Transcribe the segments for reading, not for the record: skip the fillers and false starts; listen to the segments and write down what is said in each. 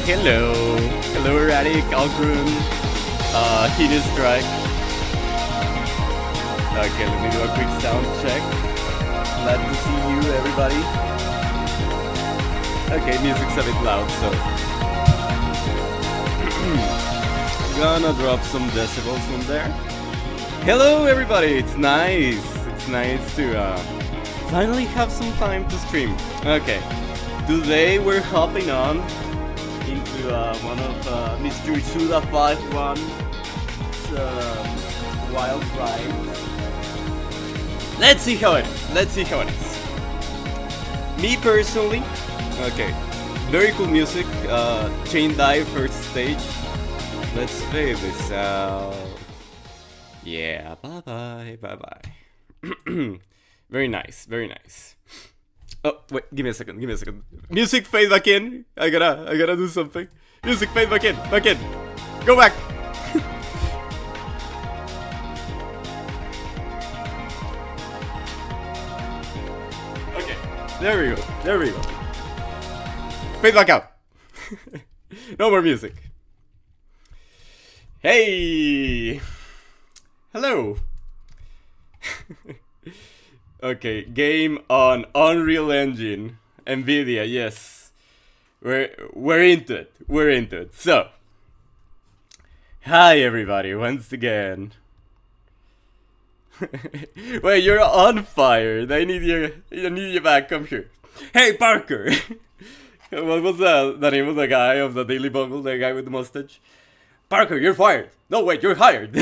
Hello. Hello, Erratic, Algrun, Hidden Strike. Okay, let me do a quick sound check. Glad to see you, everybody. Okay, music's a bit loud, so gonna drop some decibels from there. Hello, everybody. It's nice. It's nice to finally have some time to stream. Okay, today we're hopping on into one of Mr. Suda 5-1's wild ride. Let's see how it is. Let's see how it is. Me personally, okay, very cool music. Chain Dive first stage. Let's fade this out. Yeah, bye bye, bye bye. Very nice, very nice. Oh wait, give me a second, give me a second. Music fade back in. I gotta do something. Music fade back in, back in. Go back. Okay, there we go, there we go. Fade back out. No more music. Hey. Hello. Okay, game on Unreal Engine, Nvidia. Yes, we're into it. We're into it. So, hi everybody once again. Wait, you're on fire. I need you. I need you back. Come here. Hey, Parker. What was the name of the guy of the Daily Bungle? The guy with the mustache. Parker, you're fired. No, wait, you're hired.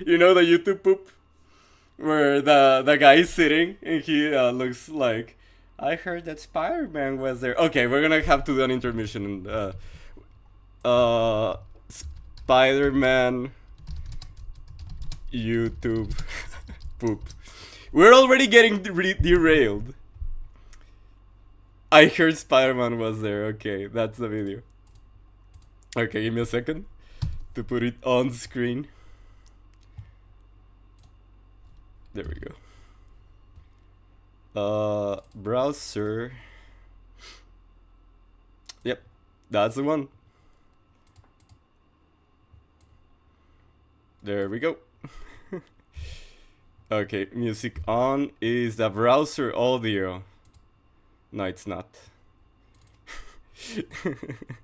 You know the YouTube poop? Where the guy is sitting and he looks like, I heard that Spider-Man was there. Okay, we're gonna have to do an intermission. Spider-Man YouTube poop. We're already getting derailed. I heard Spider-Man was there. Okay, that's the video. Okay, give me a second to put it on screen. There we go. Browser. Yep, that's the one. There we go. Okay, music on is the browser audio. No, it's not. Stream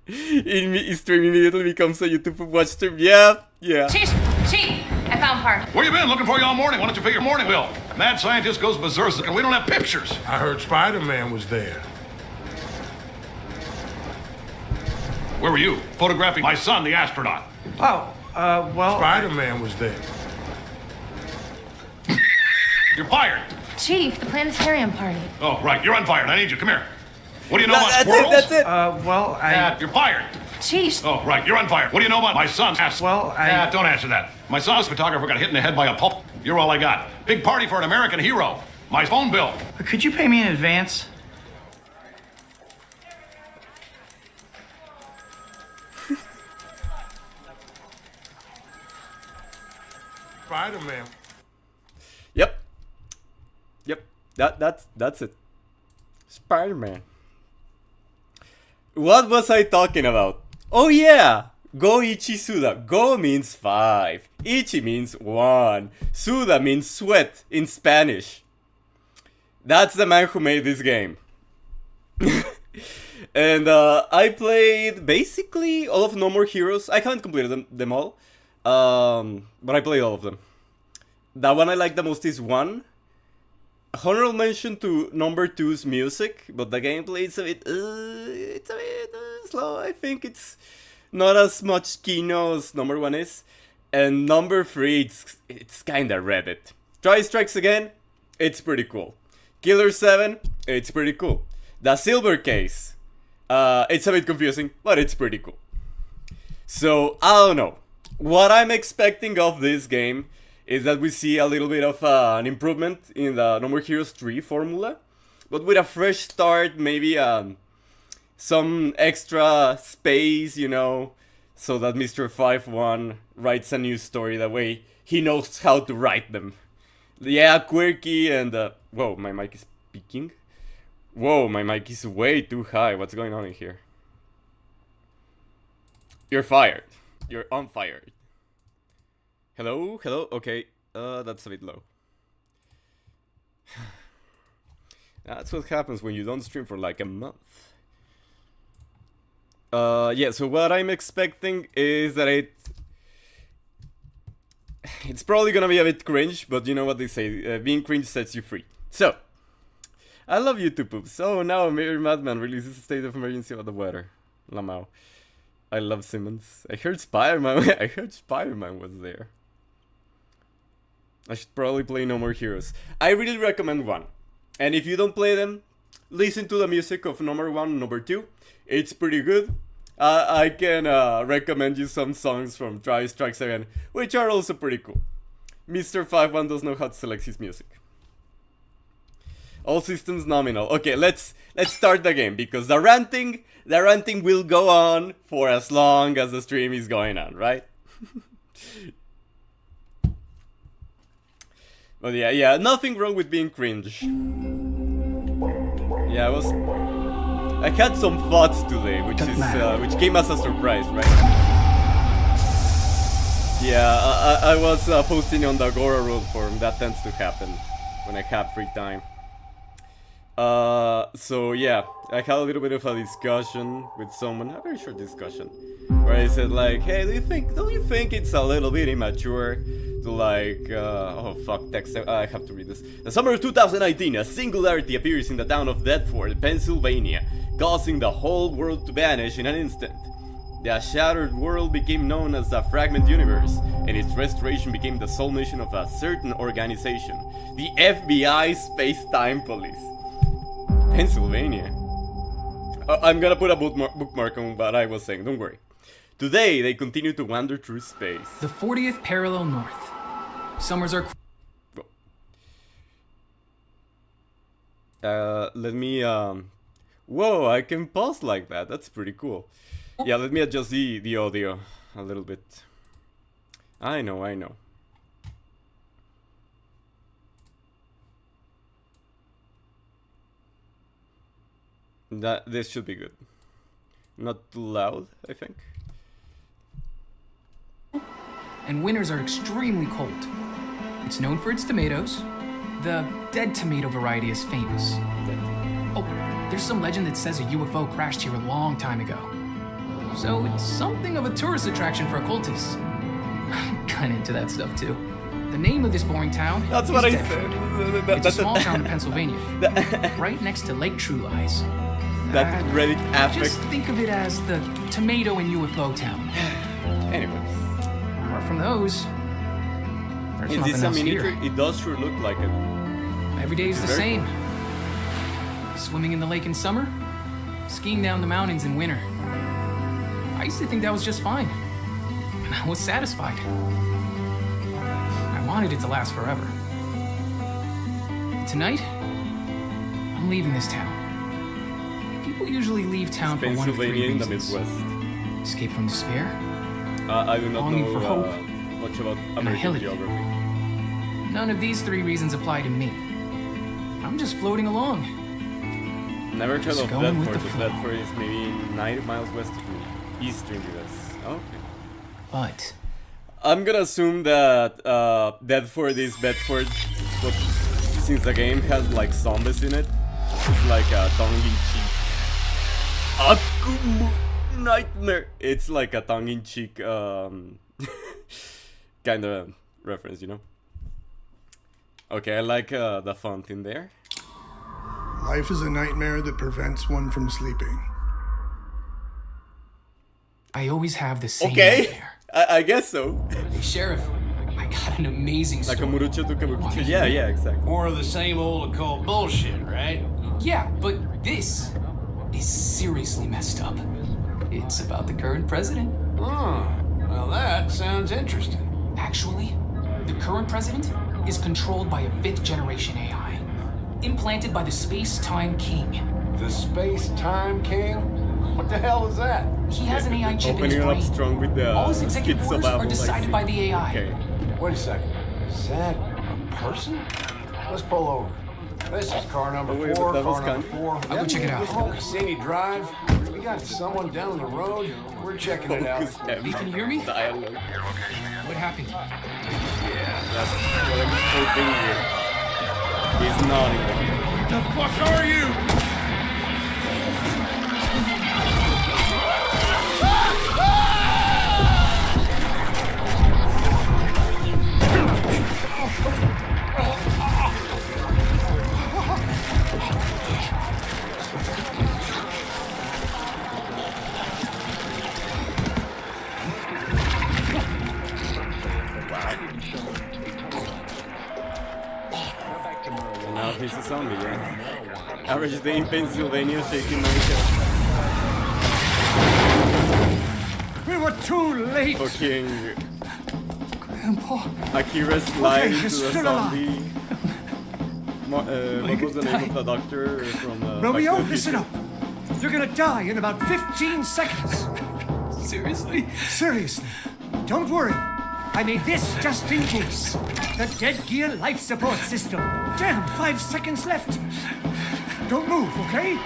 immediately becomes a YouTube watch stream. Yeah, yeah. Chief, I found Park. Where you been? Looking for you all morning. Why don't you pay your morning bill? Mad scientist goes berserk and we don't have pictures. I heard Spider-Man was there. Where were you? Photographing my son, the astronaut. Oh, well... Spider-Man was there. You're fired. Chief, the planetarium party. Oh, right. You're unfired. I need you. Come here. What do you know about That's squirrels? it, that's it. Well, You're fired. Chief. Oh, right. You're unfired. What do you know about my son's ass? Well, Don't answer that. My son's photographer got hit in the head by a pulp. You're all I got. Big party for an American hero. My phone bill. Could you pay me in advance? Spider-Man. Yep. Yep. That's it. Spider-Man. What was I talking about? Oh yeah! Go Ichi Suda. Go means 5. Ichi means 1. Suda means sweat in Spanish. That's the man who made this game. And I played basically all of No More Heroes. I haven't completed them all. But I played all of them. The one I like the most is 1. Honorable mention to number 2's music, but the gameplay is a bit slow. I think it's not as much kino as number 1 is. And number 3, it's kinda Reddit. Try Strikes Again, it's pretty cool. Killer 7, it's pretty cool. The Silver Case, it's a bit confusing, but it's pretty cool. So, I don't know. What I'm expecting of this game is that we see a little bit of an improvement in the No More Heroes 3 formula, but with a fresh start, maybe some extra space, you know, so that Mr. 5-1 writes a new story the way he knows how to write them. Yeah, quirky and... whoa, my mic is peaking. Whoa, my mic is way too high. What's going on in here? You're fired. You're unfired. Hello? Hello? Okay. That's a bit low. That's what happens when you don't stream for like a month. Yeah, so what I'm expecting is that it's probably gonna be a bit cringe, but you know what they say, being cringe sets you free. So, I love you, Poops. So now Mayor Madman releases a state of emergency about the weather. Lamau. I love Simmons. I heard Spider-Man. I heard Spider-Man was there. I should probably play No More Heroes. I really recommend 1. And if you don't play them, listen to the music of number 1 and number 2. It's pretty good. I can recommend you some songs from Try Strikes Again, which are also pretty cool. Mr. 51 does know how to select his music. All systems nominal. Okay, let's start the game, because the ranting will go on for as long as the stream is going on, right? But yeah, nothing wrong with being cringe. Yeah, I had some thoughts today, which came as a surprise, right? Yeah, I was posting on the Agora Road forum. That tends to happen when I have free time. So yeah, I had a little bit of a discussion with someone, a very short discussion, where I said like, hey, don't you think it's a little bit immature to like, oh fuck, text, I have to read this. The summer of 2019, a singularity appears in the town of Deptford, Pennsylvania, causing the whole world to vanish in an instant. The shattered world became known as the Fragment Universe, and its restoration became the sole mission of a certain organization, the FBI Space-Time Police. Pennsylvania. I'm gonna put a bookmark on what I was saying, don't worry. Today, they continue to wander through space. The 40th parallel north. Summers are... Let me, Whoa, I can pause like that, that's pretty cool. Yeah, let me adjust the audio a little bit. I know. This should be good. Not too loud, I think. And winters are extremely cold. It's known for its tomatoes. The dead tomato variety is famous. Oh, there's some legend that says a UFO crashed here a long time ago. So it's something of a tourist attraction for occultists. I'm kinda into that stuff too. The name of this boring town That's is what I Deptford. said. It's a small town in Pennsylvania, right next to Lake True Lies. That Reddit affect. Just think of it as the tomato and UFO town. Anyways. Apart from those, there's Is nothing this a else miniature? here. It does sure look like it. Every day is the Very same. Swimming in the lake in summer, skiing down the mountains in winter. I used to think that was just fine, and I was satisfied. I wanted it to last forever. But tonight, I'm leaving this town. People usually leave town for one of three Pennsylvania in the reasons. Midwest. Escape from despair, I do not Longing know for hope, much about a American holiday. geography. none of these three reasons apply to me. I'm just floating along. Never heard Just of going with Bedford. the So flow. Bedford is maybe 90 miles west of me. Eastern US. Okay. But I'm gonna assume that Bedford is Bedford, but since the game has like zombies in it, it's like a tongue-in-cheek Akumu nightmare. It's like a tongue-in-cheek kind of reference, you know. Okay, I like the font in there. Life is a nightmare that prevents one from sleeping. I always have the same Okay, nightmare. I guess so. Hey, Sheriff, I got an amazing story. Nakamurucho to Kabukicho. Yeah, exactly. More of the same old occult bullshit, right? Yeah, but this is seriously messed up. It's about the current president. Oh, well, that sounds interesting. Actually, the current president is controlled by a fifth-generation AI, implanted by the Space-Time King. The Space-Time King? What the hell is that? He has an AI chip in his Opening up brain. strong with the All his executive orders are schizobabble, I decided see. by the AI. Okay. Wait a second. Is that a person? Let's pull over. This is car number Oh, wait, but 4, that was car number kind- 4. I'll go check it out. Cassini Drive. We got someone down the road. We're checking it out. Focus M. You can hear me? Dialogue. What happened? That's what I'm hoping here. He's nodding. The fuck are you? Now he's a zombie, yeah. Average day in Pennsylvania, shaking my head. We were too late. Fucking Grandpa. Akira slide into he's the still zombie. What was the name of the doctor from Romeo, Back to the listen Future? up. You're gonna die in about 15 seconds. Seriously? Seriously. Don't worry. I made this just in case. The Dead Gear life support system. Damn, 5 seconds left. Don't move, okay?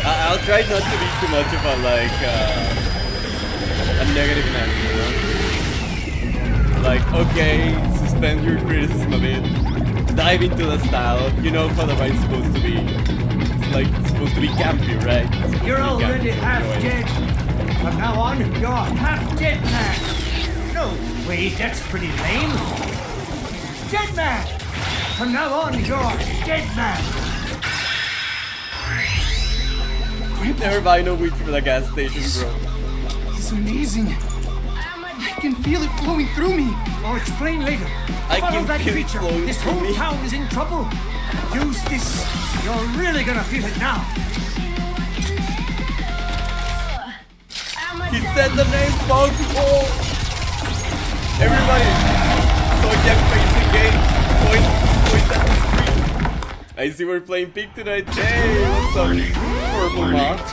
I'll try not to be too much of a negative man, you know? Like, okay, suspend your criticism a bit, dive into the style. You know how the ride is supposed to be. It's like supposed to be campy, right? It's supposed You're to be already campy, half enjoy it. dead. From now on, you're half dead man. No, wait, that's pretty lame. Dead man. From now on, you're dead man. Never buy no weed from the gas station, bro. This is amazing. I can feel it flowing through me. I'll explain later. I Follow can that feel it creature. flowing This through whole me. town is in trouble. Use this. You're really gonna feel it now. He said the name Pokeball! Everybody! So Jack facing game. Point at the screen. I see we're playing Pig tonight. Hey, what's up? Purple Moth.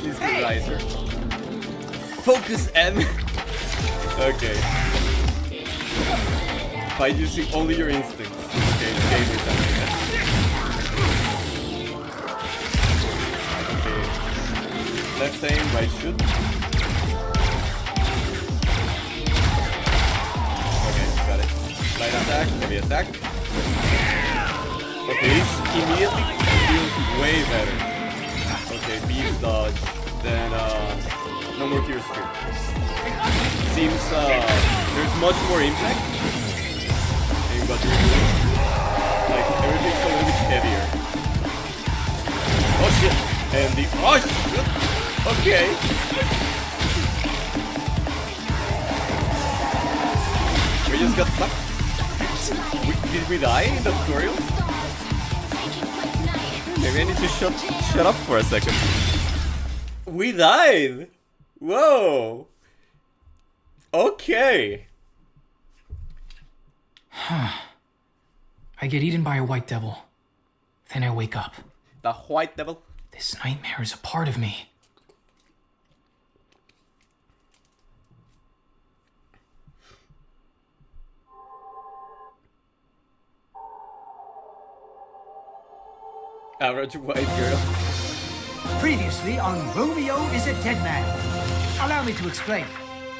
He's the riser. Focus M. Okay. Fight using only your instincts. Okay, game with that. Okay. Left aim, right shoot. Okay, got it. Light attack, heavy attack. Okay, this immediately feels way better. Okay, beam dodge. Then, no more Hero Spirit. Seems, there's much more impact. In what you're doing. Like, everything's a little bit heavier. Oh shit! And the, oh shit! Okay. We just got stuck. Did we die in the tutorial? Maybe I need to shut up for a second. We died! Whoa! Okay. I get eaten by a white devil. Then I wake up. The white devil? This nightmare is a part of me. Average white girl. Previously on Romeo is a Dead Man. Allow me to explain.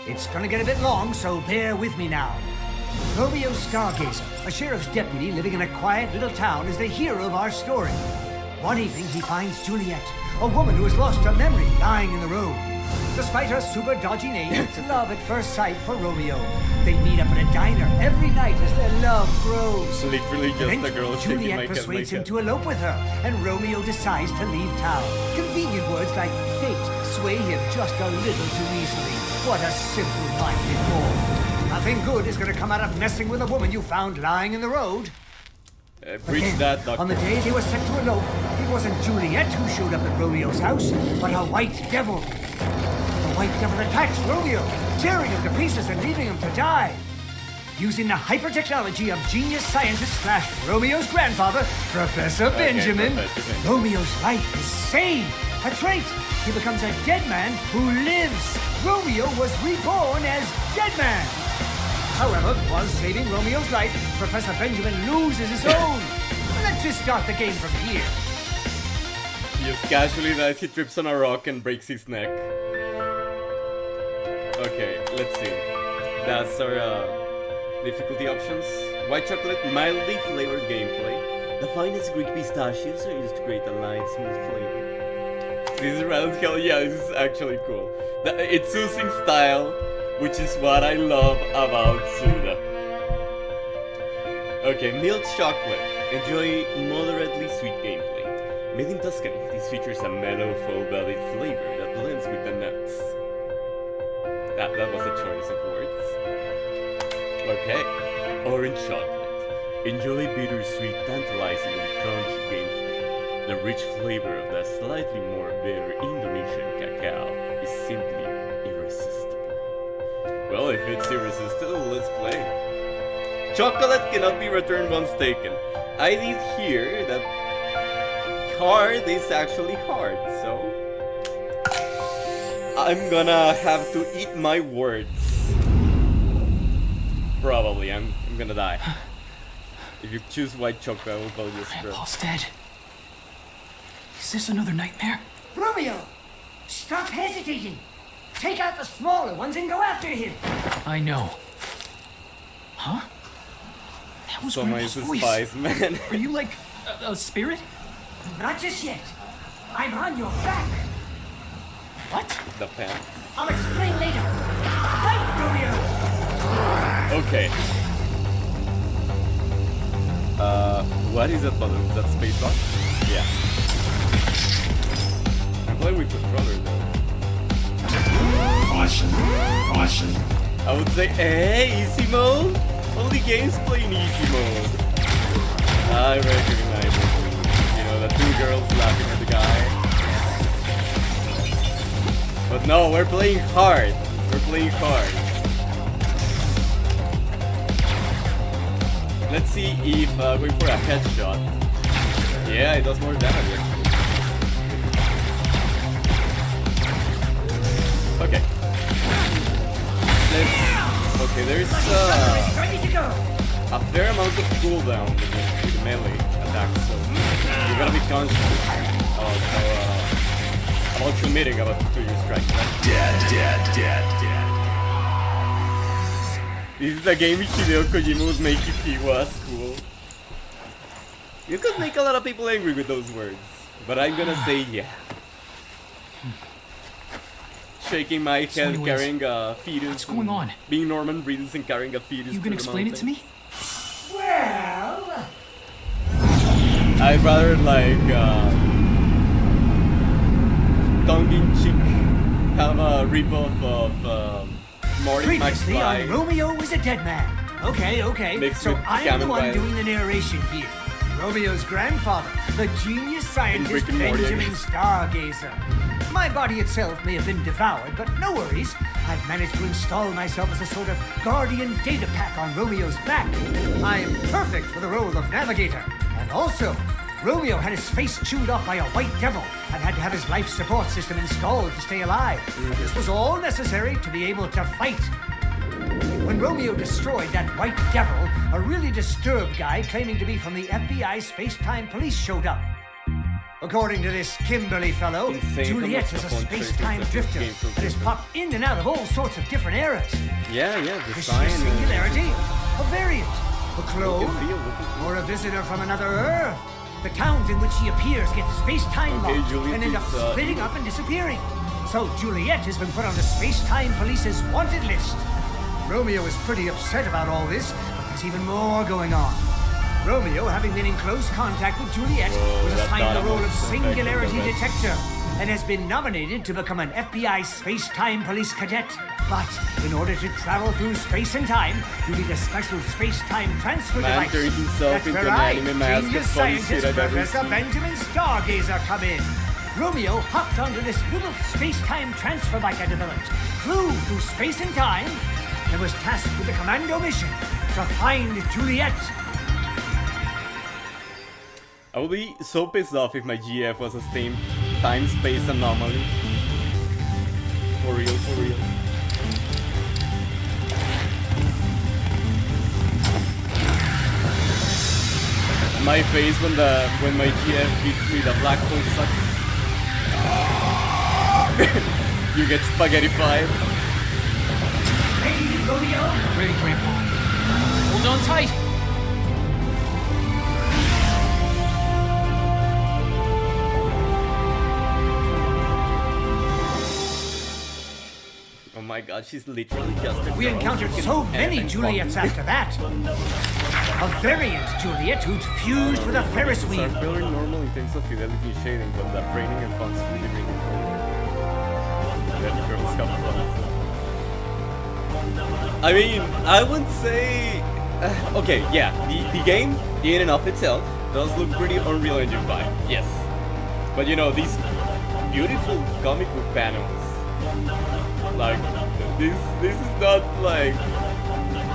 It's gonna get a bit long, so bear with me now. Romeo Stargazer, a sheriff's deputy living in a quiet little town, is the hero of our story. One evening, he finds Juliet, a woman who has lost her memory, lying in the road. Despite her super dodgy name, it's love at first sight for Romeo. They meet up at a diner every night as their love grows. Literally just a girl Eventually, shaking my Juliet head persuades him like to elope with her, and Romeo decides to leave town. Convenient words like fate sway him just a little too easily. What a simple-minded boy. Nothing good is going to come out of messing with a woman you found lying in the road. Preach Again, that, doctor. on the day they were set to elope, it wasn't Juliet who showed up at Romeo's house, but a white devil. The white devil attacks Romeo, tearing him to pieces and leaving him to die. Using the hyper-technology of genius scientist slash Romeo's grandfather, Professor Benjamin, Professor Benjamin. Romeo's life is saved. That's right. He becomes a dead man who lives. Romeo was reborn as Dead Man. However, while saving Romeo's life, Professor Benjamin loses his own. Let's just start the game from here. just casually dies, he trips on a rock and breaks his neck. Okay, let's see. That's our difficulty options. White chocolate, mildly flavored gameplay. The finest Greek pistachios are used to create a light, smooth flavor. This is rad as hell. Yeah, this is actually cool. It's Susing style, which is what I love about Suda. Okay, milk chocolate. Enjoy moderately sweet gameplay. Made in Tuscany, this features a mellow, full-bodied flavor that blends with the nuts. That was a choice of words. Okay, orange chocolate. Enjoy bittersweet, tantalizingly crunchy gameplay. The rich flavor of the slightly more bitter Indonesian cacao is simply irresistible. Well, if it's irresistible, let's play. Chocolate cannot be returned once taken. I did hear that hard is actually hard, so I'm gonna have to eat my words. Probably, I'm gonna die. If you choose white chocolate, I will call you a scrub. Grandpa's dead. Is this another nightmare? Romeo! Stop hesitating! Take out the smaller ones and go after him! I know. Huh? That was Somebody's Grandpa's a voice. spice, man. Are you like a spirit? Not just yet. I'm on your back. What? The pants. I'll explain later. Fight, Romeo! Okay. What is that button? Is that space bar? Yeah. I'm playing with controller though. Caution. Caution. I would say, hey, easy mode? Only games play in easy mode. I recognize it. You know, the two girls laughing at the guy. But no, we're playing hard. We're playing hard. Let's see if going for a headshot. Yeah, it does more damage actually. Okay. Okay, there's Ready to go! a fair amount of cooldown with the melee attacks, so you gotta be conscious about committing about to your strike. Dead. This is the game Hideo Kojima was making he was cool. You could make a lot of people angry with those words, but I'm gonna say yeah. Shaking my head, anyways, carrying a fetus. what's going on? Being Norman Reedus and carrying a fetus. You can explain it to me? Well... I'd rather like tongue-in-cheek have a ripoff of Marty Previously on McFly. Romeo is a dead man. Okay. Mixed So with I'm the Gammon one Vine. doing the narration here. Romeo's grandfather, the genius scientist Rick and Morty, I Benjamin guess. Stargazer. My body itself may have been devoured, but no worries. I've managed to install myself as a sort of guardian data pack on Romeo's back. I am perfect for the role of navigator. And also, Romeo had his face chewed off by a white devil and had to have his life support system installed to stay alive. But this was all necessary to be able to fight. When Romeo destroyed that white devil, a really disturbed guy claiming to be from the FBI space-time police showed up. According to this Kimberly fellow, Insane how Juliet much is a the font space-time choices drifter that this game that has popped in and out of all sorts of different eras. Yeah, the Is she sign. a singularity, a variant, a clone, Look and feel, look and feel. or a visitor from another Earth? The towns in which she appears get space-time Okay, locked Juliet and end up is, splitting up and disappearing. So Juliet has been put on the space-time police's wanted list. Romeo is pretty upset about all this, but there's even more going on. Romeo, having been in close contact with Juliet, was that assigned the thought role of was singularity perfect. detector and has been nominated to become an FBI space-time police cadet. But in order to travel through space and time, you need a special space-time transfer Man device. turned himself That's into where an I, anime mask genius of funny shit scientist I've ever Professor seen. Benjamin Stargazer, come in. Romeo hopped onto this little space-time transfer bike I developed, flew through space and time, and was tasked with a commando mission to find Juliet. I would be so pissed off if my GF was a time-space anomaly. For real. My face when my GF beats me, the black hole sucks. You get spaghettified. Ready, Romeo? Ready, Grandpa. Hold on tight. Oh my god, she's literally just a We girl encountered who can so many F and Juliets fuck. after that. A variant Juliet who'd fused with a Ferris It's wheel. fairly normal in terms of fidelity and shading, but the framing and fonts really bring it home. Let girls have fun. I mean, I would say... okay, yeah, the game, in and of itself, does look pretty Unreal Engine 5, yes. But you know, these beautiful comic book panels, like, this is not like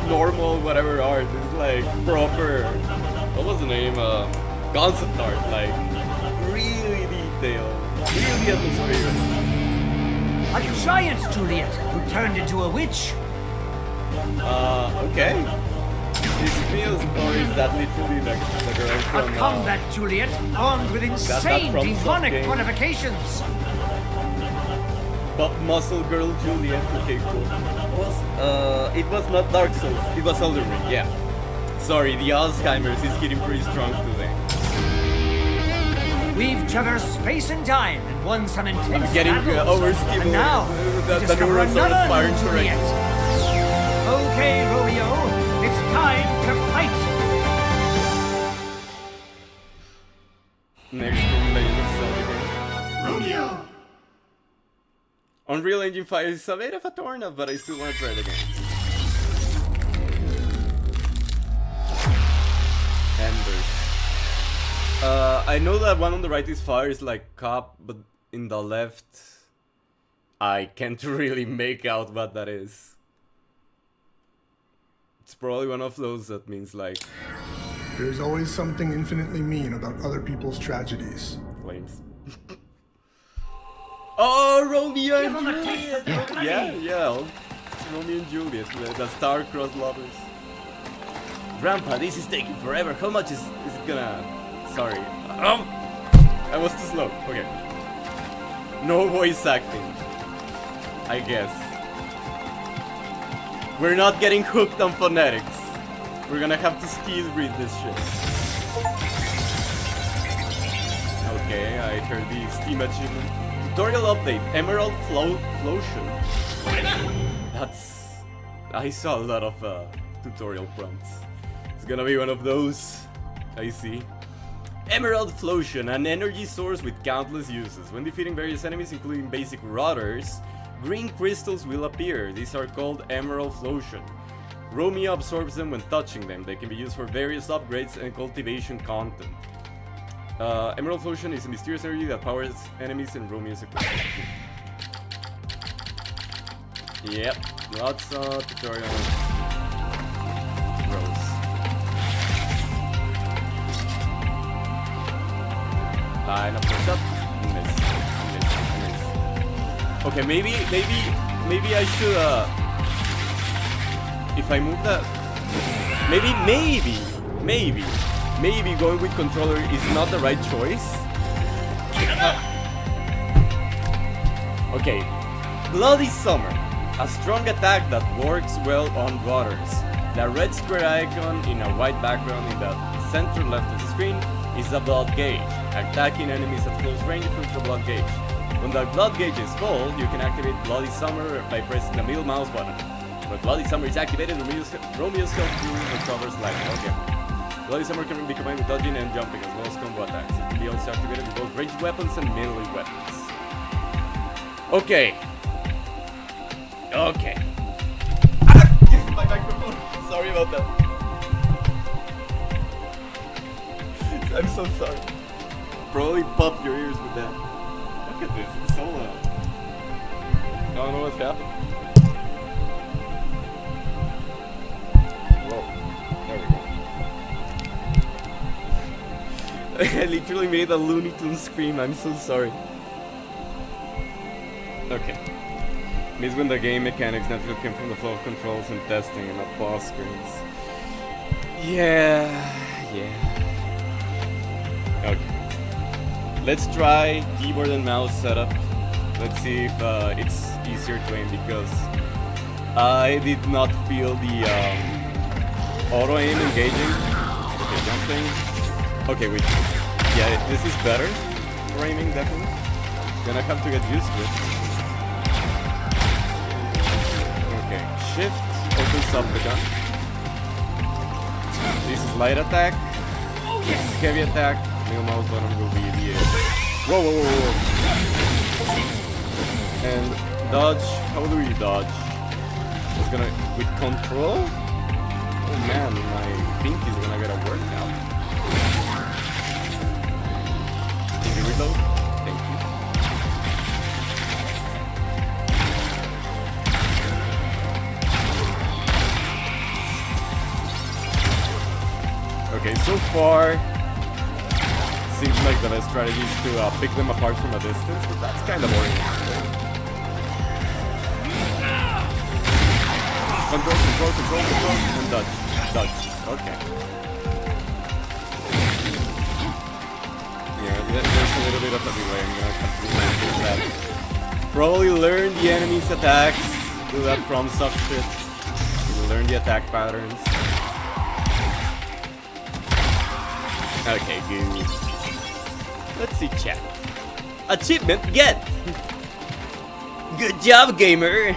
normal whatever art, it's like proper, what was the name, concept art, like, really detailed, really atmospheric. A giant Juliet who turned into a witch. Okay. This feels, or is that literally like the girl A from combat Juliet armed with insane from demonic Soft Game. modifications. But Muscle Girl Juliet, okay, cool. It was not Dark Souls, it was Elden Ring, yeah. Sorry, the Alzheimer's is getting pretty strong today. We've traversed space and time and won some intense I'm getting battles. overstimulated. And now, The we discover neurons are another firing Juliet. Okay, Romeo, it's time to fight. Next to Legend of Zelda game. Romeo! Unreal Engine 5 is a bit of a turn up, but I still want to try the game. Embers. I know that one on the right is fire, is like cop, but in the left, I can't really make out what that is. It's probably one of those that means like There's always something infinitely mean about other people's tragedies. flames. Oh, Romeo and Juliet! Yeah. Romeo and Juliet, the star-crossed lovers. Grandpa, this is taking forever. How much is it gonna... Sorry. I was too slow. Okay. No voice acting. I guess. We're not getting hooked on phonetics. We're gonna have to speed read this shit. Okay, I heard the Steam achievement. Tutorial update. Emerald Flotion. That's... I saw a lot of tutorial prompts. It's gonna be one of those. I see. Emerald Flotion, an energy source with countless uses. When defeating various enemies, including basic rotters, green crystals will appear. These are called Emerald Flotion. Romeo absorbs them when touching them. They can be used for various upgrades and cultivation content. Emerald Flotion is a mysterious energy that powers enemies and Romeo's equipment. Yep, lots of tutorials. Gross. Line up, push up, miss. Okay, maybe I should if I move that, maybe going with controller is not the right choice. Okay, Bloody Summer, a strong attack that works well on rotters. The red square icon in a white background in the center left of the screen is the blood gauge. Attacking enemies at close range fills the blood gauge. When the blood gauge is full, you can activate Bloody Summer by pressing the middle mouse button. When Bloody Summer is activated, Romeo's health recovers life. Okay. Bloody Summer can be combined with dodging and jumping as well as combo attacks. It can be also activated with both ranged weapons and melee weapons. Okay. Okay. My microphone. Sorry about that. I'm so sorry. Probably pop your ears with that. Look at this. It's so loud. I don't know what's happening. Whoa. There we go. I literally made a Looney Tunes scream. I'm so sorry. Okay. Miss when the game mechanics naturally came from the flow of controls and testing and not boss screens. Yeah. Okay. Let's try keyboard and mouse setup. Let's see if it's easier to aim because I did not feel the auto aim engaging. Okay, jumping. Okay, wait. Yeah, this is better for aiming, definitely. Gonna have to get used to it. Okay, shift opens up the gun. This is light attack. This is heavy attack. Middle mouse button will be the whoa, whoa, whoa, whoa. And dodge. How do we dodge? It's gonna with control. Oh man, my pinky's gonna get a workout. Did you reload? Thank you. Okay, so far seems like the best strategy is to pick them apart from a distance, but that's kind of boring. Control, control, control, control, and dodge. Dodge. Okay. Yeah, there's a little bit of a delay. I'm gonna have to do that. Probably learn the enemy's attacks. Do that from soft shit. You learn the attack patterns. Okay, good. Let's see chat. Achievement get! Good job, gamer!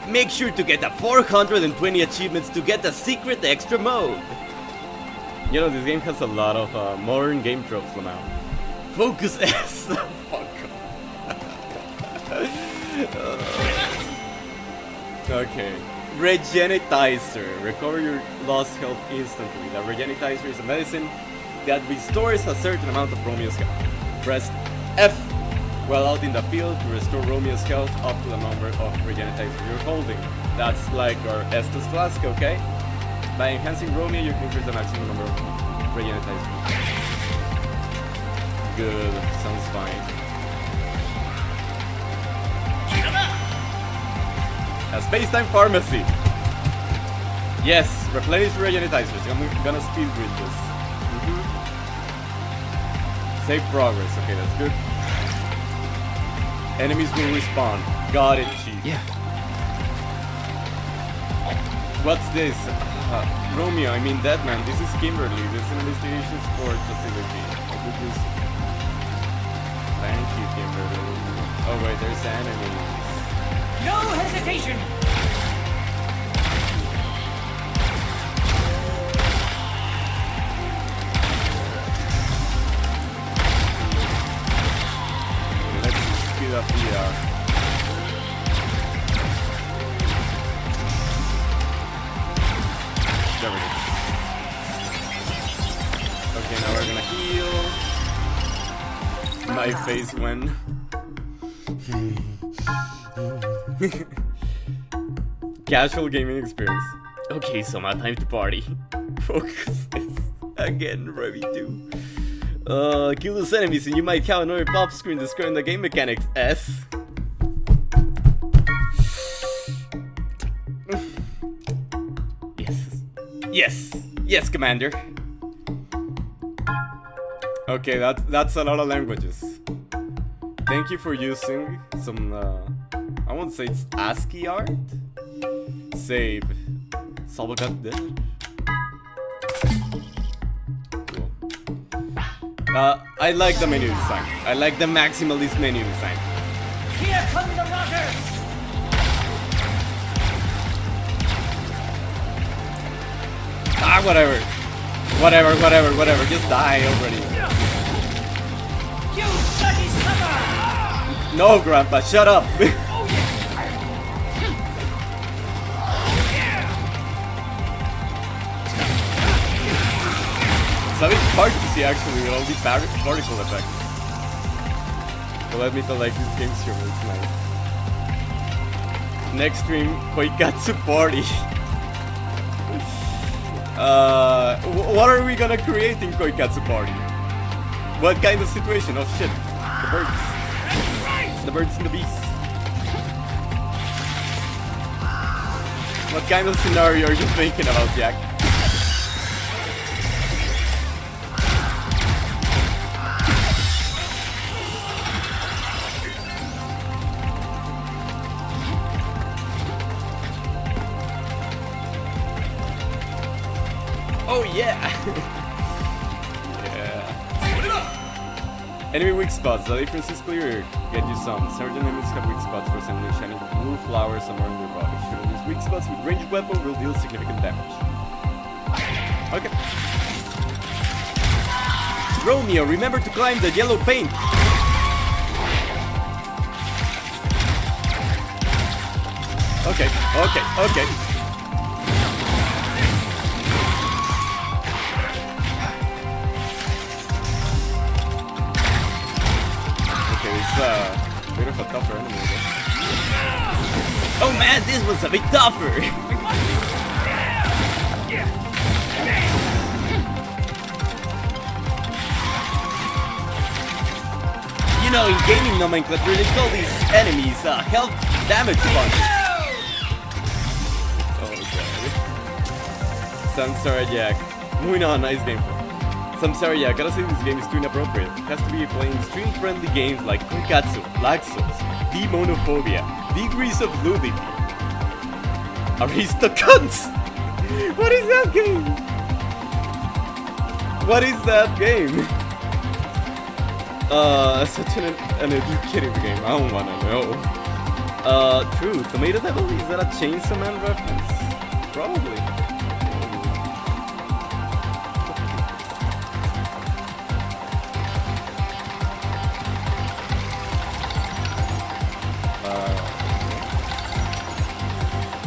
Make sure to get a 420 achievements to get the secret extra mode. You know, this game has a lot of modern game tropes now. Focus S. Fuck off. Okay. Regenitizer. Recover your lost health instantly. The Regenitizer is a medicine that restores a certain amount of Romeo's health. Press F while out in the field to restore Romeo's health up to the number of Regenitizer you're holding. That's like our Estus flask, okay? By enhancing Romeo, you can increase the maximum number of Regenitizer. Good, sounds fine. A space-time pharmacy. Yes, replenish Regenitizers. I'm gonna speed read this. Save progress. Okay, that's good. Enemies will respawn. Got it, Chief. Yeah. What's this? Romeo, I mean Deadman. This is Kimberly. This is an investigation support facility. Thank you, Kimberly. Oh wait, there's enemies. No hesitation! Let's speed up the there we go. Okay, now we're gonna heal. My face when casual gaming experience. Okay, so my time to party. Focus this. Again, Remy 2. Kill those enemies and you might have another pop screen describing the game mechanics. S. Yes. Yes. Yes, Commander. Okay, that's a lot of languages. Thank you for using some, I won't say it's ASCII art. Save. Salvagat there. Cool. I like the menu design. I like the maximalist menu design. Here come the rockers! Ah, whatever. Whatever. Just die already. You bloody sucker! No, Grandpa, shut up. It's a bit hard to see actually with all the particle effects. But let me tell like this game's humor, it's nice. Next stream, Koikatsu party. What are we gonna create in Koikatsu party? What kind of situation? Oh shit, the birds. The birds and the bees. What kind of scenario are you thinking about, Jack? Oh yeah! Yeah. Enemy weak spots. The difference is clear. Get you some. Certain enemies have weak spots, resembling shining blue flowers somewhere in their body. Shooting these weak spots with ranged weapon will deal significant damage. Okay. Romeo, remember to climb the yellow paint. Okay, okay, okay. Okay, it's a bit of a tougher enemy. Oh man, this was a bit tougher! You know, in gaming nomenclature, they call these enemies health damage sponges. Samsara Jack. Moving on, nice game. Samsara Jack, gotta say this game is too inappropriate. It has to be playing stream-friendly games like Kuikatsu, Laxos, Demonophobia, Degrees of Nudity, Aristocons! What is that game? What is that game? Such an educative game, I don't wanna know. True, Tomato Devil, is that a Chainsaw Man reference? Probably.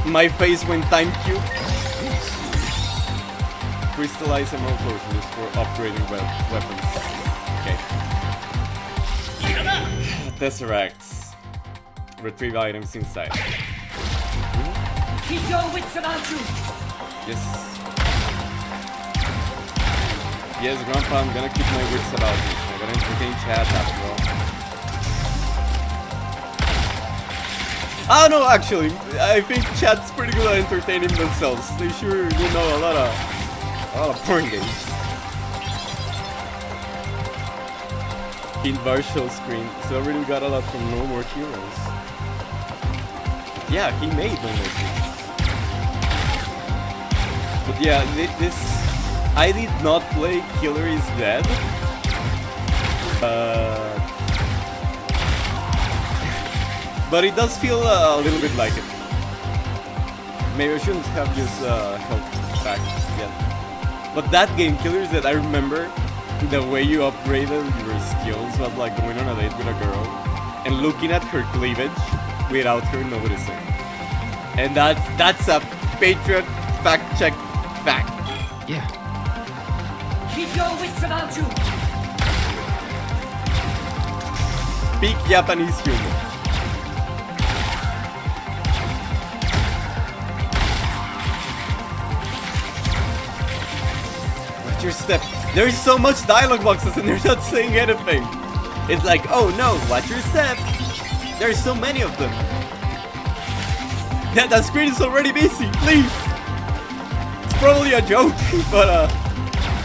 My face when time cube. Crystallize emerald potion used for upgrading weapons. Okay. Tesseracts. Retrieve items inside. Keep your wits about you. Yes. Yes, Grandpa, I'm gonna keep my wits about me. I'm gonna entertain chat after all. Oh no, actually, I think chat's pretty good at entertaining themselves. They sure do know a lot of porn games. Hint bar show screen. So I really got a lot from No More Heroes. Yeah, he made No More Heroes. But yeah, this I did not play Killer is Dead. But it does feel a little bit like it. Maybe I shouldn't have used health back yet. But that game, Killers, that I remember the way you upgraded your skills was like going on a date with a girl and looking at her cleavage without her noticing. And that's a Patriot fact check fact. Yeah. Keep your wits about you. Peak Japanese humor. Your step. There's so much dialogue boxes and they're not saying anything. It's like, oh no, watch your step. There's so many of them. That screen is already busy, please. It's probably a joke, but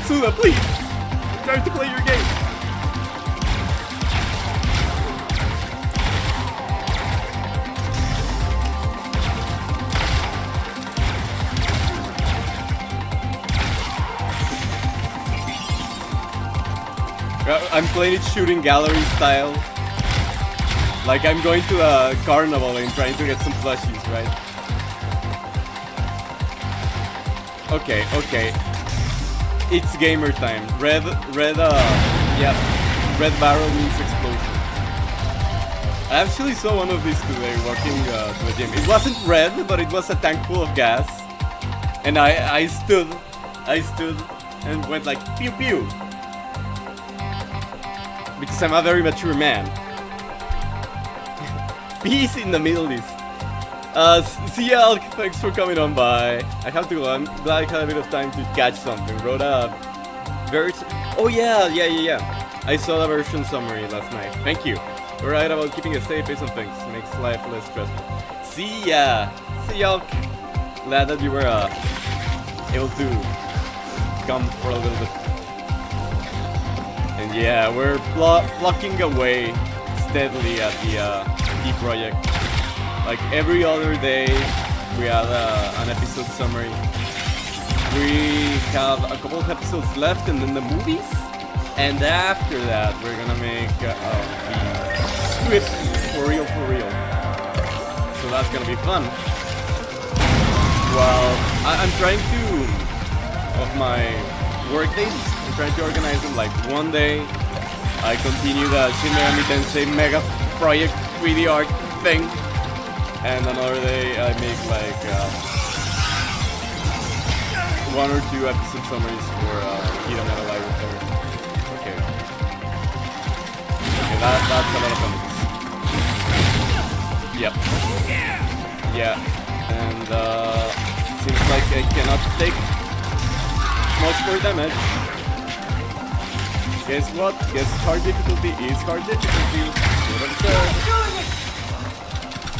Sula, please. Try to play your game. I'm playing it shooting gallery style. Like I'm going to a carnival and trying to get some plushies, right? Okay, okay. It's gamer time. Red barrel means explosion. I actually saw one of these today walking to the gym. It wasn't red, but it was a tank full of gas. And I stood and went like pew pew. Because I'm a very mature man. Peace in the Middle East. See ya, Alk, thanks for coming on by. I have to go, I'm glad I had a bit of time to catch something. Wrote a very... Oh yeah. I saw the version summary last night. Thank you. You're right about keeping a safe pace on things. Makes life less stressful. See ya, Alk. Glad that you were able to come for a little bit. And yeah, we're plucking away steadily at the D project. Like every other day, we have an episode summary. We have a couple of episodes left and then the movies. And after that, we're gonna make the script for real. So that's gonna be fun. Well, I'm trying to, of my work days, I'm trying to organize them like one day I continue the Shin Megami Tensei Mega Project 3D art thing, and another day I make like 1 or 2 episode summaries for Hero Metal Live Repair. Okay, that's a lot of fun. Yep. Yeah, and seems like I cannot take much more damage. Guess what? Guess hard difficulty is hard difficulty. What I'm saying.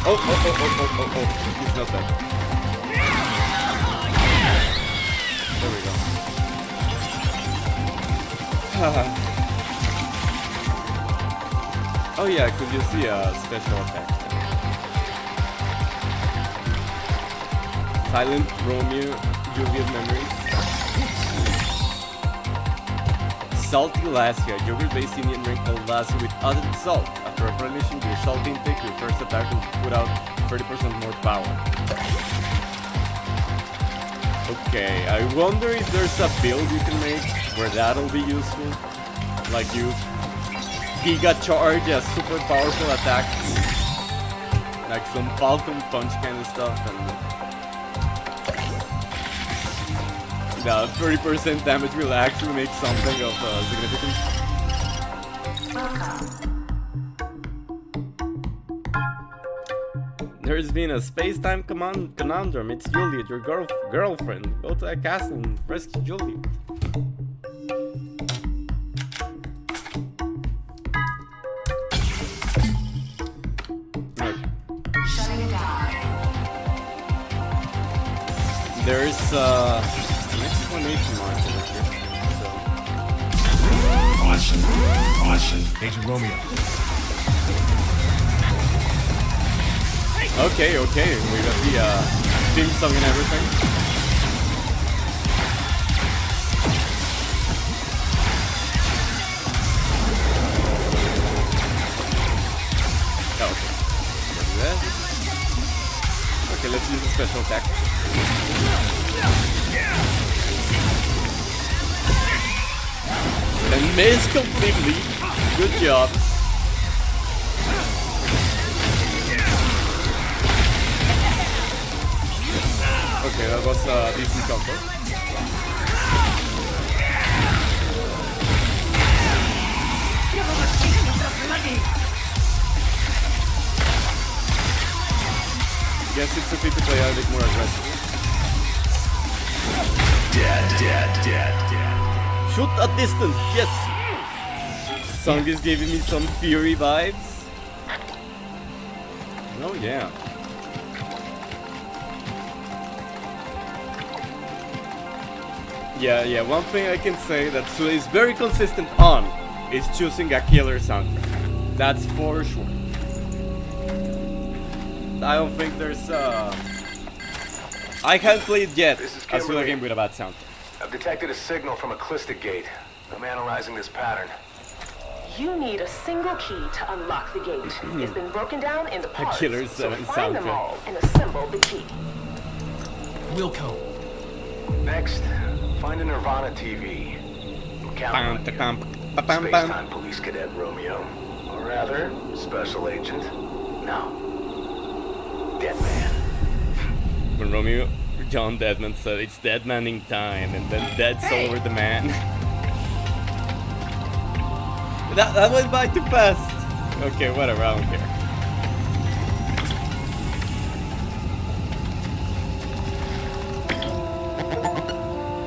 Oh. He's not dead. There we go. Oh yeah, could you see a special attack? Silent Romeo, Juliet memories. Salty Lassia, yogurt-based Indian drink called Lassia with added salt. After replenishing your salt intake, your first attack will put out 30% more power. Okay, I wonder if there's a build you can make where that'll be useful. Like use Giga Charge as super powerful attacks. Like some Falcon Punch kind of stuff, and the 30% damage will actually make something of significance. There's been a space-time conundrum. It's Juliet, your girlfriend. Go to a castle and rescue Juliet. Okay. There's an exclamation mark over here. Awesome. Agent Romeo. Okay, we got the theme song and everything. Oh, okay. Let's do that. Okay, let's use the special attack. And miss completely. Good job. Okay, that was a decent combo. Guess it's okay to play a bit more aggressively. Dead. Shoot at distance, yes! Song is giving me some Fury vibes. Oh yeah. Yeah, one thing I can say that Sule is very consistent on is choosing a killer soundtrack. That's for sure. I don't think there's I haven't played yet a Sule game with a bad soundtrack. I've detected a signal from a Callistic gate. I'm analyzing this pattern. You need a single key to unlock the gate. It's been broken down into parts. Killer So 7 find them soundtrack. all and assemble the key. Wilco. Next, find a Nirvana TV. I'm counting on you. Space-time police cadet Romeo. Or rather, special agent. No. Dead man. When Romeo John Deadman said it's deadmanning time, and then dead's over the man. that went by too fast. Okay, whatever, I don't care.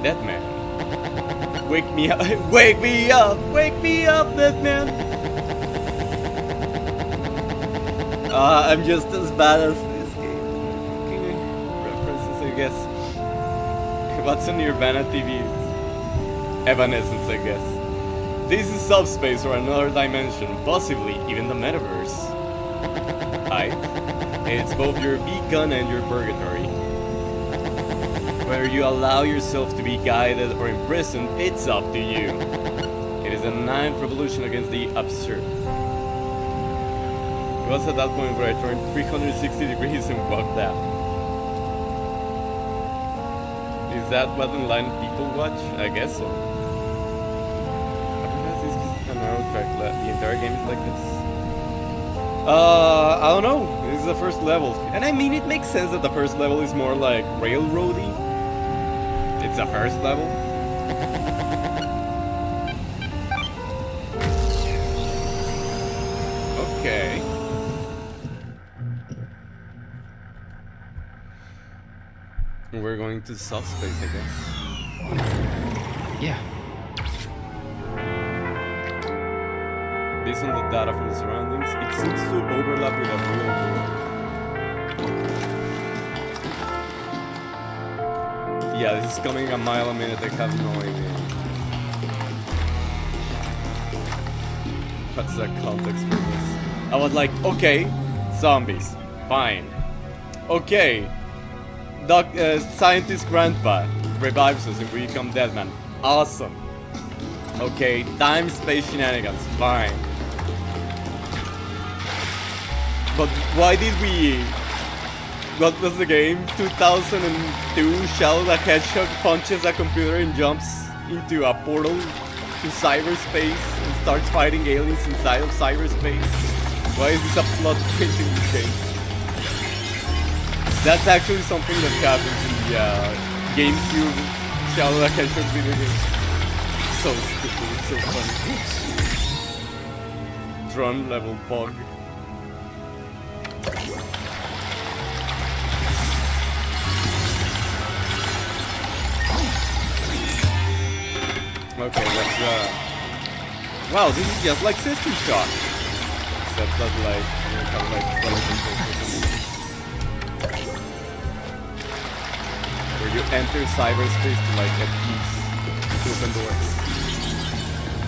Deadman. Wake me up, wake me up, Deadman. I'm just as bad as this game. Fucking references, I guess. What's on Nirvana TV? Evanescence, I guess. This is subspace or another dimension, possibly even the metaverse. It's both your beacon and your purgatory. Whether you allow yourself to be guided or imprisoned, it's up to you. It is a ninth revolution against the absurd. It was at that point where I turned 360 degrees and walked out. Is that what online people watch? I guess so. This is a narrow track. The entire game is like this. I don't know. This is the first level. And I mean, it makes sense that the first level is more like railroady. It's the first level. Okay. We're going to subspace, I guess. Yeah. Based on the data from the surroundings, it seems to overlap with a real world. Yeah, this is coming a mile a minute, I have no idea. What's the context for this? I was like, okay, zombies, fine. Okay, scientist grandpa revives us and we become dead man. Awesome. Okay, time space shenanigans, fine. But why did we... What was the game? 2002, Shadow the Hedgehog punches a computer and jumps into a portal to cyberspace and starts fighting aliens inside of cyberspace. Why is this a plot point in this game? That's actually something that happens in the GameCube Shadow the Hedgehog video game. So stupid, it's so funny. Drone level bug. Okay, let's wow, this is just like System Shock. Except that like you have like where you enter cyberspace to like get keys to open doors.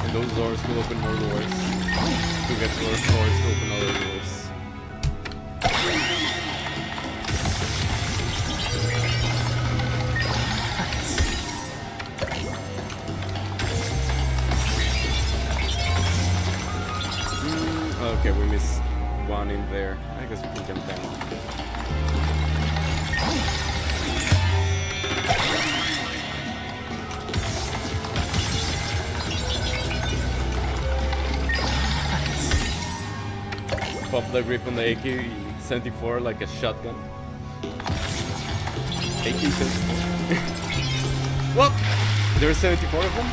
And those doors will open more doors. To get more doors to open other doors. Okay, we missed one in there. I guess we can jump down. Pop the grip on the AK-74 like a shotgun. AK-74? What? There's 74 of them?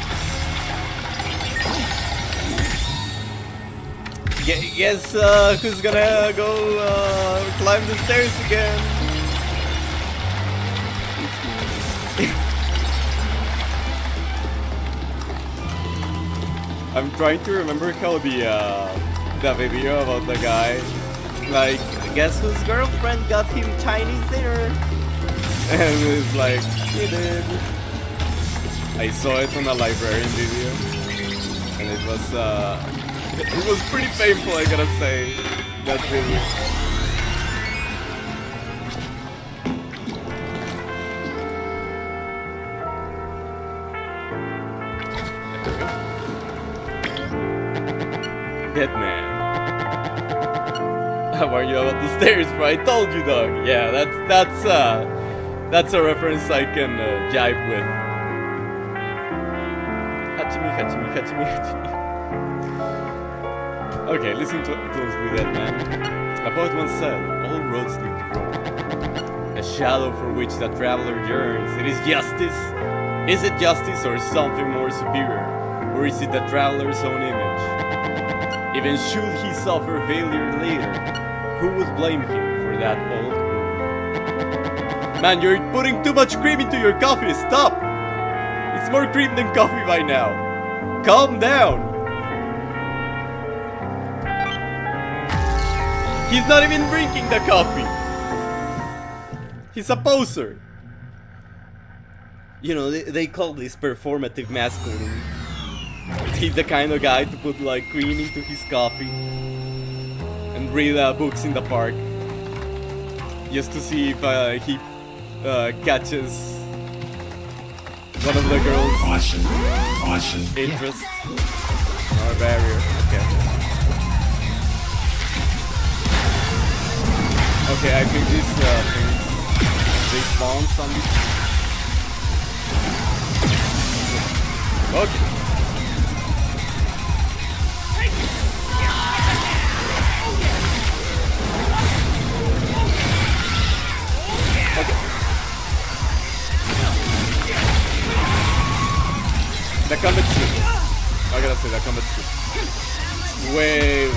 Guess who's gonna go climb the stairs again? I'm trying to remember how the video about the guy, like, guess whose girlfriend got him Chinese dinner? And it's like, he did. I saw it on a librarian video, and it was pretty painful, I gotta say, that video. Deadman. How are you about the stairs, bro? I told you, dog. Yeah, that's a reference I can jive with. Hachimi, hachimi, hachimi, hachimi. Okay, listen closely, Deadman. A poet once said, all roads lead to Rome. A shadow for which the traveler yearns. It is justice. Is it justice or something more superior? Or is it the traveler's own image? Even should he suffer failure later, who would blame him for that old wound? Man, you're putting too much cream into your coffee. Stop! It's more cream than coffee by now. Calm down. He's not even drinking the coffee. He's a poser. You know, they call this performative masculine. He's the kind of guy to put like cream into his coffee and read books in the park just to see if he catches one of the girls' Awesome. interests. Or barrier. Okay. Okay, I think these things they spawn some. Okay. Okay. The combat's good. I gotta say, that combat's good. It's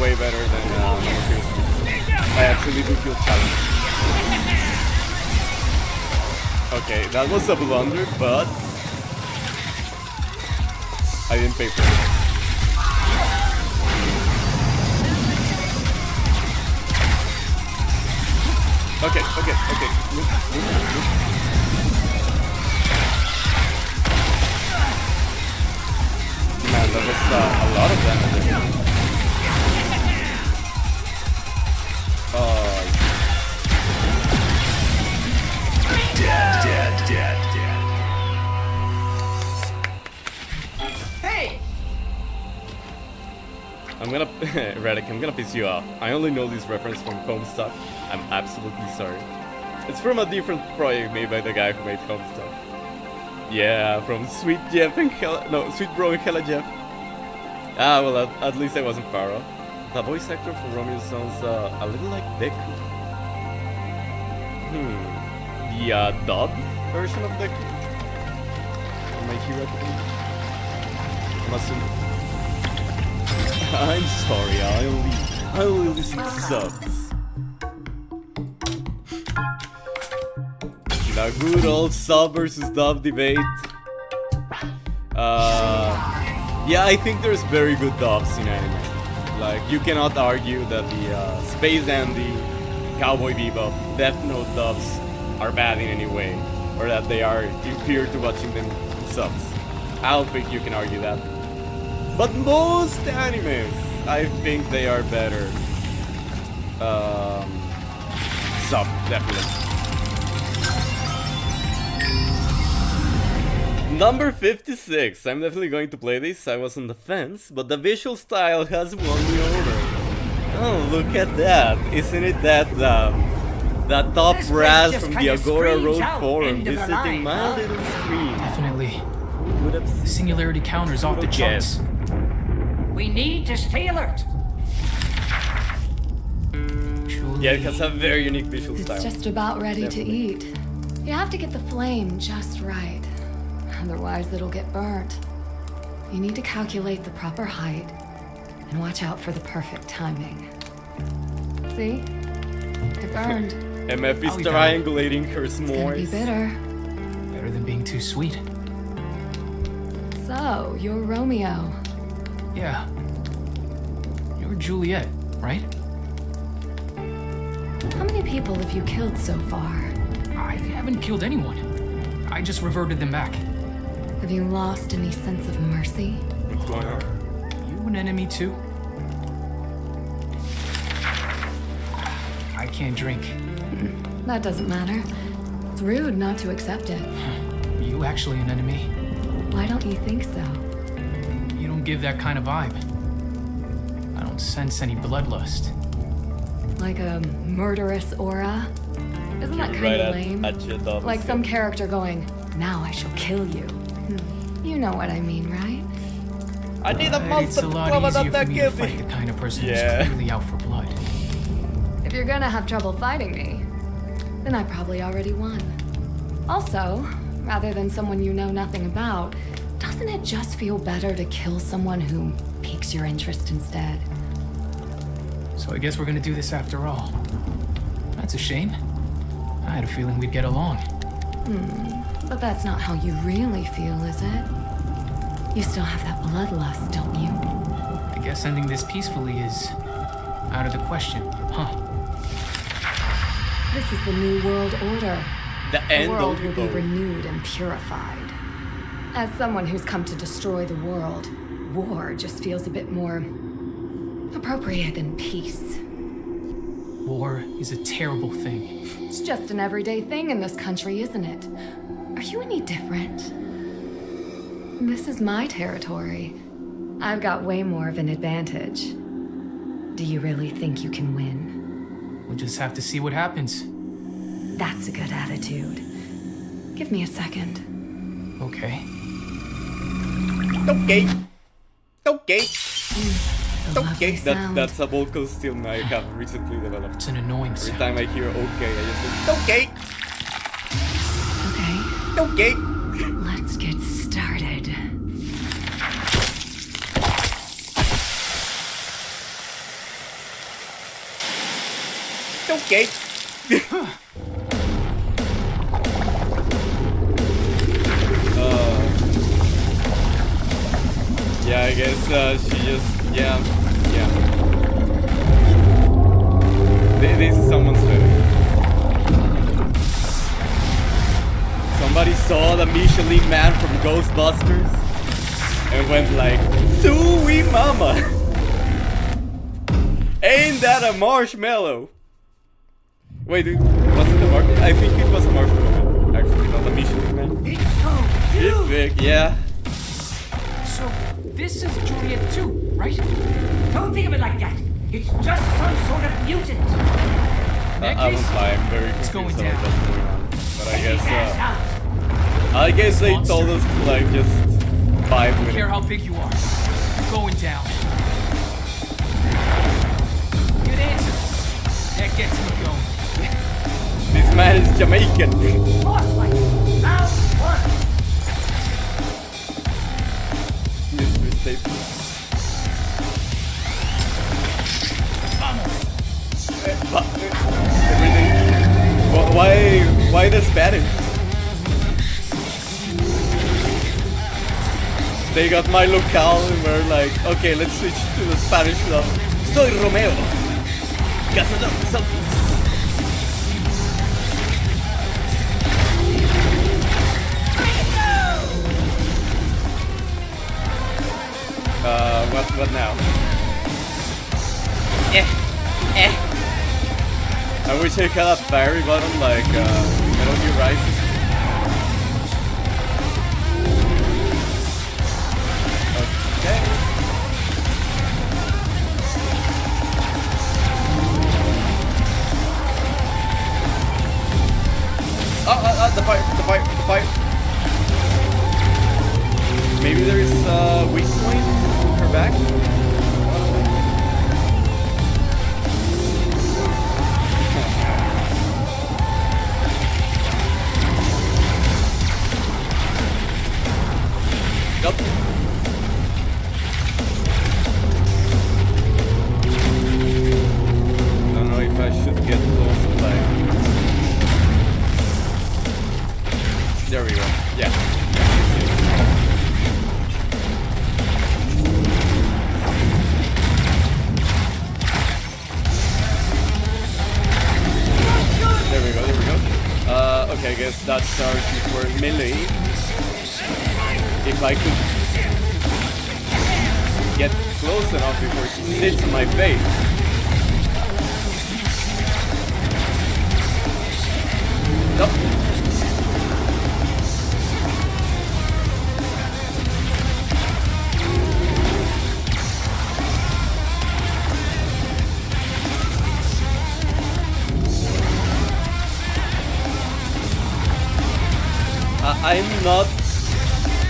way better than I actually do feel challenged. Okay, that was a blunder, but I didn't pay for it. Okay. Move. Man, that was a lot of damage. Dead. Hey! I'm gonna Redick, I'm gonna piss you off. I only know this reference from Homestuck. I'm absolutely sorry. It's from a different project made by the guy who made Homestuck. Yeah, from Sweet Jeff and Sweet Bro and Hella Jeff. Ah, well, at least I wasn't far off. The voice actor for Romeo sounds a little like Deku. The dub version of Deku? My Hero Academia? I'm assuming. I'm sorry, I only listen to subs. The good old sub versus dub debate. Yeah, I think there's very good dubs in anime. Like, you cannot argue that the Space Dandy, Cowboy Bebop, Death Note dubs are bad in any way, or that they are inferior to watching them in subs. I don't think you can argue that. But most animes, I think they are better. Sub, definitely. Number 56. I'm definitely going to play this. I was on the fence, but the visual style has won me over. Oh, look at that. Isn't it that that top This brass place just from the kinda Agora screams Road out forum into the visiting line, my huh? little screen? Definitely. Would have The singularity counter's off the charts. We need to stay alert. Yeah, it has a very unique visual style. It's just about ready to eat. You have to get the flame just right. Otherwise, it'll get burnt. You need to calculate the proper height and watch out for the perfect timing. See? It burned. MF is I'll be fine. triangulating her It's gonna be s'mores. bitter. Better than being too sweet. So, you're Romeo. Yeah. You're Juliet, right? How many people have you killed so far? I haven't killed anyone. I just reverted them back. Have you lost any sense of mercy? What's going on? You an enemy too? I can't drink. That doesn't matter. It's rude not to accept it. You actually an enemy? Why don't you think so? You don't give that kind of vibe. I don't sense any bloodlust. Like a murderous aura? Isn't that kind Right of lame? at your dog. Like some character going, now I shall kill you. You know what I mean, right? I need a It's monster a to lot come easier out for that me to give fight me. the kind of person Yeah. who's clearly out for blood. If you're gonna have trouble fighting me, then I probably already won. Also, rather than someone you know nothing about, doesn't it just feel better to kill someone who piques your interest instead? So I guess we're gonna do this after all. That's a shame. I had a feeling we'd get along. But that's not how you really feel, is it? You still have that bloodlust, don't you? I guess ending this peacefully is out of the question, huh? This is the new world order. The The end world of will the be boat. renewed and purified. As someone who's come to destroy the world, war just feels a bit more appropriate than peace. War is a terrible thing. It's just an everyday thing in this country, isn't it? Are you any different? This is my territory. I've got way more of an advantage. Do you really think you can win? We'll just have to see what happens. That's a good attitude. Give me a second. Okay. Okay. Okay. It's a lovely Okay. sound. That's a vocal still I have recently developed. It's an annoying Every sound. time I hear okay, I just think, okay. Okay, Okay. let's get started. Okay. Yeah, I guess she just, yeah. This is someone's favorite. Somebody saw the Michelin Man from Ghostbusters and went like, Sui mama! Ain't that a marshmallow? Wait, dude, was it the marshmallow? I think it was a marshmallow man, actually, not a Michelin Man. It's so It's huge! big, yeah. So, this is Juliet too, right? Don't think of it like that. It's just some sort of mutant. I was I'm very It's confused going about down. what's going on. But Hands down. I guess they Monster. told us to like just vibe I don't with care it. how big you are. You're going down. Good answer. That gets me going. This man is Jamaican. Boss fight. Round one. Mr. Staples. Everything. Why the Spanish? They got my locale and we're like, okay, let's switch to the Spanish stuff. Soy Romeo, cazador de zombies. What now? I wish I had a fairy button like Metal Gear Rising. Okay. The fire. Maybe there's a weak point in her back. Nope. Don't know if I should get close to like. There we go. Yeah. There we go. Okay, I guess that's our for melee. If I could get close enough before she sits on my face. Nope. I'm not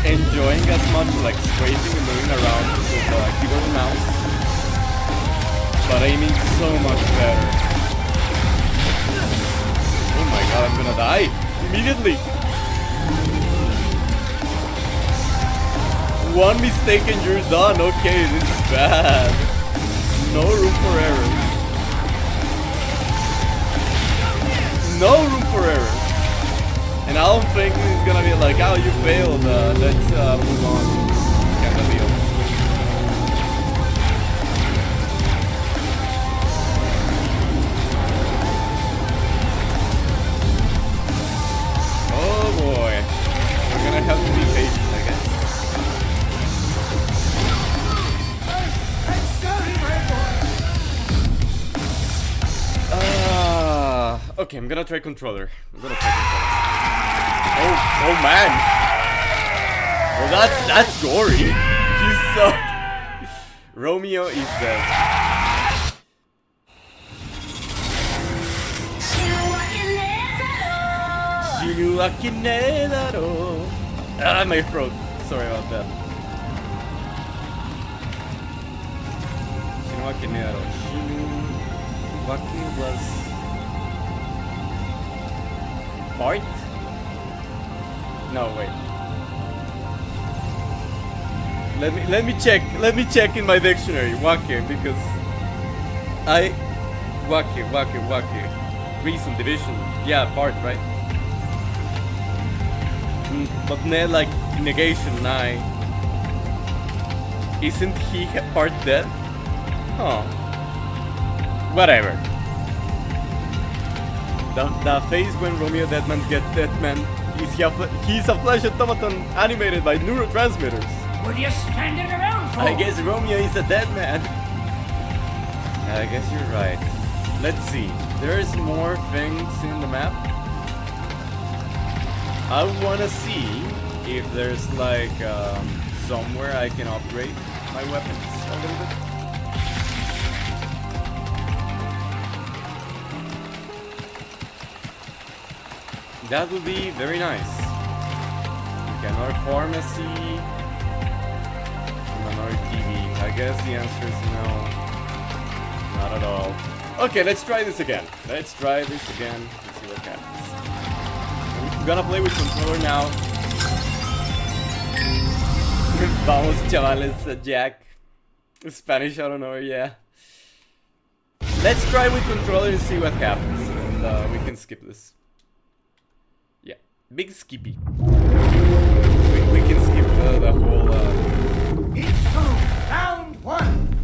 enjoying as much like scraping and moving around with the keyboard and mouse, but aiming so much better. Oh my god, I'm gonna die immediately. One mistake and you're done. Okay, this is bad. No room for error. No room for error. And I don't think it's gonna be like, oh, you failed, let's move on. Kind of deal. Oh boy. We're gonna have to be patient, I guess. I'm sorry, my boy. Okay, I'm gonna try controller. Oh man! Well, that's gory. He's so... Romeo is dead. Ah, my throat. Sorry about that. Shinwaki was... Bart? No, wait. Let me check in my dictionary, wake, because wake. Reason, division. Yeah, part, right? But ne like negation, I. Isn't he part dead? Huh. Whatever. The phase when Romeo Deadman gets Deadman, he's a flesh automaton animated by neurotransmitters. What are you standing around for? I guess Romeo is a dead man. I guess you're right. Let's see. There's more things in the map. I wanna see if there's like somewhere I can upgrade my weapons a little bit. That would be very nice. Okay, another pharmacy. Another TV. I guess the answer is no. Not at all. Okay, let's try this again. Let's see what happens. I'm gonna play with controller now. Vamos, chavales, Jack. Spanish, I don't know, yeah. Let's try with controller and see what happens. And we can skip this. Yeah, big skippy. We can skip the whole... It's so round one.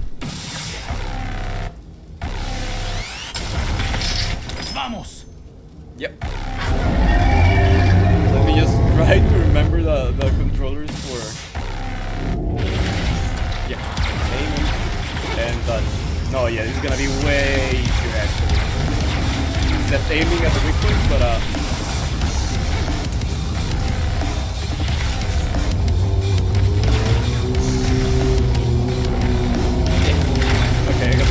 Vamos. Yep. Let me just try to remember the controllers for... Yeah, aiming and touch. No, yeah, it's gonna be way easier actually. Except aiming at the weak points, but okay, I got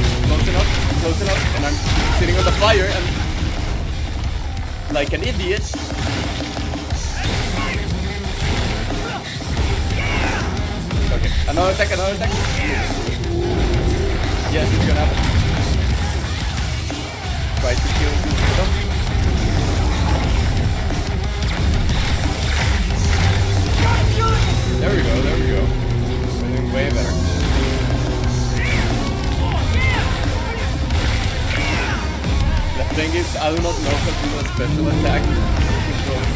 close enough, and I'm sitting on the fire and like an idiot. Okay, another attack. Yes, it's gonna happen. Try to kill him. There we go. Doing way better. The thing is, I do not know how to do a special attack controller.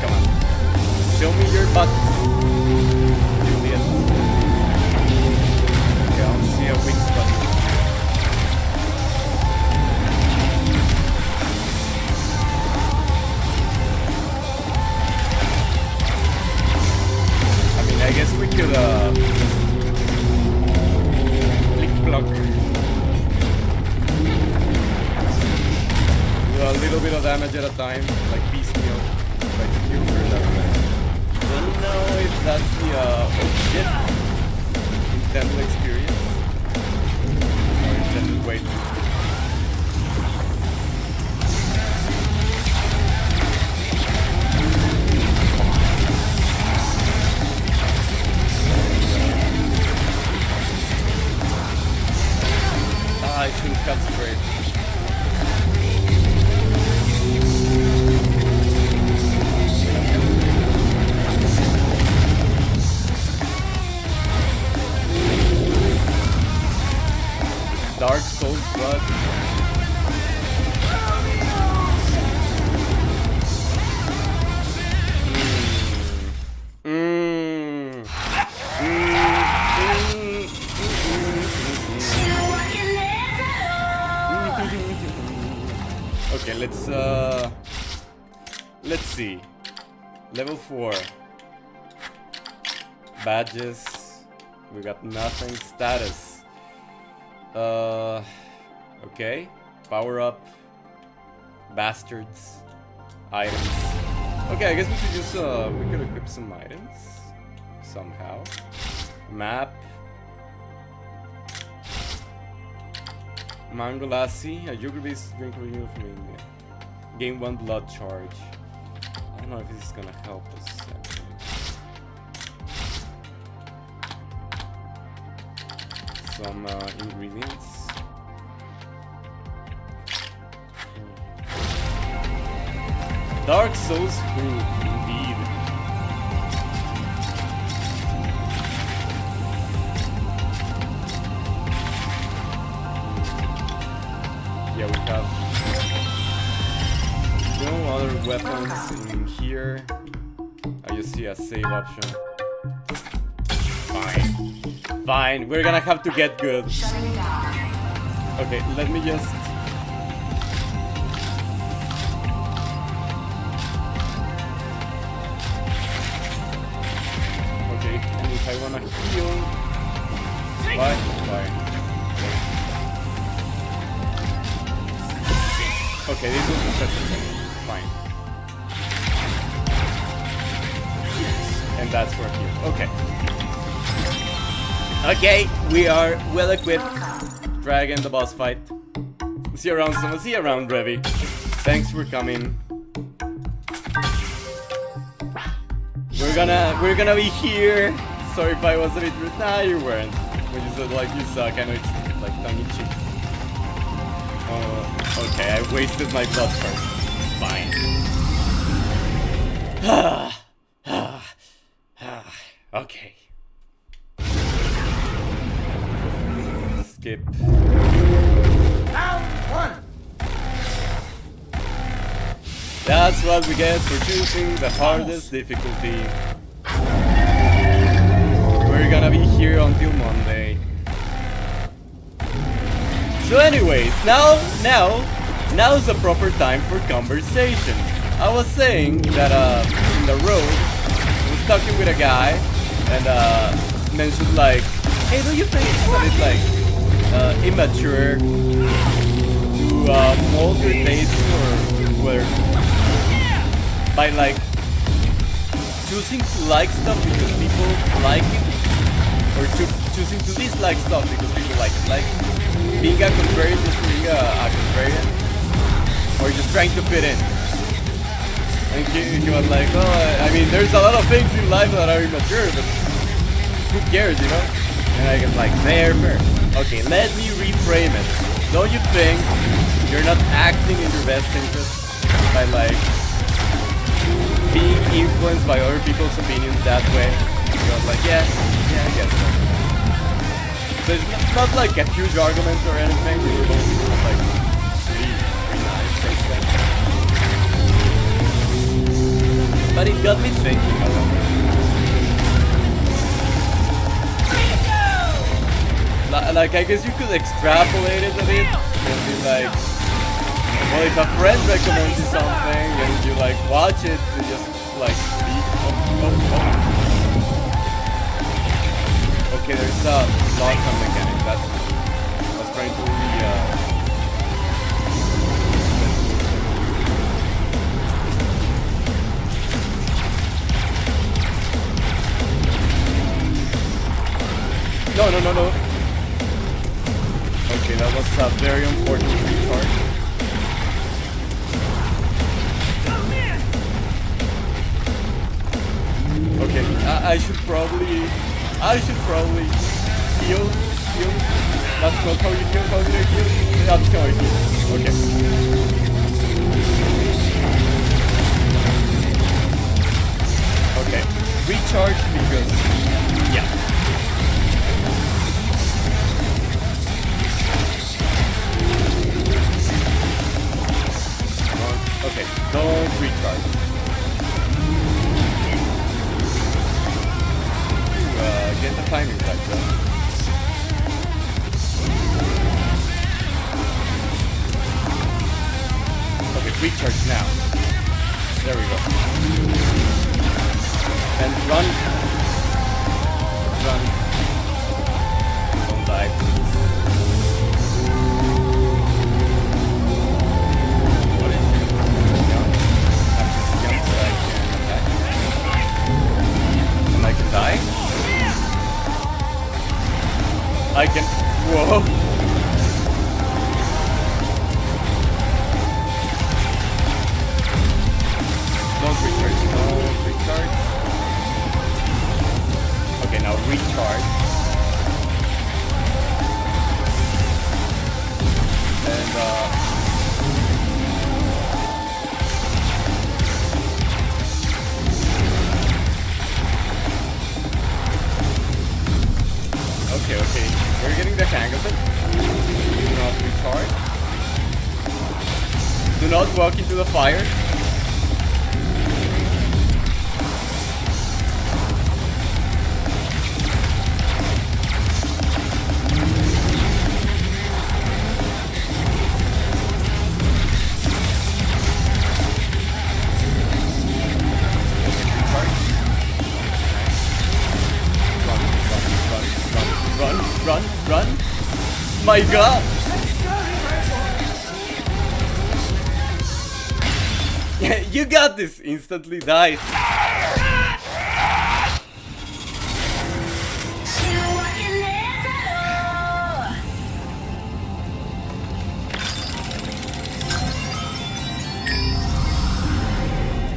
Come on. Show me your butt. Juliet. Okay, I don't see a weak spot. I guess we could flick block. Do a little bit of damage at a time, like piecemeal, try to kill her that way. Don't know if that's the intended experience or intended way to. I should cut straight. Dark Souls blood. Okay, let's see. Level 4. Badges. We got nothing. Status. Okay. Power up. Bastards. Items. Okay, I guess we could just we could equip some items somehow. Map. Mango Lassie, a yogurt-based drink renewal from India. Gain 1 blood charge. I don't know if this is gonna help us actually. Some ingredients. Dark Souls fruit, indeed. Yeah, we have no other weapons in here. I just see a save option. Fine. Fine, we're gonna have to get good. Okay, let me just... Okay, and if I wanna heal... Why? Okay, this was the second thing. Fine. And that's for here. Okay. Okay, we are well equipped. Dragon, the boss fight. See you around, someone. See you around, Revi. Thanks for coming. We're gonna be here. Sorry if I was a bit rude. Nah, you weren't. When you said like you suck, I know it's like tongue in cheek. Okay, I wasted my blood first. Fine. Okay. Skip. Round 1. That's what we get for choosing the hardest difficulty. We're gonna be here until Monday. So anyways, now's the proper time for conversation. I was saying that in the road, I was talking with a guy and mentioned like, hey, do you think it's a bit like immature to mold your taste or by like choosing to like stuff because people like it, or choosing to dislike stuff because people like it, like being a contrarian, just being a contrarian, or just trying to fit in. And he was like, oh, I mean, there's a lot of things in life that are immature, but who cares, you know? And I was like, fair. Okay, let me reframe it. Don't you think you're not acting in your best interest by like being influenced by other people's opinions that way? He was like, yeah, I guess so. So it's not like a huge argument or anything. We were both like pretty nice things then. But it got me thinking a little bit. Like, I guess you could extrapolate it a bit and be like, well, if a friend recommends you something and you like watch it, you just like be Okay, there's a lockdown mechanic. That's I was trying to No. Okay, that was a very important recharge. Okay, I should probably heal. That's not how you heal. How did I heal? That's how I heal. Okay. Okay, recharge because yeah. Okay, don't recharge. Get the timing right, though. Okay, recharge now. There we go. And run. die, please. What is it? Jump. I have to jump so I can attack. And I can die? I can... Whoa! Don't recharge. Okay, now recharge. And okay. We're getting the hang of it. Do not recharge. Do not walk into the fire. Run! My God! You got this! Instantly dies.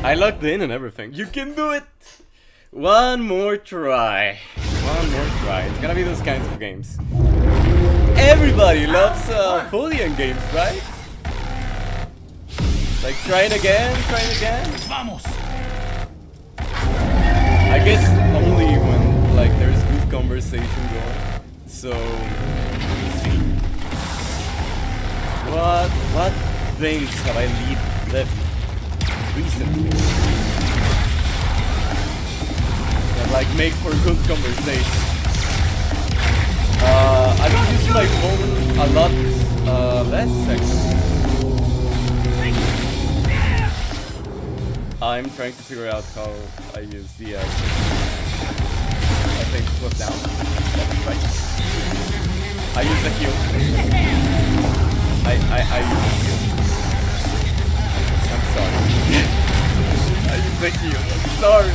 I locked in and everything. You can do it! One more try. It's gonna be those kinds of games. Everybody loves Folian games, right? Like trying again. Vamos. I guess only when like there's good conversation going. So let's see. What things have I left recently? That like make for good conversation. I've been using my phone a lot less actually. I'm trying to figure out how I use the I think it was down. That's right. I use the heel. I use the heel. I'm sorry. I use the heel. I'm sorry.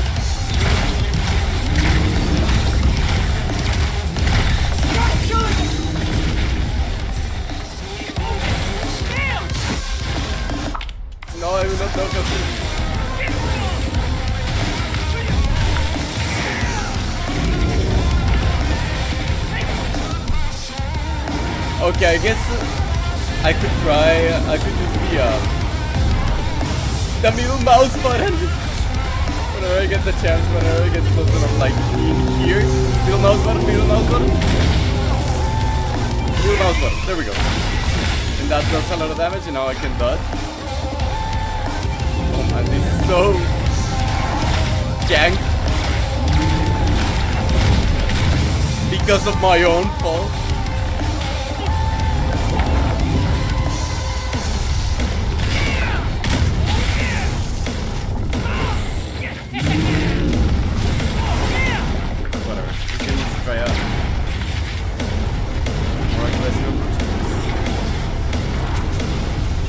No, I will not knock us. Okay, I guess I could use the middle mouse button whenever I get the chance, whenever I get close enough, like in here. Middle mouse button. Middle mouse button, there we go. And that does a lot of damage, and now I can dodge. Oh man, this is so jank. Because of my own fault. Whatever, we can try out more aggressive.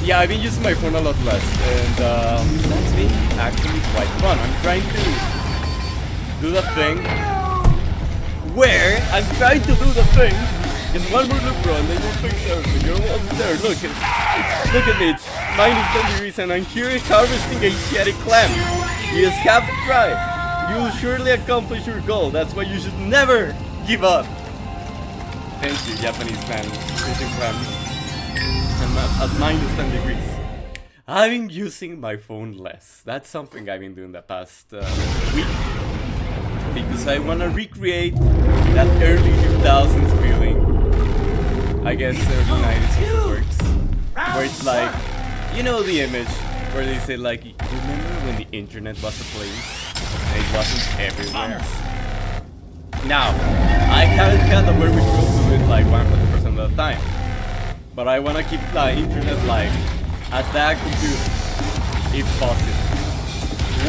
Yeah, I've been using my phone a lot less, and that's been actually quite fun. I'm trying to do the thing where I'm trying to do the thing. In one more look, bro, and then you'll fix everything. You're almost there. Look at me. It's -10 degrees, and I'm here harvesting Asiatic clam. You just have to try. You will surely accomplish your goal. That's why you should never give up. Thank you, Japanese man. Fishing clams. And at -10 degrees. I've been using my phone less. That's something I've been doing the past week. Because I want to recreate that early 2000s feeling. I guess early 90s also works. Where it's like, you know the image where they say like, remember when the internet was a place and it wasn't everywhere? Now, I haven't had a wherewithal to do it like 100% of the time. But I want to keep the internet like at that computer, if possible.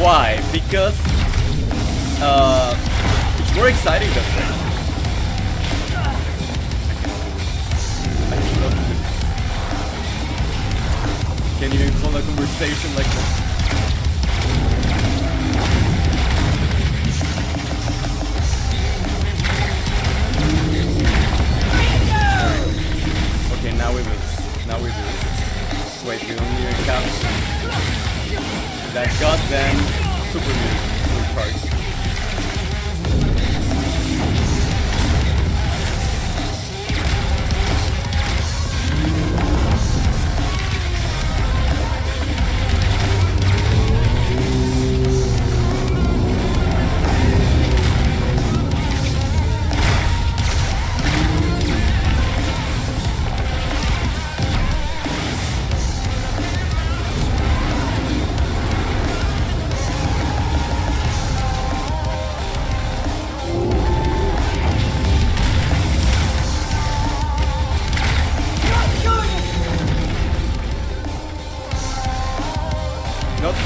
Why? Because it's more exciting that way. can't even hold a conversation like that. Okay, now we lose. Now we lose. Wait, we don't even count. That goddamn super move card.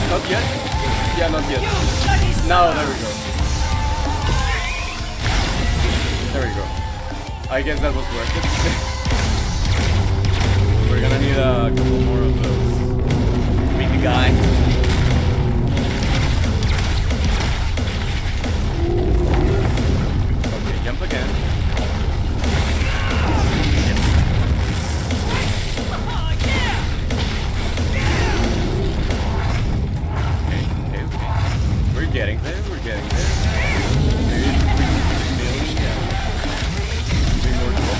Not yet? Yeah, not yet. Now, there we go. There we go. I guess that was worth it. We're gonna need a couple more of those. Meet the guy. Okay, jump again. We're getting there, we're getting there. Maybe be more trouble.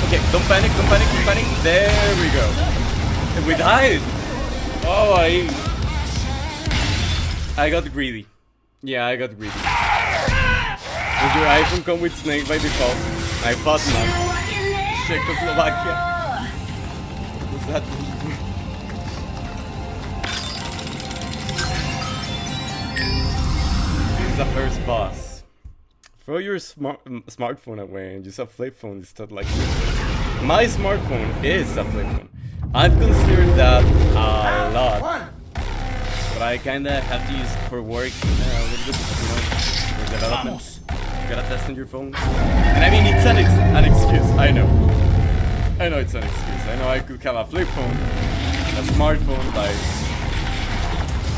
Okay. Don't panic. There we go. We died! Oh, I got greedy. Yeah, I got greedy. Does your iPhone come with Snake by default? I thought not. Czechoslovakia. What was that? This is the first boss. Throw your smartphone away and use a flip phone instead like this. My smartphone is a flip phone. I've considered that a lot, but I kinda have to use it for work a little bit, for development. You gotta test on your phone. And I mean, it's an excuse, I know it's an excuse. I know I could have a flip phone, a smartphone, like,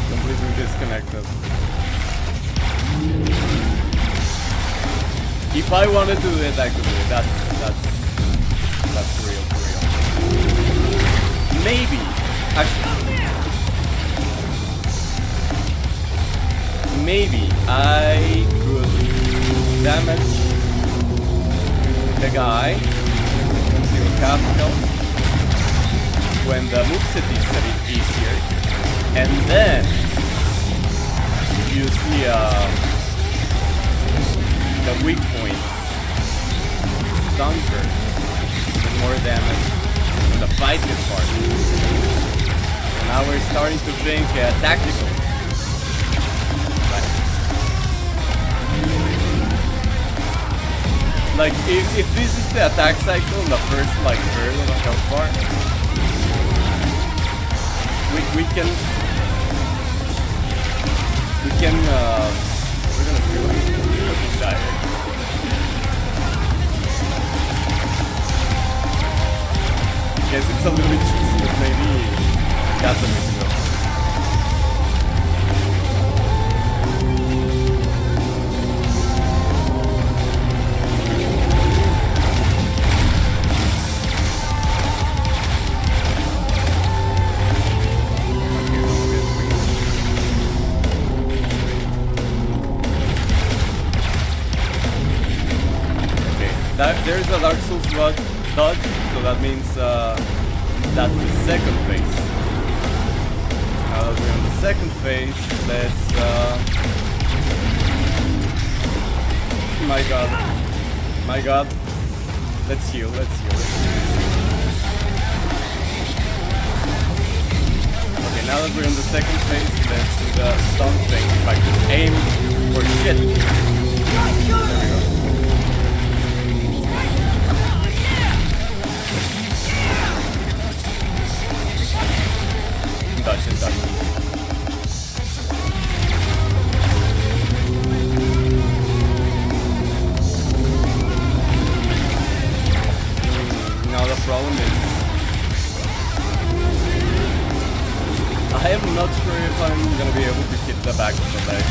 completely disconnected. If I wanted to do it, I could do it. That's real. Maybe, actually, maybe I could damage the guy, zero capital, when the moveset is a bit easier, and then use the weak point stunter with more damage. The fight is part. So now we're starting to think tactical. Like if this is the attack cycle in the first third of the health bar, we're gonna feel it. Die. Guess it's a little bit cheesy, but maybe that's the way to go. Okay, there's a Dark Souls dodge, so that means that's the second phase. Now that we're on the second phase, let's my god. Let's heal. Okay, now that we're on the second phase, let's do the stun thing. If I can aim for shit. There we go. problem is I am not sure if I'm gonna be able to hit the back of the leg.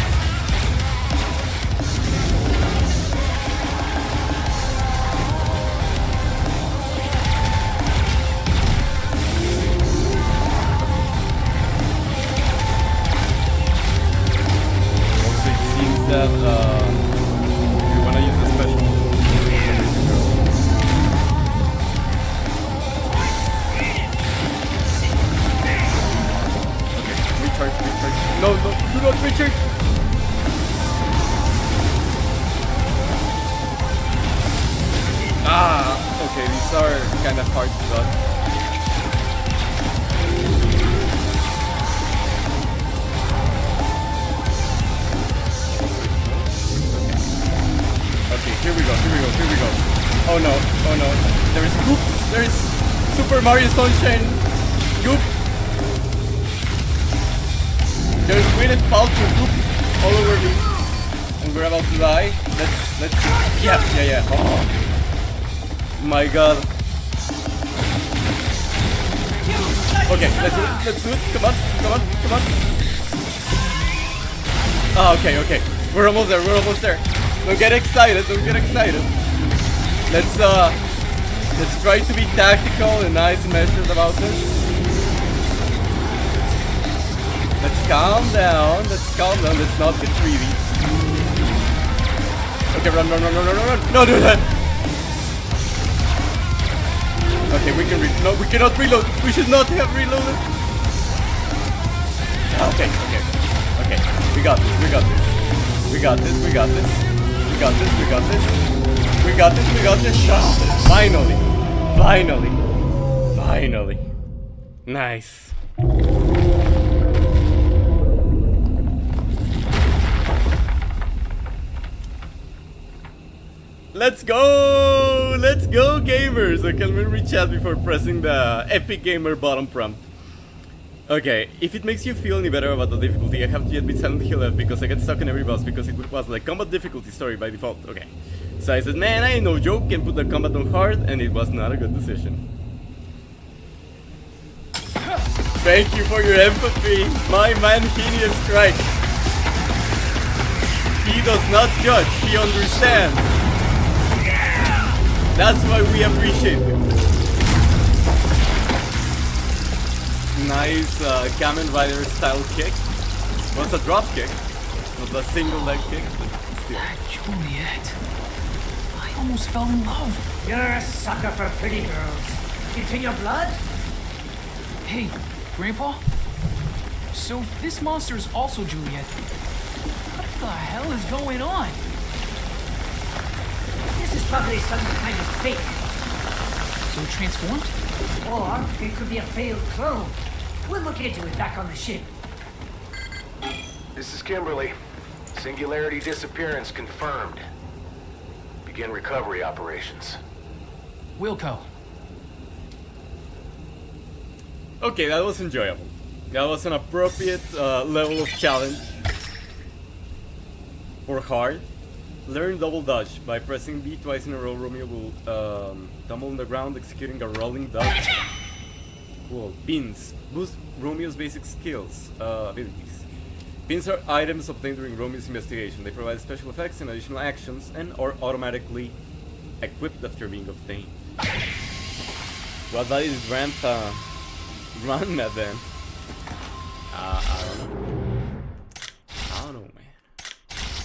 Also, it seems that you wanna use the special. Recharge. No, do not recharge! Okay, these are kinda hard to dodge. Okay, here we go. Oh no. There is Goop! There is Super Mario Sunshine! Goop! There's Gwyneth Paltrow Goop all over me. And we're about to die. Let's see. Yeah. Oh my god. Okay, let's do it. Come on. Oh, okay. We're almost there. Don't get excited. Let's try to be tactical and nice and measured about this. Let's calm down. Let's not get greedy. Okay, run. No, do that. Okay, no, we cannot reload. We should not have reloaded. Okay. We got this. Finally. Nice. Let's go gamers! Okay, let me reach out before pressing the Epic Gamer bottom prompt. Okay, if it makes you feel any better about the difficulty, I have to admit Silent Hill F because I get stuck in every boss because it was like combat difficulty story by default. Okay, so I said, man, I ain't no joke, and put the combat on hard, and it was not a good decision. Thank you for your empathy, my man Hideous Strike. He does not judge, he understands. That's why we appreciate him. Nice Kamen Rider style kick. Was a drop kick, not a single leg kick. Juliet, I almost fell in love. You're a sucker for pretty girls. It's in your blood? Hey, Grandpa? So this monster is also Juliet. What the hell is going on? This is probably some kind of fake. So it transformed? Or it could be a failed clone. We'll look into it back on the ship. This is Kimberly. Singularity disappearance confirmed. Begin recovery operations. Wilco. Okay, that was enjoyable. That was an appropriate level of challenge. Or hard. Learn double dodge. By pressing B twice in a row, Romeo will tumble on the ground, executing a rolling dodge. Cool. Pins. Boost Romeo's basic skills, abilities. Pins are items obtained during Romeo's investigation. They provide special effects and additional actions, and are automatically equipped after being obtained. Well, that is Grandpa Grandma then. I don't know, man.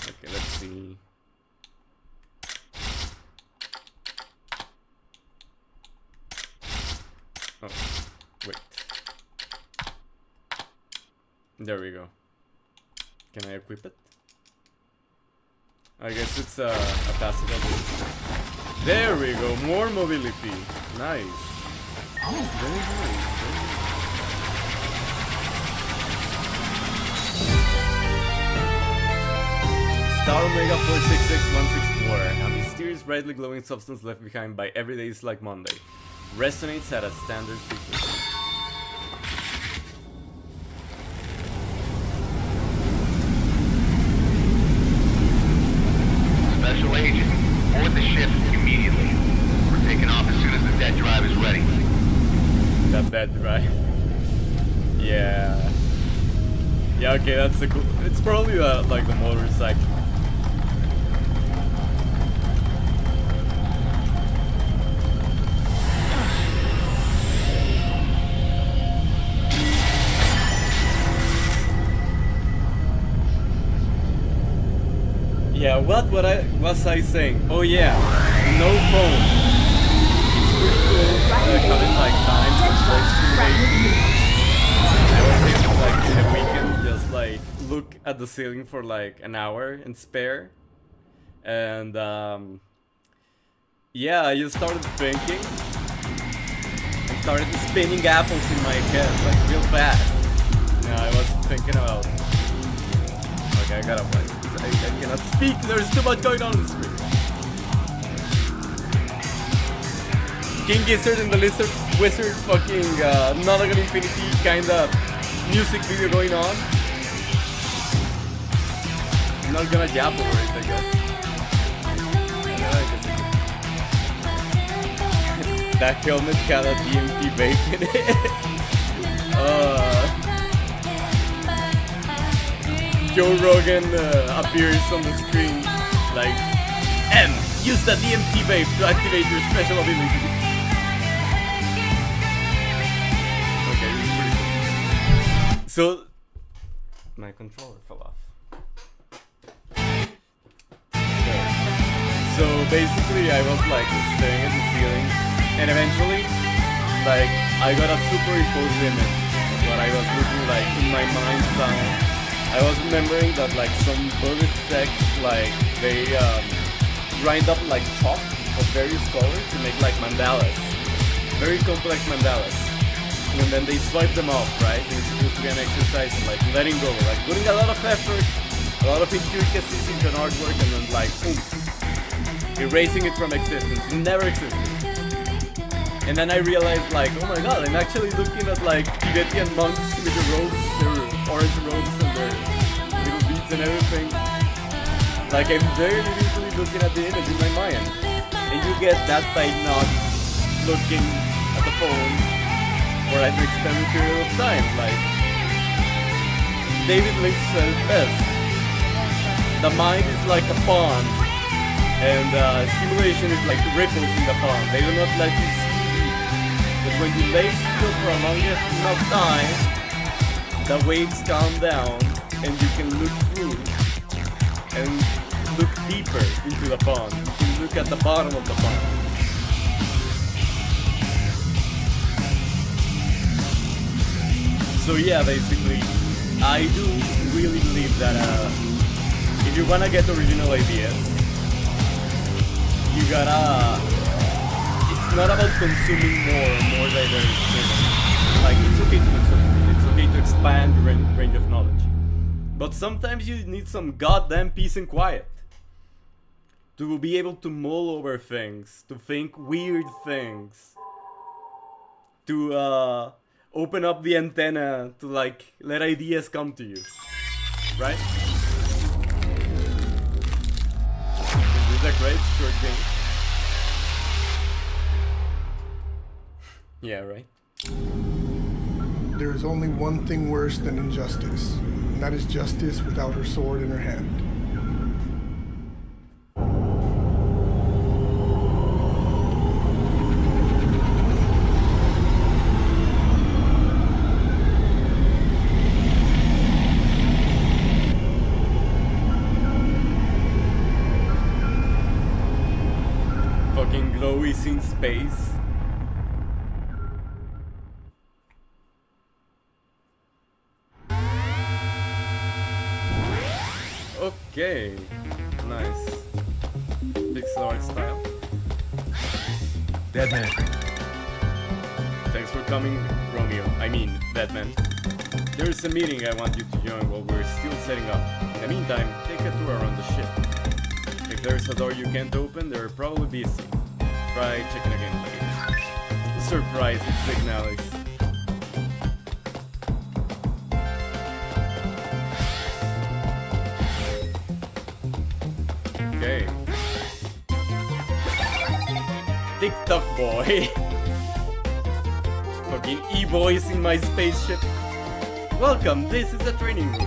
Okay, let's see. Oh, wait. There we go. Can I equip it? I guess it's a passive ability. There we go, more mobility. Nice. Oh, very nice. Star Omega 466164. A mysterious, brightly glowing substance left behind by Every Day is Like Monday. Resonates at a standard frequency. Special agent, board the ship immediately. We're taking off as soon as the dead drive is ready. red, right? Yeah. Yeah, okay, that's a cool... It's probably like the motorcycle. Yeah, what was I saying? Oh yeah, no phone. It's pretty cool having like time for voice simulation. I was able like in a weekend just like look at the ceiling for like an hour and spare. And yeah, I just started thinking. I started spinning apples in my head like real fast. Yeah, I was thinking about... Okay, I gotta play. I cannot speak, there's too much going on in the screen. King Gizzard and the Lizard Wizard fucking Nonagon Infinity kinda music video going on. I'm not gonna jab over it, I guess. That helmet had a DMT bake in it. Joe Rogan appears on the screen like, M, use the DMT vape to activate your special ability. Okay, this is pretty cool. So, my controller fell off. There. So basically I was like staring at the ceiling and eventually like I got a superimposed image of what I was looking like in my mind's eye. I was remembering that like some Buddhist sects, like they grind up like chalk of various colors to make like mandalas, very complex mandalas, and then they swipe them off, right? And it's supposed to be an exercise in like letting go, like putting a lot of effort, a lot of intricacies into an artwork, and then like boom, erasing it from existence, it never existed. And then I realized like, oh my god, I'm actually looking at like Tibetan monks with the robes, their orange robes and their little beads and everything. Like I'm very literally looking at the image in my mind. And you get that by not looking at the phone for an extended period of time. Like David Lynch said it best. The mind is like a pond and stimulation is like ripples in the pond. They will not let you see. But when you lay still for a long enough time, the waves calm down and you can look through and look deeper into the pond. You can look at the bottom of the pond. So yeah, basically, I do really believe that if you wanna get original ideas, you gotta... It's not about consuming more diverse things. Like, it's okay to consume, it's okay to expand your range of knowledge. But sometimes you need some goddamn peace and quiet. To be able to mull over things, to think weird things. To open up the antenna, to like, let ideas come to you. Right? Is this a great short game? Yeah, right. There is only one thing worse than injustice, and that is justice without her sword in her hand. Fucking glowies in space. Okay, nice. Pixel art style. Deadman. Thanks for coming, Romeo. I mean, Deadman. There's a meeting I want you to join while we're still setting up. In the meantime, take a tour around the ship. If there's a door you can't open, they're probably busy. Try checking again later. Surprise, it's Ignalis. Okay. TikTok boy. fucking e-boys in my spaceship. Welcome, this is the training room.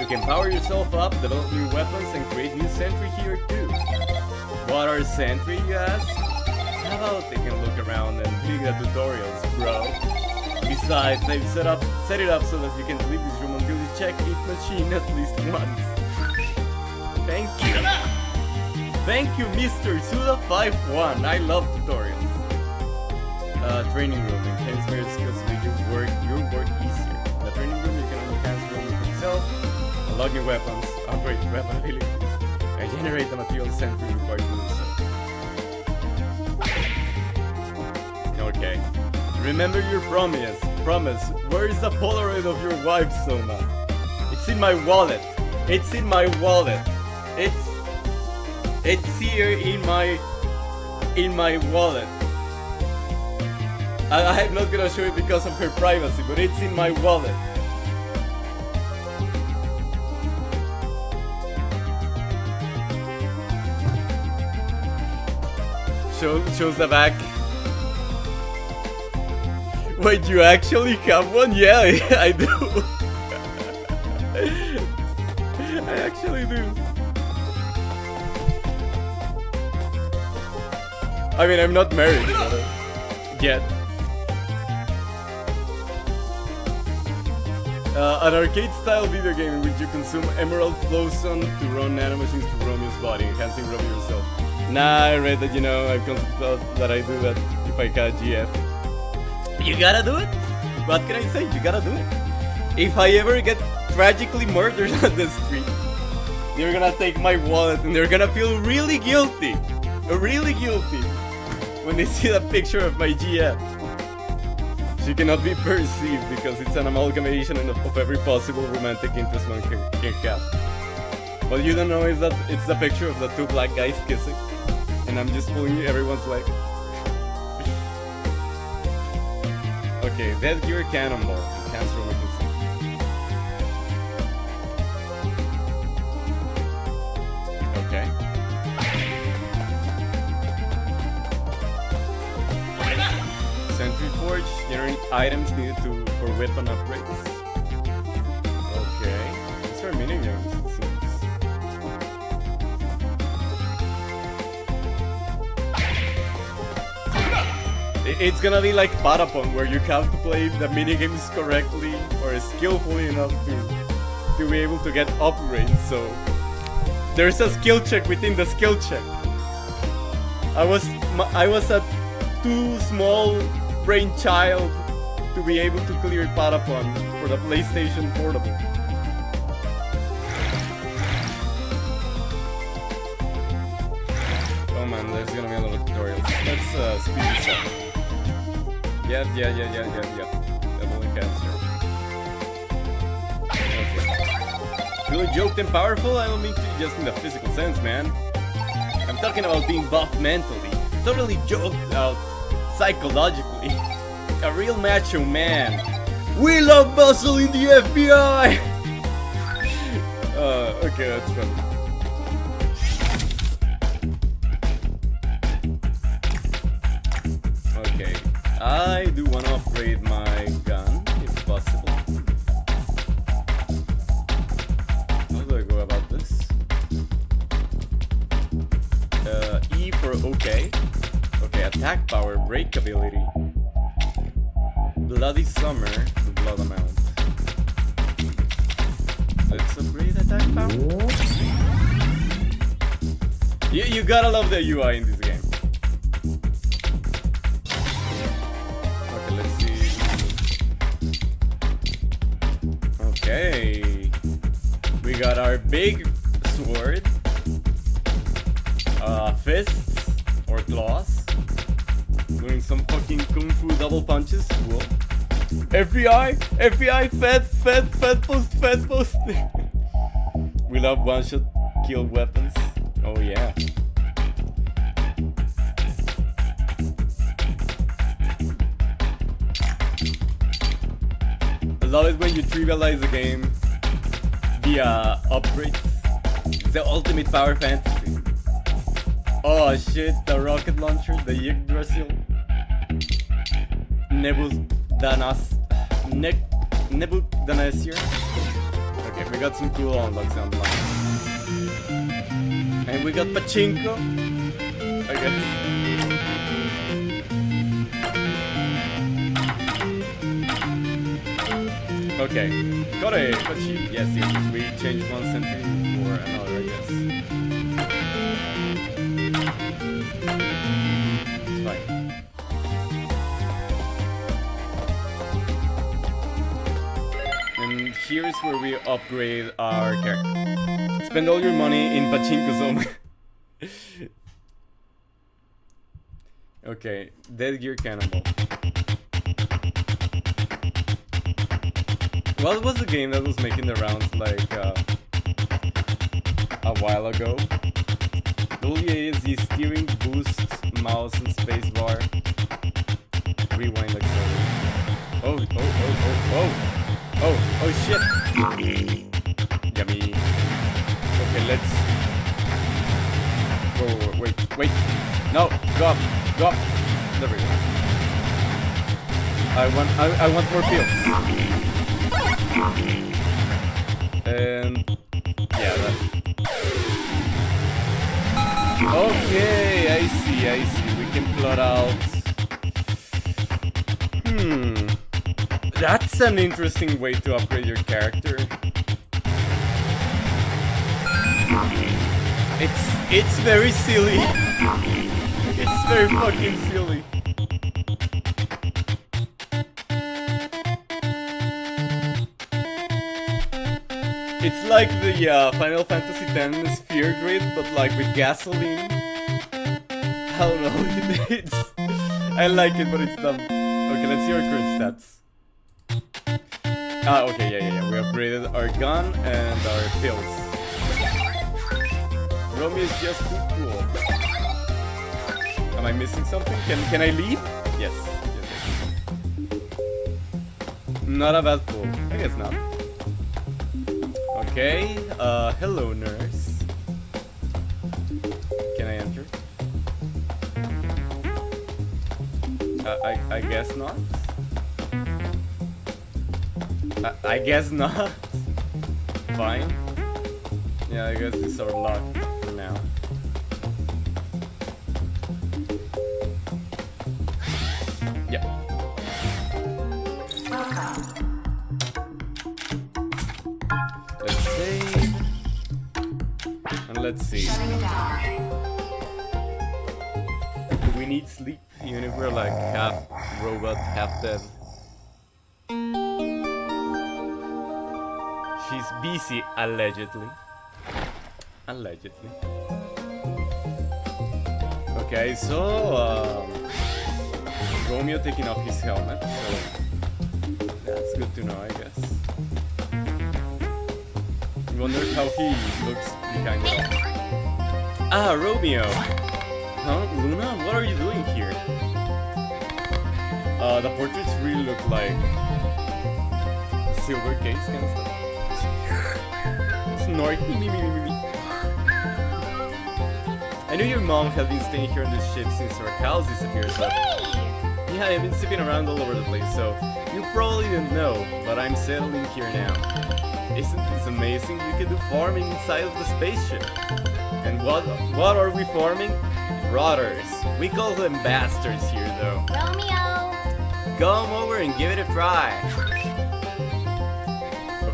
You can power yourself up, develop new weapons, and create new sentry here too. What are sentry, you ask? How about taking a look around and reading the tutorials, bro? Besides, I've set it up so that you can leave this room until you check each machine at least once. Thank you. Thank you, Mr. Suda51. I love tutorials. Training room. Enhance various skills to make your work easier. In the training room, you can enhance room with yourself, unlock new weapons, upgrade weapon abilities, and generate the material sentry required to do so. Okay. Remember your promise. Where is the Polaroid of your wife, Soma? It's in my wallet. It's in my wallet. It's here in my wallet. I'm not gonna show it because of her privacy, but it's in my wallet. Shows the back. Wait, you actually have one? Yeah, I do. I actually do. I mean, I'm not married yet. An arcade-style video game in which you consume emerald flowstone to run nanomachines to Romeo's body, enhancing Romeo yourself. Nah, I read that, I've constantly thought that I do that if I got GF. You gotta do it? What can I say? You gotta do it. If I ever get tragically murdered on the street, they're gonna take my wallet and they're gonna feel really guilty. Really guilty. When they see that picture of my GF. She cannot be perceived because it's an amalgamation of every possible romantic interest one can have. What you don't know is that it's the picture of the two black guys kissing, and I'm just pulling everyone's leg. Okay, Death Gear Cannonball. Cancer weakness. Okay. Sentry Forge, generate items needed for weapon upgrades. Okay. These are minigames, it seems. It's gonna be like Patapon, where you have to play the minigames correctly or skillfully enough to be able to get upgrades, so there's a skill check within the skill check. I was a too small brain child to be able to clear Patapon for the PlayStation Portable. Oh man, there's gonna be a lot of tutorials. Let's speed this up. Yeah. Doubling cancer. Okay. Really joked and powerful? I don't mean to just in the physical sense, man. I'm talking about being buff mentally. Totally joked out psychologically. A real macho man. We love muscle in the FBI! Okay, that's funny. Okay, I do want to upgrade my gun, if possible. How do I go about this? E for okay. Okay, attack power, break ability. Bloody Summer, the blood amount. Let's upgrade attack power. You gotta love the UI in this game. Okay, let's see. Okay. We got our big sword. Fists or claws. Doing some fucking kung fu double punches. Cool. FBI, fed post. We love one-shot kill weapons. Oh yeah. I love it when you trivialize the game via upgrades. It's the ultimate power fantasy. Oh shit, the rocket launcher, the Yggdrasil. Nebuchadnezzar. Okay, we got some cool unlocks on the line. And we got Pachinko. I guess. Okay, got a Pachi. Yes, we changed one century for another, I guess. It's fine. And here's where we upgrade our character. Spend all your money in Pachinko Zone. Okay, Dead Gear Cannonball. What was the game that was making the rounds like a while ago? WASD steering, boost, mouse, and spacebar. Rewind accelerate. Oh shit! Yummy. Okay, let's go. Wait. No, go up. There we go. I want more pills. And yeah, that. Okay, I see. We can plot out. That's an interesting way to upgrade your character. It's very silly. It's very fucking silly. It's like the Final Fantasy X Sphere Grid, but like with gasoline. I don't know. I like it, but it's dumb. Okay, let's see our current stats. Okay, yeah. We upgraded our gun and our pills. Romeo is just too cool. Am I missing something? Can I leave? Yes. Not a bad pull. I guess not. Okay, hello nurse. Can I enter? I guess not. I guess not. Fine. Yeah, I guess these are locked for now. Yeah. Let's save. And let's see. Do we need sleep? Even if we're like half robot, half dead. She's busy, allegedly. Okay, so Romeo taking off his helmet, so that's good to know, I guess. I wonder how he looks behind it all. Romeo! Huh? Luna? What are you doing here? The portraits really look like silver case kind of stuff. Snort. I knew your mom had been staying here on this ship since her house disappeared, but yeah, I've been zipping around all over the place, so you probably didn't know, but I'm settling here now. Isn't this amazing? You can do farming inside of the spaceship. And what are we farming? Rotters. We call them bastards here, though. Romeo! Come over and give it a try.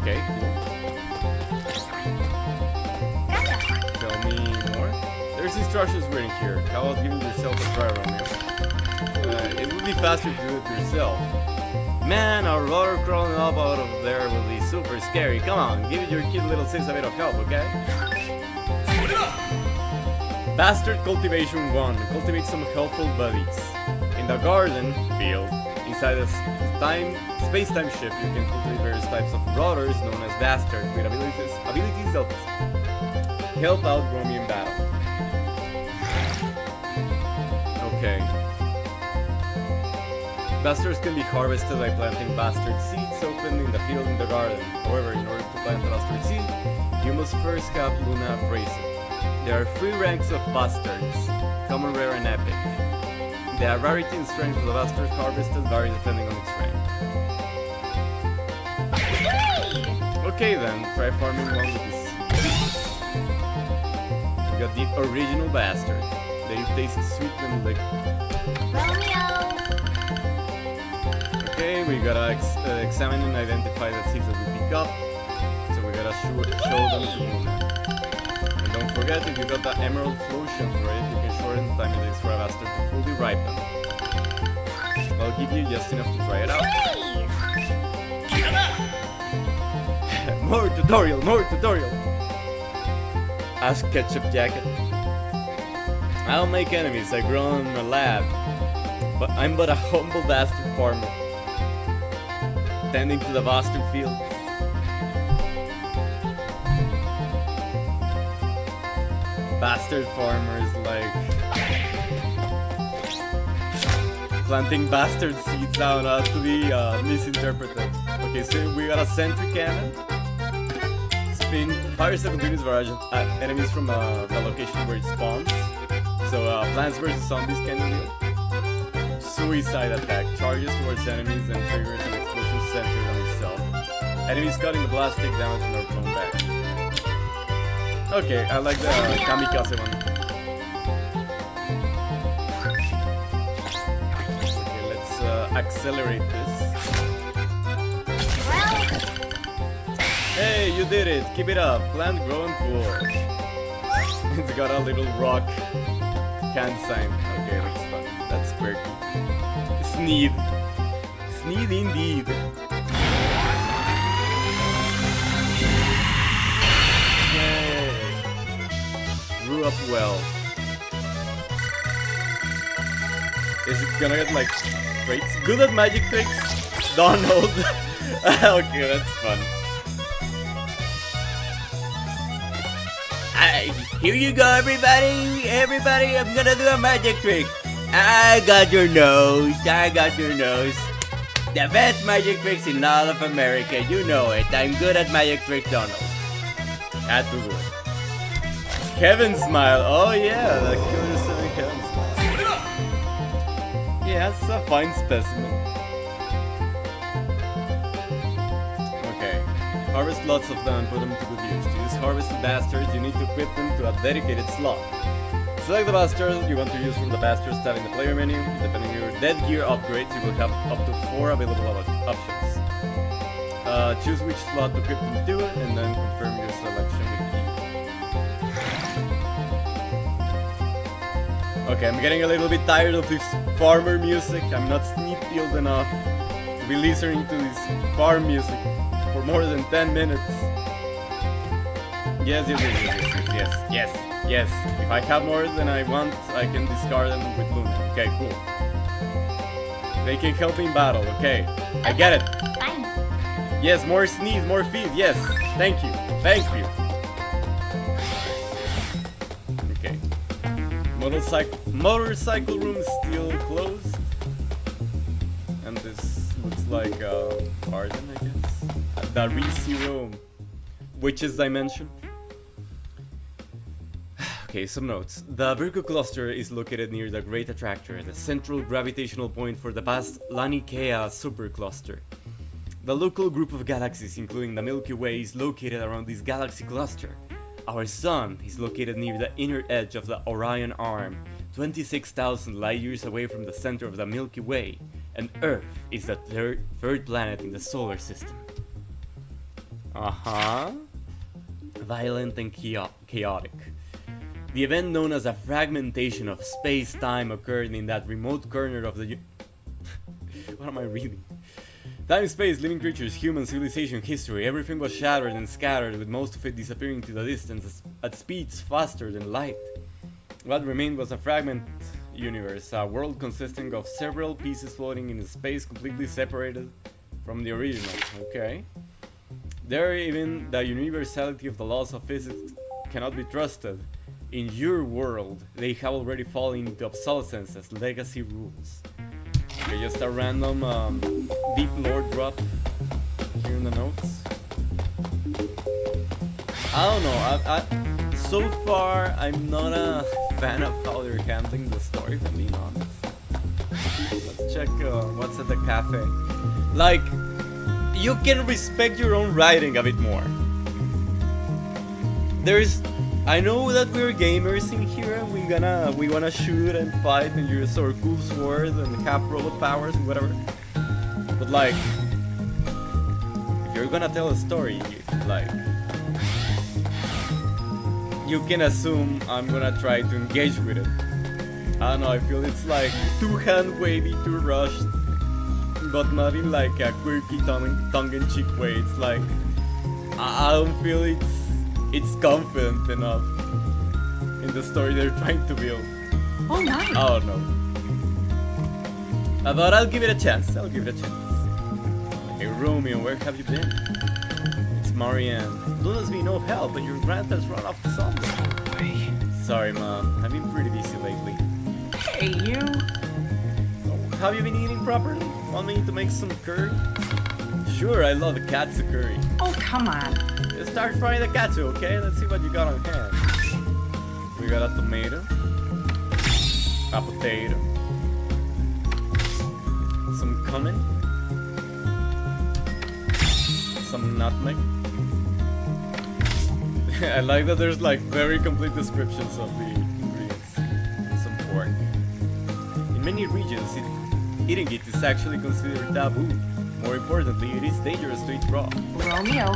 Okay, cool. Tell me more. There's instructions written here. How about giving yourself a try, Romeo? It would be faster to do it yourself. Man, a rotor crawling up out of there will be super scary. Come on, give your cute little sis a bit of help, okay? Bastard Cultivation 1. Cultivate some helpful buddies. In the garden field, inside a space-time ship, you can cultivate various types of rotors known as bastards with abilities that help out Romeo in battle. Okay. Bastards can be harvested by planting bastard seeds open in the field in the garden. However, in order to plant a bastard seed, you must first have Luna appraise it. There are 3 ranks of bastards: common, rare, and epic. The rarity and strength of the bastard harvested vary depending on its rank. Okay then, try farming one with this. We got the original bastard. They taste sweet and liquid. Romeo! Okay, we gotta examine and identify the seeds that we pick up. So we gotta show them to Luna. And don't forget, if you got the emerald flotion for it, you can shorten the time it takes for a bastard to fully ripen. I'll give you just enough to try it out. More tutorial, more tutorial! Ask Ketchup Jacket. I don't make enemies, I grow in my lab. But I'm but a humble bastard farmer. Tending to the bastard fields. Bastard farmers like planting bastard seeds down to be misinterpreted. Okay, so we got a sentry cannon. Fires a continuous barrage at enemies from the location where it spawns. So Plants vs Zombies kind of deal. Suicide attack charges towards enemies and triggers an explosion centered on itself. Enemies caught in the blast take damage and are blown back. Okay, I like the kamikaze one. Okay, let's accelerate this. Hey, you did it! Keep it up! Plant growing pool. It's got a little rock hand sign. Okay, that's fun. That's quirky. Sneed. Sneed indeed. Yay! Grew up well. Is it gonna get like traits? Good at magic tricks? Donald. Okay, that's fun. Here you go, everybody! Everybody, I'm gonna do a magic trick! I got your nose! I got your nose! The best magic tricks in all of America, you know it. I'm good at magic tricks, Donald. Had to do it. Kevin smile! Oh yeah, the Killer 7 Kevin smile. Yeah, that's a fine specimen. Okay. Harvest lots of them and put them to good use. To use harvested bastards, you need to equip them to a dedicated slot. Select the bastard you want to use from the bastard tab in the player menu. Depending on your dead gear upgrades, you will have up to 4 available options. Choose which slot to equip them to, and then confirm your selection with E. Okay, I'm getting a little bit tired of this farmer music. I'm not sneak-peeled enough to be listening to this farm music for more than 10 minutes. Yes. If I have more than I want, I can discard them with Luna. Okay, cool. They can help in battle, okay. I get it. Fine. Yes, more sneeze, more feed, yes. Thank you. Okay. Motorcycle room is still closed. And this looks like a garden, I guess. The Re-Zero Witch's Dimension. Okay, some notes. The Virgo cluster is located near the Great Attractor, the central gravitational point for the vast Laniakea supercluster. The local group of galaxies, including the Milky Way, is located around this galaxy cluster. Our Sun is located near the inner edge of the Orion Arm, 26,000 light years away from the center of the Milky Way, and Earth is the third planet in the solar system. Violent and chaotic. The event known as a fragmentation of space-time occurred in that remote corner of the What am I reading? Time, space, living creatures, human civilization, history, everything was shattered and scattered, with most of it disappearing to the distance at speeds faster than light. What remained was a fragment universe, a world consisting of several pieces floating in space completely separated from the original. Okay. There, even the universality of the laws of physics cannot be trusted. In your world, they have already fallen into obsolescence as legacy rules. Okay, just a random deep lore drop here in the notes. I don't know, so far I'm not a fan of how they're handling the story, if I'm being honest. Let's check what's at the cafe. Like, you can respect your own writing a bit more. I know that we're gamers in here and we wanna shoot and fight and use our cool sword and have robot powers and whatever. But like, if you're gonna tell a story, like, you can assume I'm gonna try to engage with it. I don't know, I feel it's like too hand-wavy, too rushed, but not in like a quirky tongue-in-cheek way. It's like, I don't feel it's confident enough in the story they're trying to build. Oh my. I don't know. I thought I'll give it a chance. Okay, Hey Romeo, where have you been? It's Marianne. Luna's been no help, and your grant has run off to somewhere. Sorry, Mom. I've been pretty busy lately. Hey, you. Oh, have you been eating properly? Want me to make some curry? Sure, I love the katsu curry. Oh, come on. Just start frying the katsu, okay? Let's see what you got on hand. We got a tomato, a potato, some cumin, some nutmeg. I like that there's like very complete descriptions of the ingredients. And some pork. In many regions, eating it is actually considered taboo. More importantly, it is dangerous to eat raw. Romeo.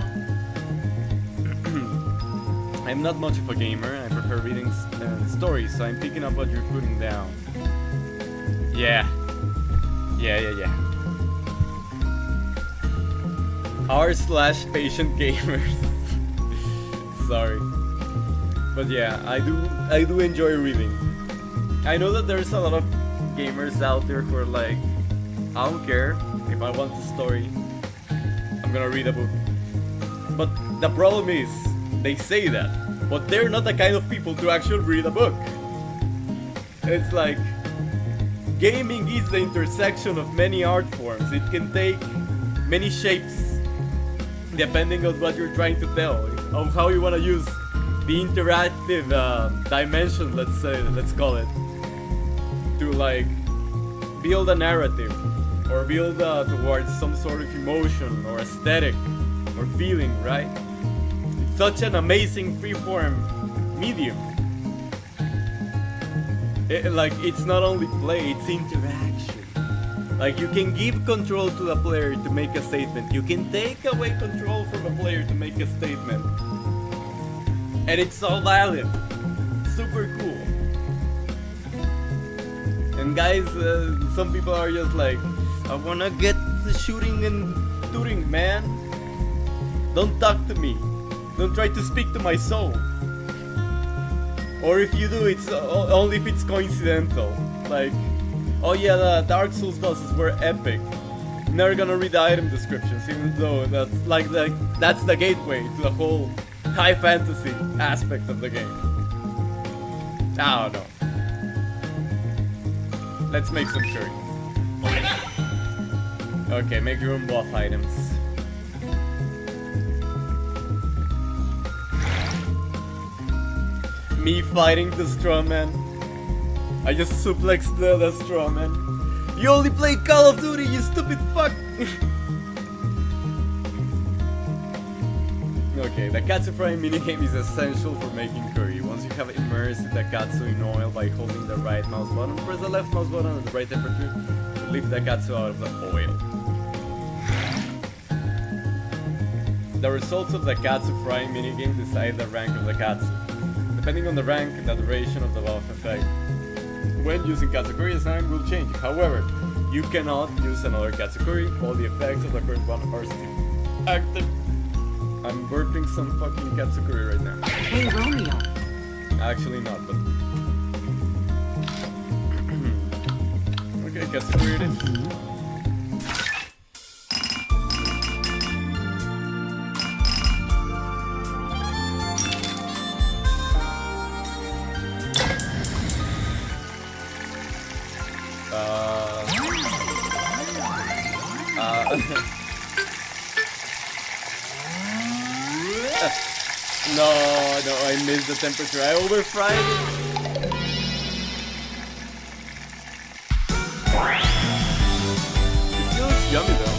I'm not much of a gamer. I prefer reading stories, so I'm picking up what you're putting down. Yeah. R/patient gamers. Sorry. But yeah, I do enjoy reading. I know that there's a lot of gamers out there who are like, I don't care if I want the story, I'm gonna read a book. But the problem is, they say that, but they're not the kind of people to actually read a book. It's like, gaming is the intersection of many art forms. It can take many shapes depending on what you're trying to tell, of how you want to use the interactive dimension, let's call it, to like build a narrative or build towards some sort of emotion or aesthetic or feeling, right? It's such an amazing freeform medium. It's not only play, it's interaction. Like, you can give control to the player to make a statement. You can take away control from a player to make a statement. And it's all valid. Super cool. And guys, some people are just like, I wanna get the shooting and shooting, man. Don't talk to me. Don't try to speak to my soul. Or if you do, it's only if it's coincidental. Like, oh yeah, the Dark Souls bosses were epic. Never gonna read the item descriptions, even though that's the gateway to the whole high fantasy aspect of the game. I don't know. Let's make some curry. Okay, make your own buff items. Me fighting the straw man. I just suplexed the straw man. You only play Call of Duty, you stupid fuck! Okay, the katsu frying minigame is essential for making curry. Once you have immersed the katsu in oil by holding the right mouse button, press the left mouse button at the right temperature to lift the katsu out of the oil. The results of the katsu frying minigame decide the rank of the katsu. Depending on the rank and the duration of the buff effect, when using katsukuri, the sound will change. However, you cannot use another katsukuri while the effects of the current one are still active. I'm burping some fucking katsukuri right now. Hey, Romeo. Actually not, but... Okay, katsukuri it is. No, I missed the temperature. I overfried it. It still looks yummy though.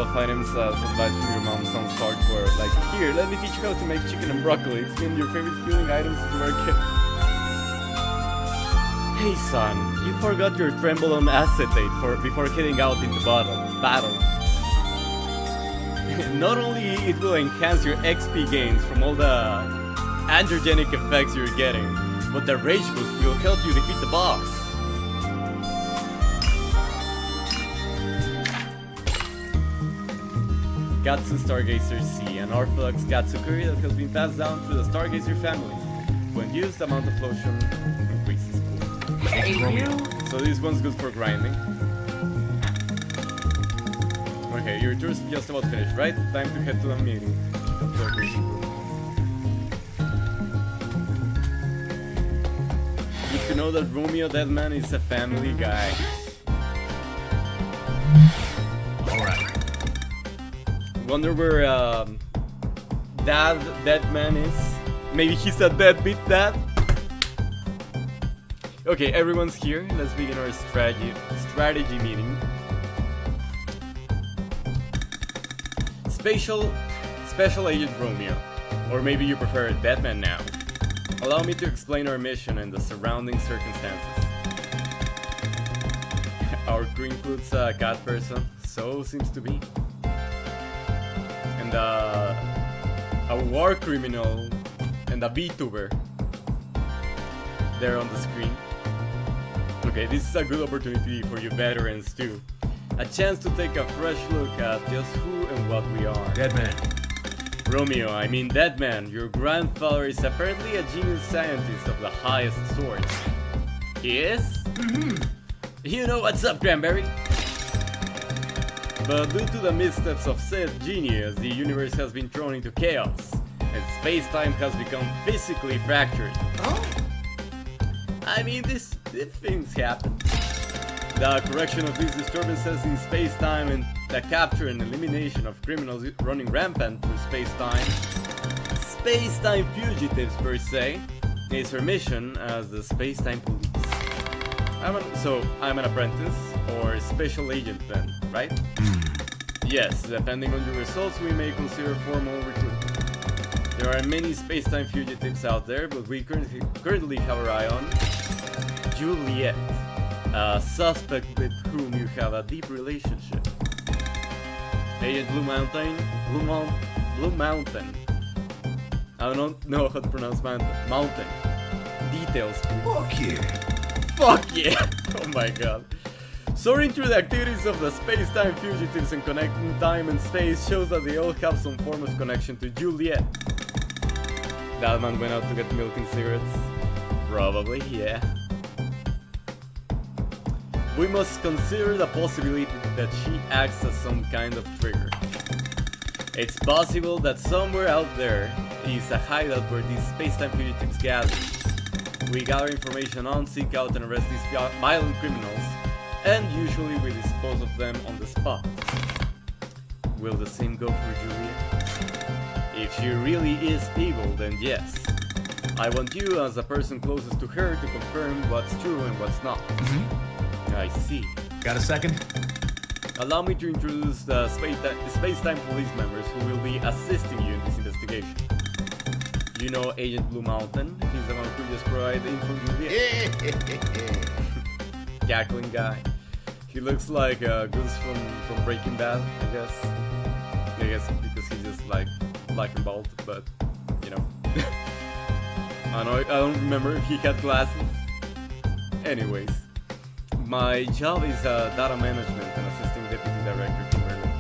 buff items as advice from your mom sounds hardcore. Like, here, let me teach you how to make chicken and broccoli. It's been your favorite healing items to work. Hey son, you forgot your trembolone acetate before heading out into battle. Not only it will enhance your XP gains from all the androgenic effects you're getting, but the rage boost will help you defeat the boss. Gatsu Stargazer C, an Orthodox Gatsukuri that has been passed down through the Stargazer family. When used, the amount of lotion increases. So this one's good for grinding. Okay, your tour's just about finished, right? Time to head to the meeting. Good to know that Romeo Deadman is a family guy. Alright. Wonder where Deadman is. Maybe he's a deadbeat dad? Okay, everyone's here. Let's begin our strategy meeting. Special Agent Romeo, or maybe you prefer Deadman now. Allow me to explain our mission and the surrounding circumstances. Our crew includes a cat person, so seems to be, and a war criminal and a VTuber. There on the screen. Okay, this is a good opportunity for you veterans too. A chance to take a fresh look at just who and what we are. Deadman. Romeo, I mean Deadman, your grandfather is apparently a genius scientist of the highest sort. He is? You know what's up, Cranberry? But due to the missteps of said genius, the universe has been thrown into chaos, and space-time has become physically fractured. Oh? I mean, these things happen. The correction of these disturbances in space-time and the capture and elimination of criminals running rampant through space-time fugitives per se, is her mission as the space-time police. I'm an apprentice or special agent then, right? Yes, depending on your results, we may consider formal recruitment. There are many space-time fugitives out there, but we currently have our eye on Juliet, a suspect with whom you have a deep relationship. Agent Blue Mountain. I don't know how to pronounce mountain. Details, please. Fuck yeah! Oh my god. Soaring through the activities of the space-time fugitives and connecting time and space shows that they all have some form of connection to Juliet. That man went out to get milk and cigarettes? Probably, yeah. We must consider the possibility that she acts as some kind of trigger. It's possible that somewhere out there is a hideout where these space-time fugitives gather. We gather information on, seek out and arrest these violent criminals, and usually we dispose of them on the spot. Will the same go for Juliet? If she really is evil, then yes. I want you as the person closest to her to confirm what's true and what's not. I see. Got a second? Allow me to introduce the space-time police members who will be assisting you in this investigation. You know Agent Blue Mountain. He's the one who just provided the info. Cackling guy. He looks like Goose from Breaking Bad, I guess because he's just like black and bald, but you know. I don't remember if he had glasses. Anyways, my job is data management and assisting Deputy Director Kimberly.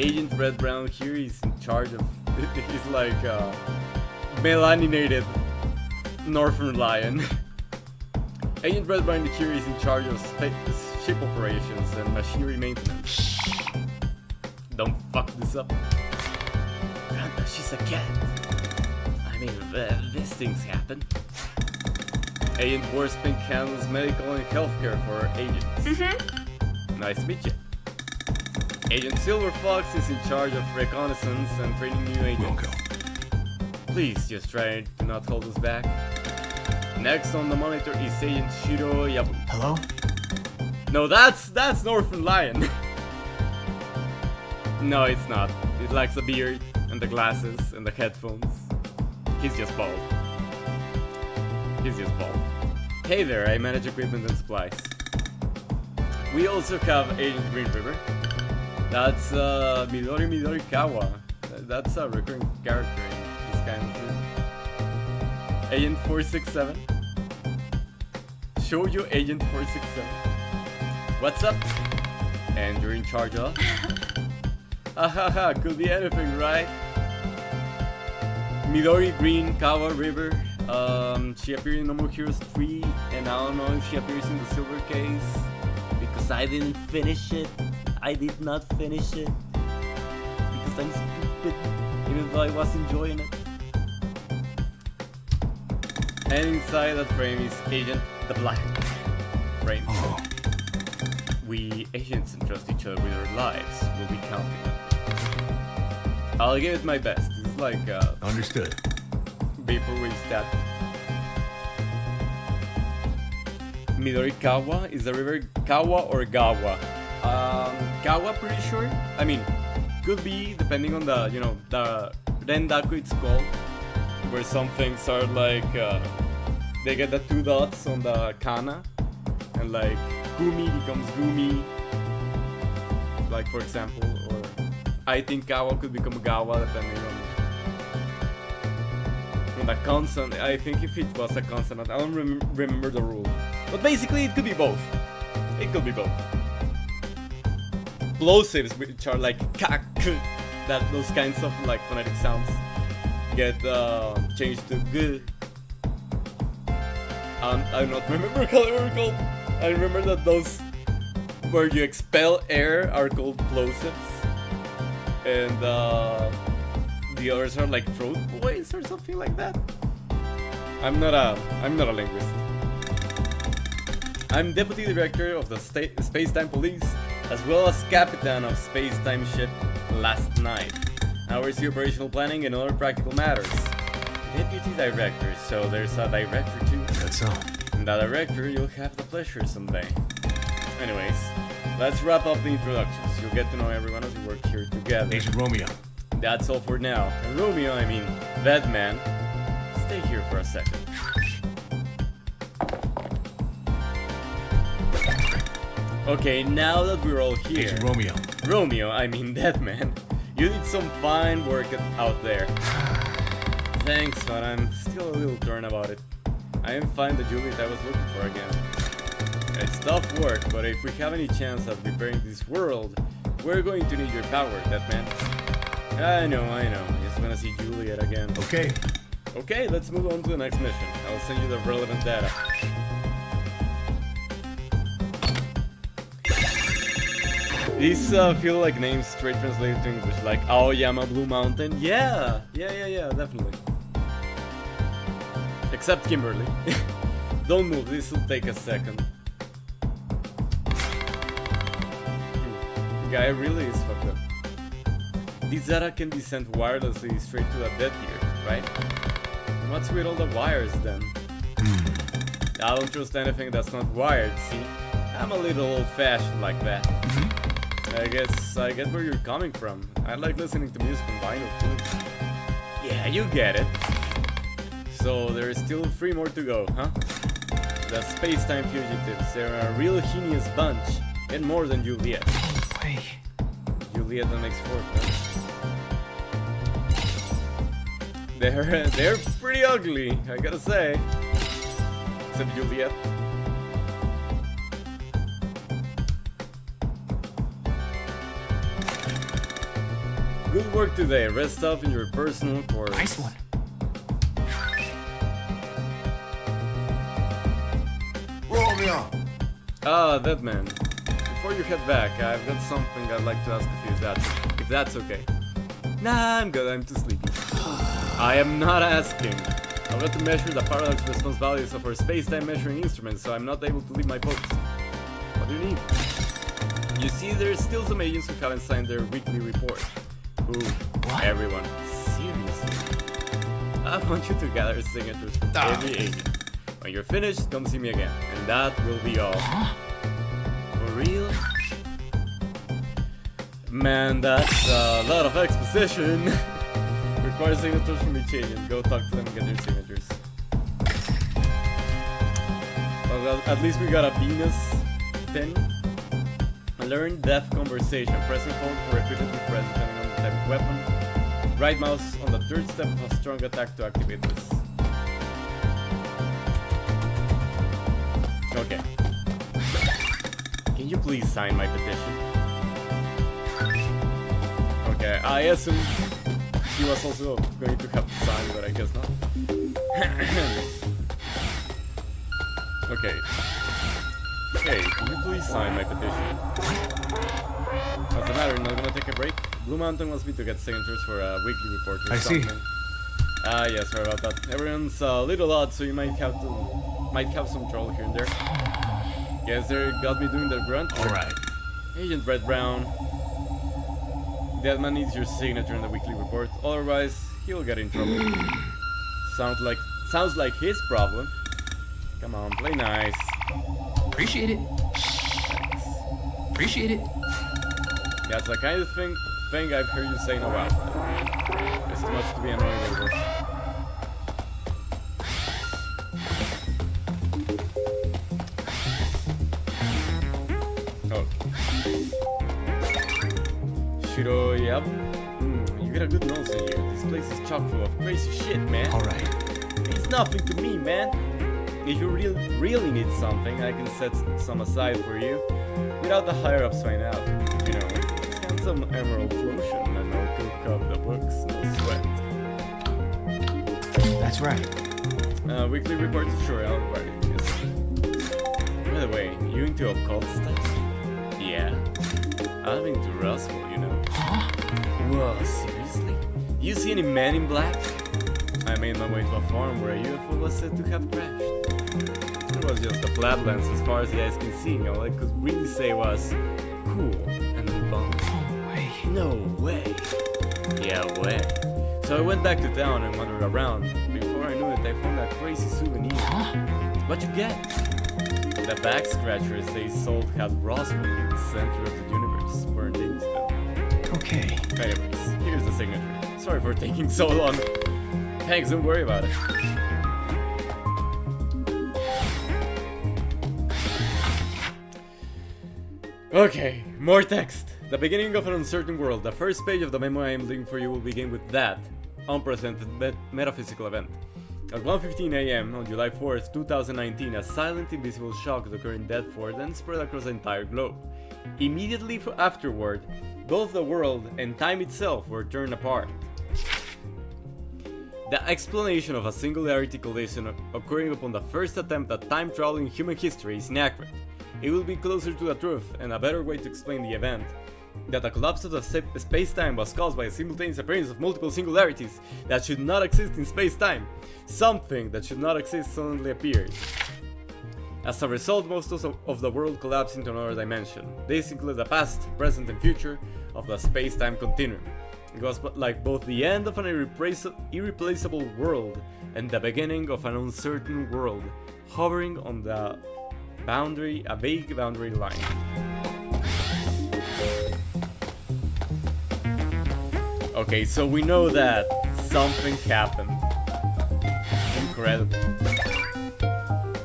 Agent Red Brown here is in charge of. He's like melaninated Northern Lion. Agent Red Brown here is in charge of ship operations and machinery maintenance. Don't fuck this up. Grandpa, she's a cat. I mean, these things happen. Agent Warspink handles medical and healthcare for our agents. Nice to meet you. Agent Silver Fox is in charge of reconnaissance and training new agents. Welcome. Please just try to not hold us back. Next on the monitor is Agent Shiro Yabu. Hello? No, that's Northern Lion. No, it's not. It lacks a beard and the glasses and the headphones. He's just bald. He's just bald. Hey there, I manage equipment and supplies. We also have Agent Green River. That's Midori Kawa. That's a recurring character in this kind of thing. Agent 467. Show you Agent 467. What's up? And you're in charge of? Ahaha, could be anything, right? Midori Green Kawa River. She appeared in No More Heroes 3, and I don't know if she appears in the Silver Case because I didn't finish it. I did not finish it because I'm stupid, even though I was enjoying it. And inside that frame is Agent the Black frame. Oh. We agents entrust each other with our lives. We'll be counting them. I'll give it my best. It's like Understood. vaporwave stat. Midori Kawa, is the river Kawa or Gawa? Kawa, pretty sure. I mean, could be depending on the the Rendaku it's called, where some things are like they get the 2 dots on the kana, and like Gumi becomes Gumi, like for example, or I think Kawa could become Gawa depending on the consonant. I think if it was a consonant, I don't remember the rule, but basically it could be both. It could be both. Plosives, which are like kak, that those kinds of like phonetic sounds, get changed to g. I don't remember how they were called. I remember that those where you expel air are called plosives, and the others are like throat boys or something like that. I'm not a linguist. I'm deputy director of the Space-Time Police, as well as captain of Space-Time ship Last Night. I oversee operational planning and other practical matters. Deputy director, so there's a director too. That's all. And the director, you'll have the pleasure someday. Anyways, let's wrap up the introductions. You'll get to know everyone as we work here together. Agent Romeo. That's all for now. And Romeo, I mean, that man, stay here for a second. Okay, now that we're all here... Agent Romeo. Romeo, I mean that man. You did some fine work out there. Thanks, but I'm still a little torn about it. I didn't find the Juliet I was looking for again. It's tough work, but if we have any chance of repairing this world, we're going to need your power, that man. I know. I just wanna see Juliet again. Okay. Okay, let's move on to the next mission. I'll send you the relevant data. These feel like names straight translated to English, like Aoyama Blue Mountain. Yeah, definitely. Except Kimberly. Don't move, this will take a second. The guy really is fucked up. This data can be sent wirelessly straight to a bed here, right? What's with all the wires then? I don't trust anything that's not wired, see? I'm a little old-fashioned like that. I guess I get where you're coming from. I like listening to music on vinyl too. Yeah, you get it. So there's still 3 more to go, huh? The space-time fugitives. They're a real heinous bunch. And more than Juliet. Wait. Juliet that makes 4, huh? They're pretty ugly, I gotta say. Except Juliet. Good work today. Rest up in your personal quarters. Nice one. Romeo. Ah, that man. Before you head back, I've got something I'd like to ask of you if that's okay. Nah, I'm good. I'm too sleepy. I am not asking. I've got to measure the parallax response values of our space-time measuring instruments, so I'm not able to leave my post. What do you need? You see, there's still some agents who haven't signed their weekly report. Who? What? Everyone. Seriously. I want you to gather signatures from every agent. When you're finished, come see me again. And that will be all. Huh? For real? Man, that's a lot of exposition. Requires signatures from each agent. Go talk to them and get their signatures. Well, at least we got a Venus pin. Learn death conversation. Press and hold to repeatedly press depending on the type of weapon. Right mouse on the third step of a strong attack to activate this. Okay. Can you please sign my petition? Okay, I assume he was also going to have to sign, but I guess not. Okay. Hey, can you please sign my petition? What's the matter? Not gonna take a break? Blue Mountain wants me to get signatures for a weekly report or something. see. Ah, yes, sorry about that. Everyone's a little odd, so you might have some trouble here and there. Guess they got me doing the grunt. Alright. Agent Red Brown. That man needs your signature in the weekly report, otherwise he'll get in trouble. Sounds like his problem. Come on, play nice. Appreciate it. Appreciate it. That's the kind of thing I've heard you say in a while. It's too much to be annoyed over. Oh. Shiro, yep. You got a good nose in you. This place is chock full of crazy shit, man. Alright. It's nothing to me, man. If you really need something, I can set some aside for you. Without the higher-ups find out. You know, scan some emerald lotion and I'll cook up the books, no sweat. That's right. Weekly report, sure, I'll write it, yes. By the way, you into occult stuff? Yeah. I'm into Roswell, you know. Whoa, seriously? You see any men in black? I made my way to a farm where a UFO was said to have crashed. It was just a flatlands as far as the eyes can see. All I could really say was, cool, and move on. No way. Yeah, way. So I went back to town and wandered around. Before I knew it, I found that crazy souvenir. What'd you get? The back scratchers they sold had Roswell in the center of the universe burned into them. Okay. Anyways, here's the signature. Sorry for taking so long. Thanks, don't worry about it. Okay, more text. The beginning of an uncertain world. The first page of the memo I am leaving for you will begin with that unprecedented metaphysical event. At 1:15 a.m. on July 4th, 2019, a silent, invisible shock occurred in Deptford and spread across the entire globe. Immediately afterward, both the world and time itself were torn apart. The explanation of a singularity collision occurring upon the first attempt at time travel in human history is inaccurate. It will be closer to the truth and a better way to explain the event. That the collapse of the space-time was caused by a simultaneous appearance of multiple singularities that should not exist in space-time. Something that should not exist suddenly appeared. As a result, most of the world collapsed into another dimension. This includes the past, present, and future of the space-time continuum. It was like both the end of an irreplaceable world and the beginning of an uncertain world, hovering on the boundary, a vague boundary line. Okay, so we know that something happened. Incredible.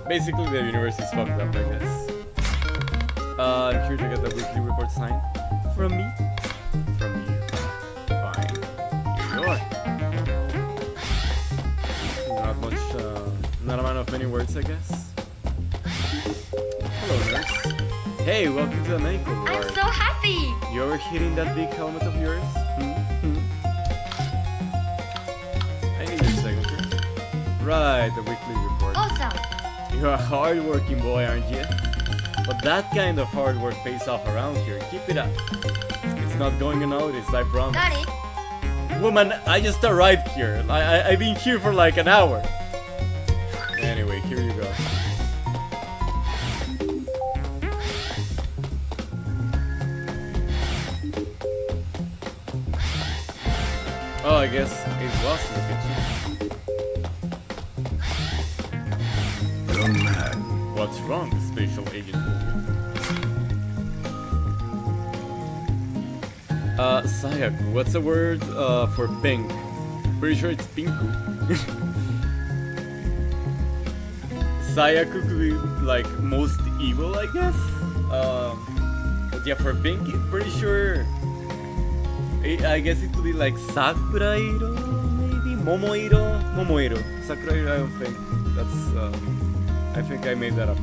Basically, the universe is fucked up, I guess. I'm here to get the weekly report signed. From me? From you. Fine. Here you are. Not a man of many words, I guess. Hello, nurse. Hey, welcome to the medical ward. I'm so happy! You ever hitting that big helmet of yours? I need your signature. Right, the weekly report. Awesome! You're a hard-working boy, aren't you? But that kind of hard work pays off around here. Keep it up. It's not going unnoticed, I promise. Got it. Woman, I just arrived here. I've been here for like an hour. Anyway, here you go. Oh, I guess it was in the kitchen. Young man. What's wrong, Special Agent Romeo? Sayaku. What's the word for pink? Pretty sure it's pinku. Sayaku could be like most evil, I guess. But yeah, for pink, pretty sure. I guess it could be like Sakurairo, maybe Momoiro. Momoiro. Sakurairo, I don't think. That's. I think I made that up.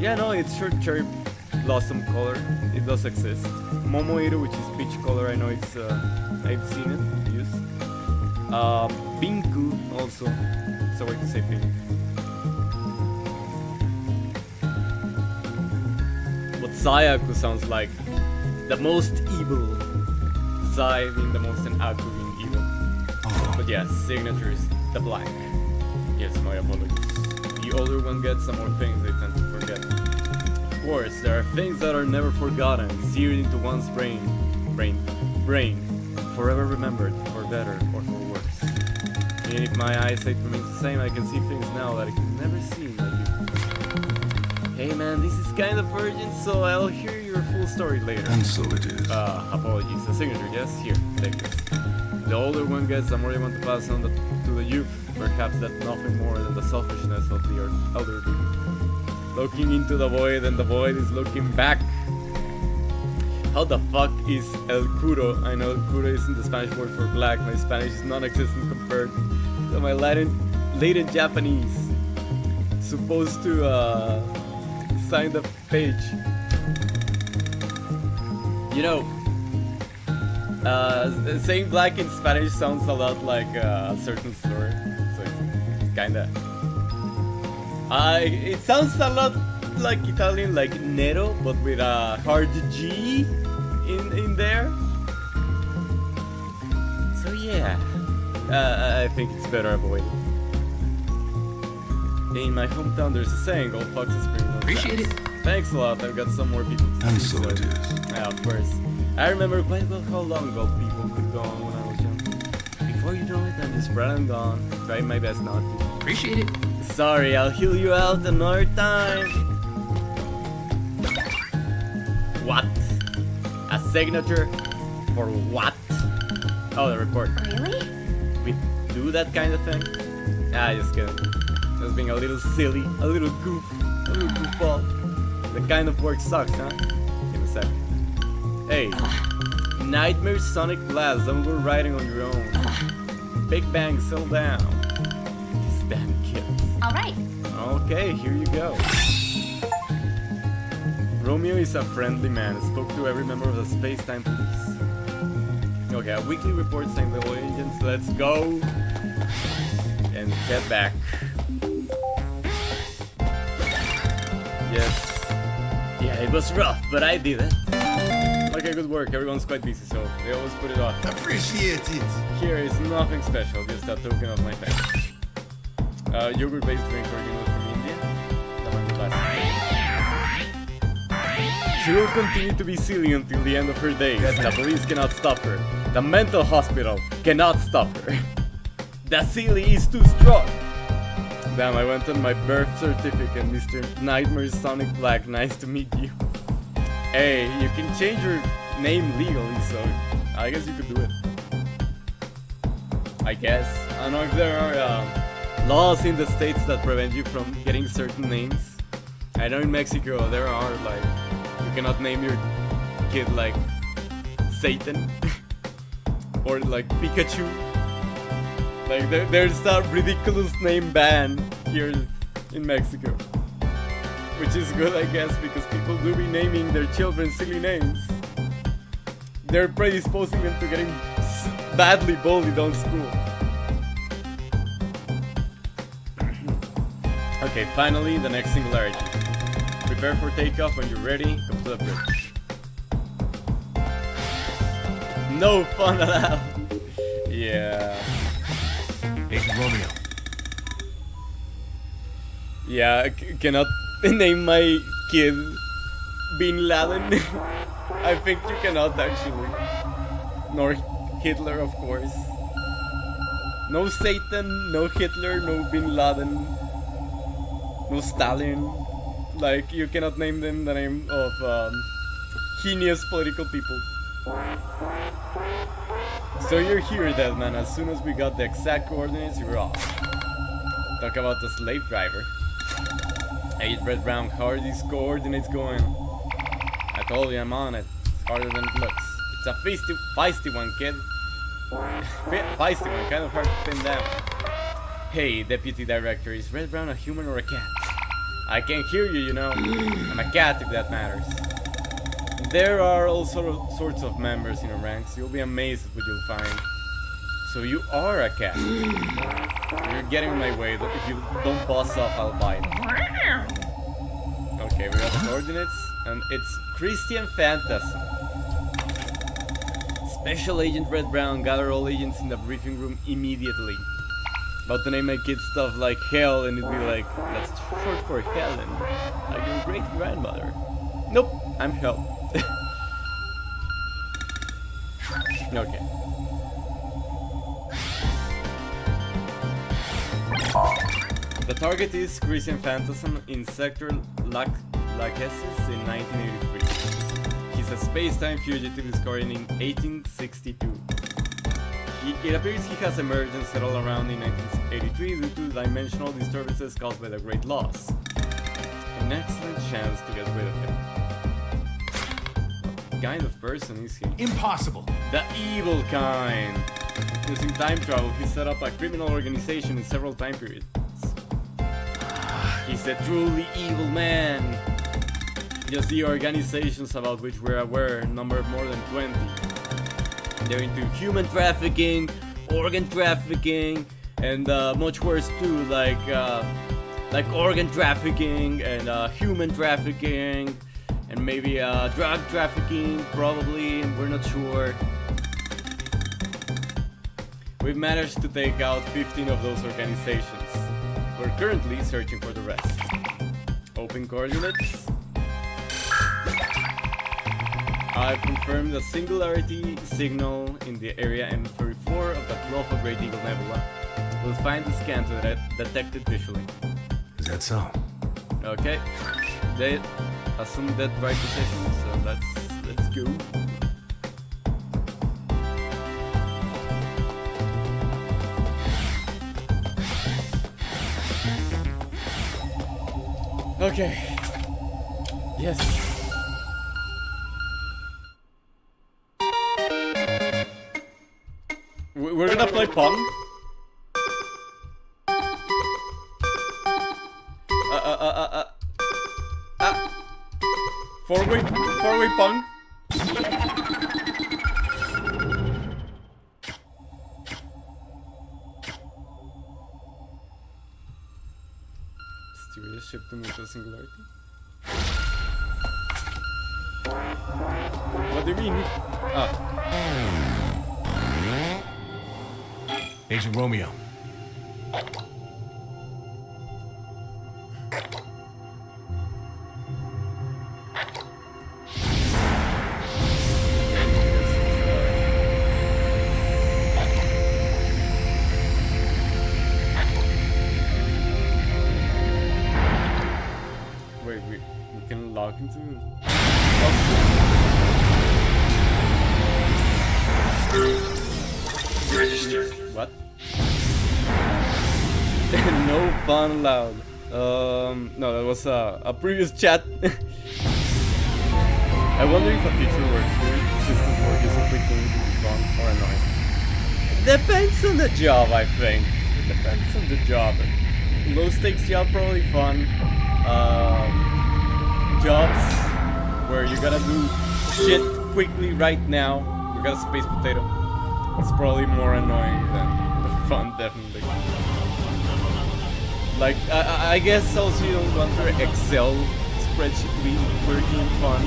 Yeah, no, it's sure cherry blossom color. It does exist. Momoiro, which is peach color. I know it's. I've seen it used. Pinku also. It's a way to say pink. What Sayaku sounds like. The most evil. Sai being the most and Aku being evil. But yeah, signature is the black. Yes, my apologies. The older one gets, the more things they tend to forget. Of course, there are things that are never forgotten, seared into one's brain. Forever remembered, for better or for worse. And if my eyesight remains the same, I can see things now that I could never see in my youth. Hey man, this is kind of urgent, so I'll hear your full story later. And so it is. Apologies. The signature, yes? Here, take this. The older one gets, the more they want to pass on to the youth. Perhaps that's nothing more than the selfishness of the elderly. Looking into the void, and the void is looking back. How the fuck is el curo? I know curo isn't the Spanish word for black. My Spanish is non-existent compared to my Latin Japanese. Supposed to sign the page. You know, saying black in Spanish sounds a lot like a certain slur. So it's kinda. It sounds a lot like Italian, like nero, but with a hard G in there. So yeah, I think it's better avoided. In my hometown, there's a saying: "Old foxes bring no Appreciate tracks." it. Thanks a lot. I've got some more people to And see, so it is. Yeah, of course. I remember quite well how long ago people could go on when I was young. Before you know it, I'm just spread and gone. Trying my best not to. Appreciate it. Sorry, I'll heal you out another time. What? A signature? For what? Oh, the report. Really? We do that kind of thing? Ah, just kidding. Just being a little silly, a little goofball. The kind of work sucks, huh? Give a sec. Hey, Nightmare Sonic Blast, don't go riding on your own. Big Bang, settle down. These damn kids. Alright. Okay, here you go. Romeo is a friendly man. Spoke to every member of the Space-Time Police. Okay, a weekly report saying the agents. Let's go. And head back. Yes. Yeah, it was rough, but I did it. Okay, good work. Everyone's quite busy, so they always put it off. Appreciate it. Here is nothing special, just a token of my thanks. Yogurt-based drink originally from India. She will continue to be silly until the end of her days. The police cannot stop her. The mental hospital cannot stop her. The silly is too strong. Damn, I went on my birth certificate, Mr. Nightmare Sonic Black. Nice to meet you. Hey, you can change your name legally, so I guess you could do it. I guess. I don't know if there are laws in the states that prevent you from getting certain names. I know in Mexico there are, like, you cannot name your kid like Satan or like Pikachu. Like there's a ridiculous name ban here in Mexico, which is good, I guess, because people do be naming their children silly names. They're predisposing them to getting badly bullied on school. Okay, finally, the next singularity. Prepare for takeoff. When you're ready, come to the bridge. No fun allowed. Yeah. Hey, Romeo. Yeah, cannot name my kid Bin Laden. I think you cannot actually. Nor Hitler, of course. No Satan, no Hitler, no Bin Laden, no Stalin. Like, you cannot name them the name of heinous political people. So you're here, Deadman. As soon as we got the exact coordinates, you were off. Talk about the slave driver. Hey, Red Brown, how are these coordinates going? I told you I'm on it. It's harder than it looks. It's a feisty one, kid. Feisty one, kind of hard to pin down. Hey, Deputy Director, is Red Brown a human or a cat? I can't hear you, you know. I'm a cat if that matters. There are all sorts of members in our ranks. You'll be amazed at what you'll find. So you are a cat. You're getting in my way. If you don't boss off, I'll bite. Okay, we got the coordinates. And it's Christian Phantasm. Special Agent Red Brown, gather all agents in the briefing room immediately. About to name my kid stuff like Hell, and it'd be like, that's short for Helen, like your great grandmother. Nope, I'm Hell. Okay. The target is Christian Phantasm in Sector Lachesis in 1983. He's a space-time fugitive discovered in 1862. It appears he has emerged and settled around in 1983 due to dimensional disturbances caused by the Great Loss. An excellent chance to get rid of him. What kind of person is he? Impossible. The evil kind. Using time travel, he set up a criminal organization in several time periods. He's a truly evil man. Just the organizations about which we're aware number more than 20. They're into human trafficking, organ trafficking, and much worse too, like organ trafficking and human trafficking, and maybe drug trafficking, probably. We're not sure. We've managed to take out 15 of those organizations. We're currently searching for the rest. Open coordinates. I've confirmed a singularity signal in the area M34 of the 12th of Great Eagle Nebula. We'll find the scan to detect it visually. Is that so? Okay. They assume that right position, so let's go. Okay. Yes. We're gonna play Pong? Four-way Pong? Mysterious ship to mutual singularity? What do you mean? Agent Romeo. Wait, we can log into... Registered. What? No fun allowed. No, that was a previous chat. I wonder if a future where system work is a quick thing to be fun or annoying. Depends on the job, I think. It depends on the job. Low stakes job, probably fun. Jobs where you gotta do shit quickly right now. We got a space potato. It's probably more annoying than fun, definitely. Like, I guess also you don't want your Excel spreadsheet to be quirky and fun.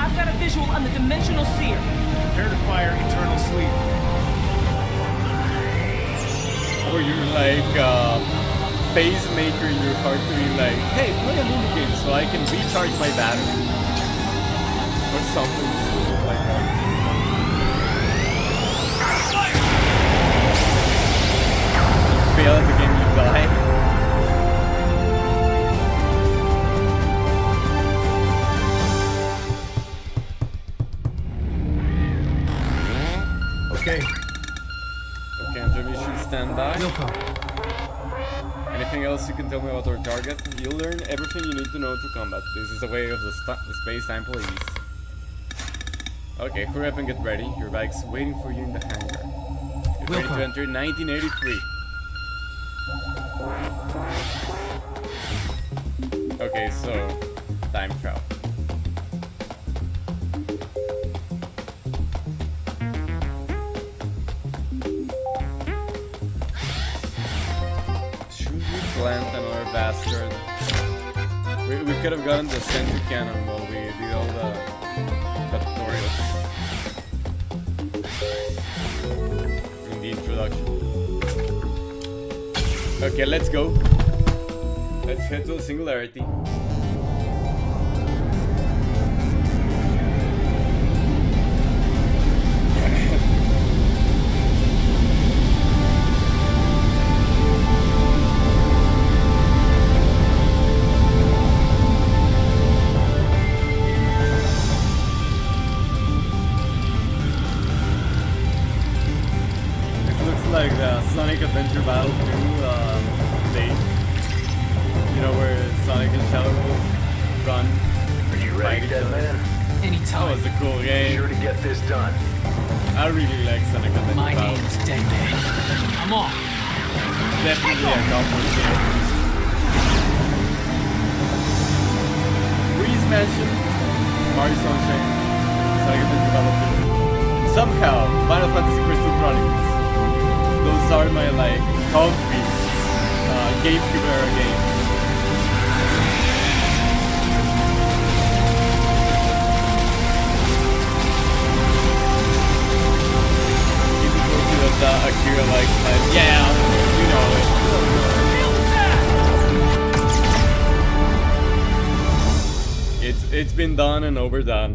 I've got a visual on the dimensional seer. Prepare to fire internal sleep. Or you're like, pacemaker in your heart to be like, hey, play a mini game so I can recharge my battery. Or something stupid like that. Fail at the game, you die. Wilco. Anything else you can tell me about our target? You'll learn everything you need to know through combat. This is the way of the space-time police. Okay, hurry up and get ready. Your bike's waiting for you in the hangar. Get ready to enter 1983. Okay, so time travel. Should we plant another bastard? We could have gotten the sentry cannon while we did all the tutorials in the introduction. Okay, let's go. Let's head to the singularity. Like the Sonic Adventure Battle 2 stage. You know, where Sonic and Shadow will run. Are you ready, Deadman? Anytime. That was a cool game. Sure to get this done. I really like Sonic Adventure My Battle. name's Deadman. I'm off. Definitely a comfort game. Luigi's Mansion, Mario Sunshine, Sonic Adventure Battle 2. Somehow, Final Fantasy Crystal Chronicles. Those are my like comfy GameCube era games. People told me that Akira likes like, yeah, you know it. It's been done and overdone.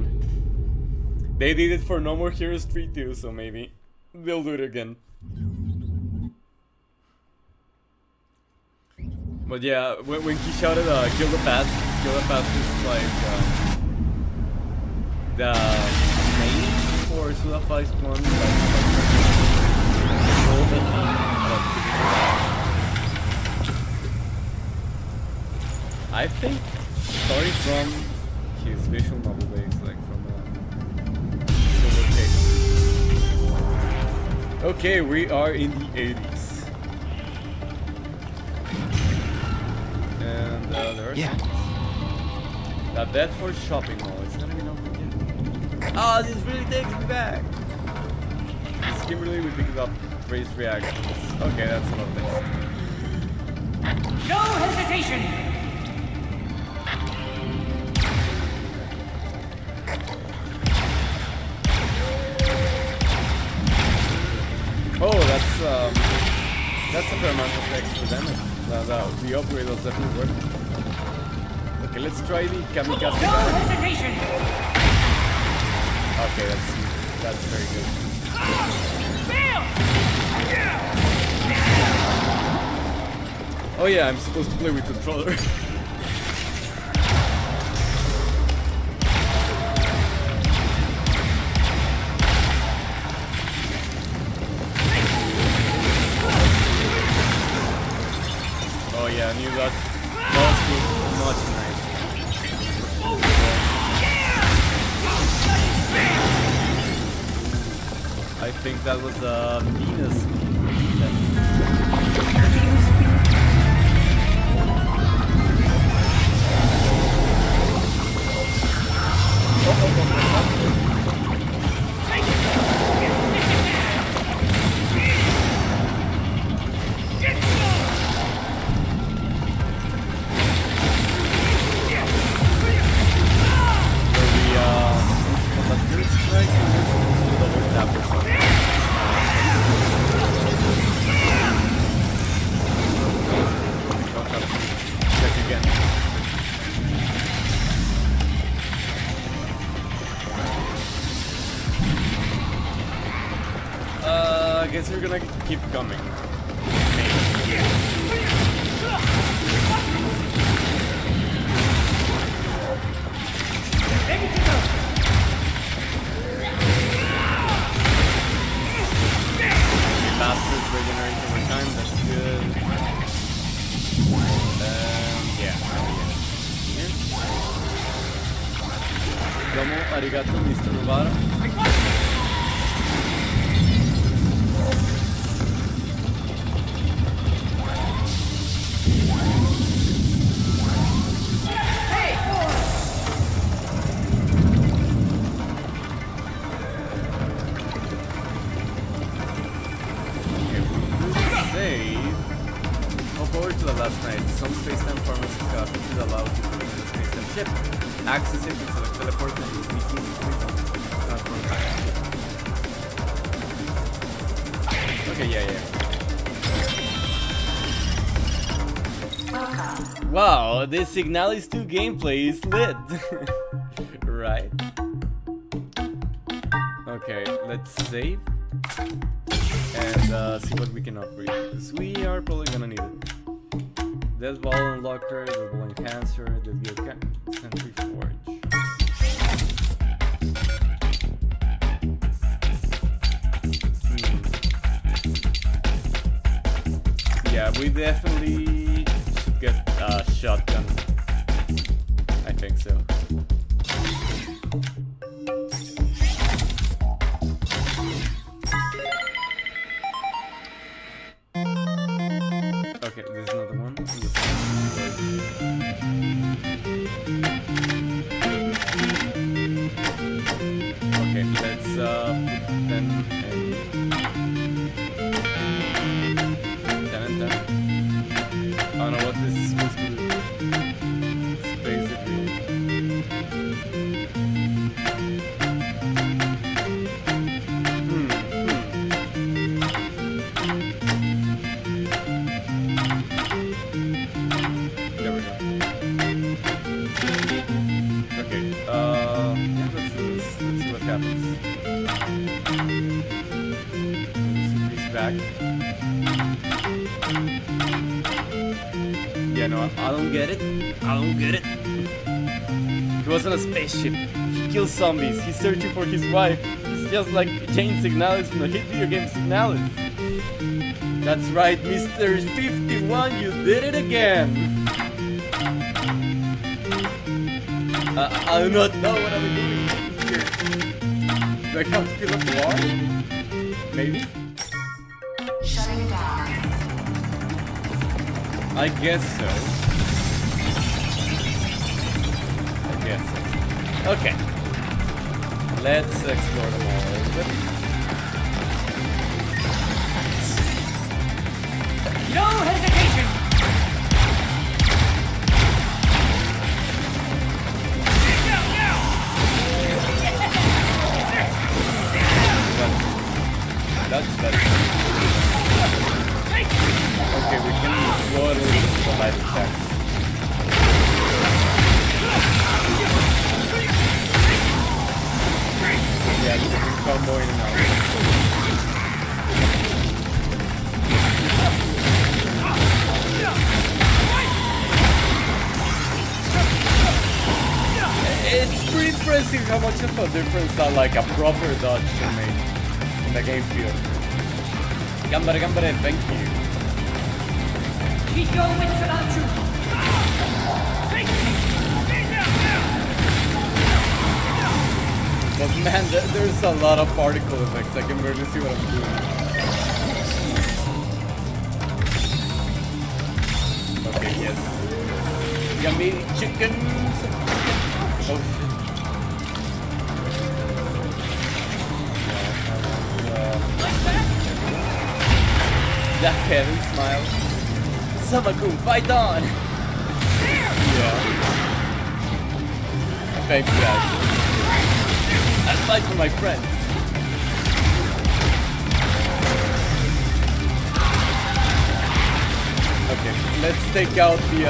They did it for No More Heroes 3 too, so maybe they'll do it again. But yeah, when he shouted kill the past is like the name for Sudafly's one. I think starting from his visual novel days, like from Silver Case. Okay, we are in the 80s. And there's the Bedford shopping mall. It's gonna be no big deal. Oh, this really takes me back. This Kimberly, we picked up raised reactions. Okay, that's enough this. No hesitation! Oh, that's a fair amount of extra damage. The upgrade was definitely worth it. Okay, let's try the kamikaze guy. Okay, that's very good. Oh yeah, I'm supposed to play with controller. Oh yeah, new luck. That was much nice. I think that was Venus. I guess we're gonna keep coming. Bastards regenerate over time, that's good. Arigato, Mr. Novara. To the last night, some space-time pharmacy copies is allowed to put in the space-time ship. Access it and select teleport and use meetings Okay, yeah. Wow, this Signalis 2 gameplay is lit. Right. Okay, let's save. And see what we can upgrade. Because we are probably gonna need it. Death Ball Unlocker, Death Ball Enhancer, Death Gear Sentry Forge. Yeah, we definitely should get a shotgun. I think so. Okay, there's another one. Okay, let's put 10 and 10. I don't know what this is supposed to do. It's basically There we go. Okay, yeah, let's do this. Let's see what happens. He's back. Yeah, no, I don't get it. I don't get it. He was on a spaceship. He kills zombies. He's searching for his wife. He's just like Jane Signalis from the hit video game Signalis. That's right, Mr. 51, you did it again! I do not know what I'm doing here. Do I have to fill up the water? Maybe? Shutting down. I guess so. Okay. Let's explore them all a little bit. No hesitation! That's okay, we can explore a little bit the light attacks. Yeah, we can combo in and out. It's pretty impressive how much of a difference that like a proper dodge can make in the game field. Gambare, thank you. Keep your wits about you! But man, there's a lot of particle effects. I can barely see what I'm doing. Okay, yes. Yummy chicken. Oh shit. That Kevin smile. Samaku, fight on! Yeah. Thanks, guys. I'll fight for my friends. Okay, let's take out the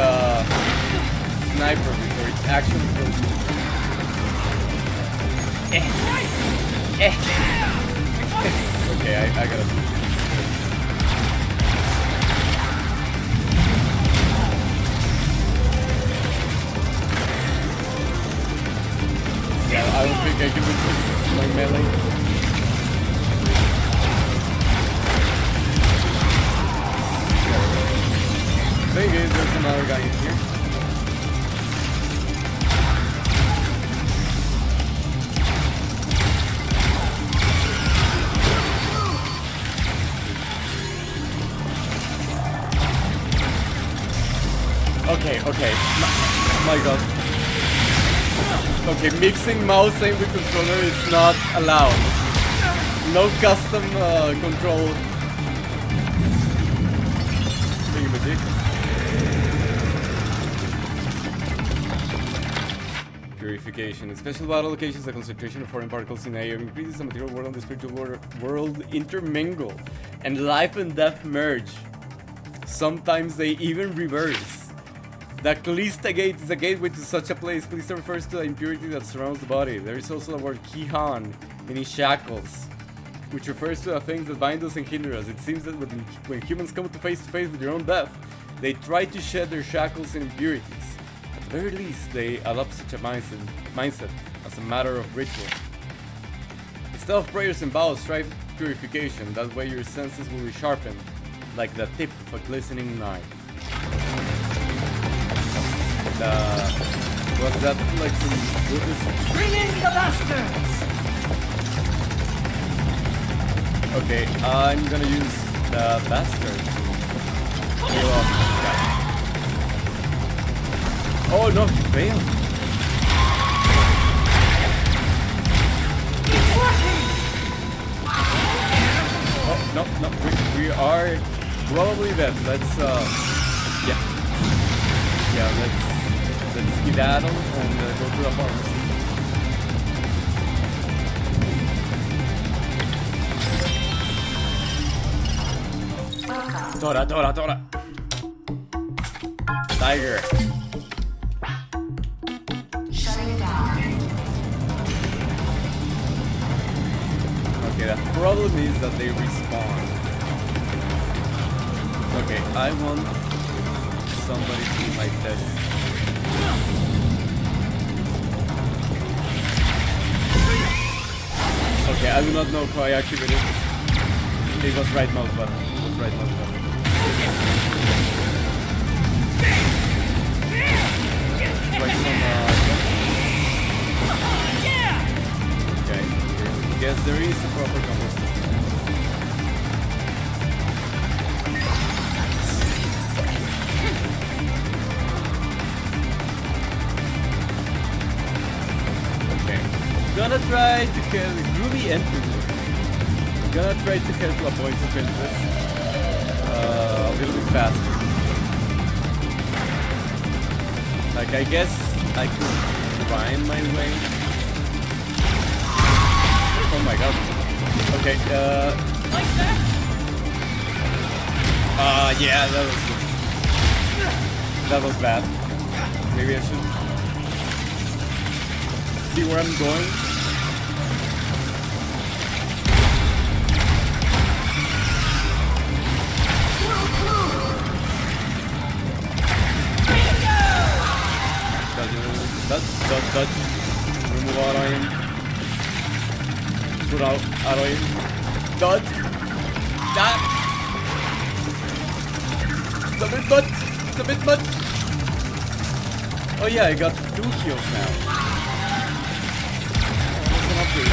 sniper before it actually kills me. Okay, I gotta do this. Yeah, I don't think I can resist my melee. Thing is, there's another guy in here. Okay, okay. My god. Okay, mixing mouse aim with controller is not allowed. No custom control. Purification. In special battle locations, the concentration of foreign particles in air increases, the material world and the spiritual world intermingle, and life and death merge. Sometimes they even reverse. The Kalista Gate is a gateway to such a place. Kalista refers to the impurity that surrounds the body. There is also the word Kihan, meaning shackles, which refers to the things that bind us and hinder us. It seems that when humans come to face with their own death, they try to shed their shackles and impurities. At the very least, they adopt such a mindset as a matter of ritual. Instead of prayers and vows, strive purification. That way your senses will be sharpened, like the tip of a glistening knife. Was that like some Buddhist? Bring in the bastards! Okay, I'm gonna use the bastard. Kill off this guy. Oh no, he failed. It's working! Oh no, we are probably dead. Let's yeah, let's skedaddle and go to the pharmacy. Tora. Tiger. Shutting down. Okay, the problem is that they respawn. Okay, I want somebody to do my test. Okay, I do not know how I activated it. It was right mouse button. Try some okay, guess there is a proper combo system. Okay, gonna try to kill Groovy Enterprise. Gonna try to get to a point of interest a little bit faster. Like, I guess I could find my way. Oh my god. Okay, like that? Yeah, that was good. That was bad. Maybe I should see where I'm going. Dodge. Remove auto aim. Put out auto aim. Dodge. That. It's a bit much. Oh yeah, I got 2 heals now. That's an upgrade.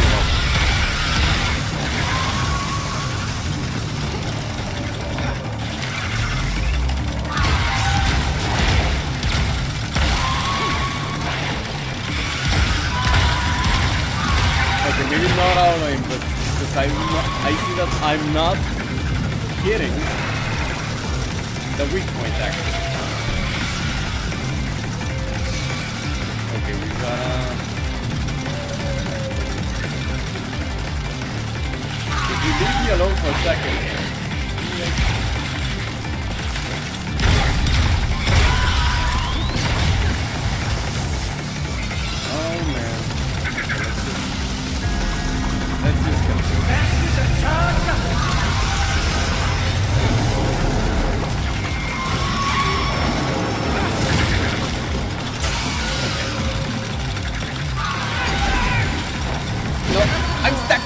Okay, maybe not auto aim, but because I see that I'm not hitting the weak point actually. Okay, we gotta. If you leave me alone for a second. Oh man. Let's just go. No, I'm stuck.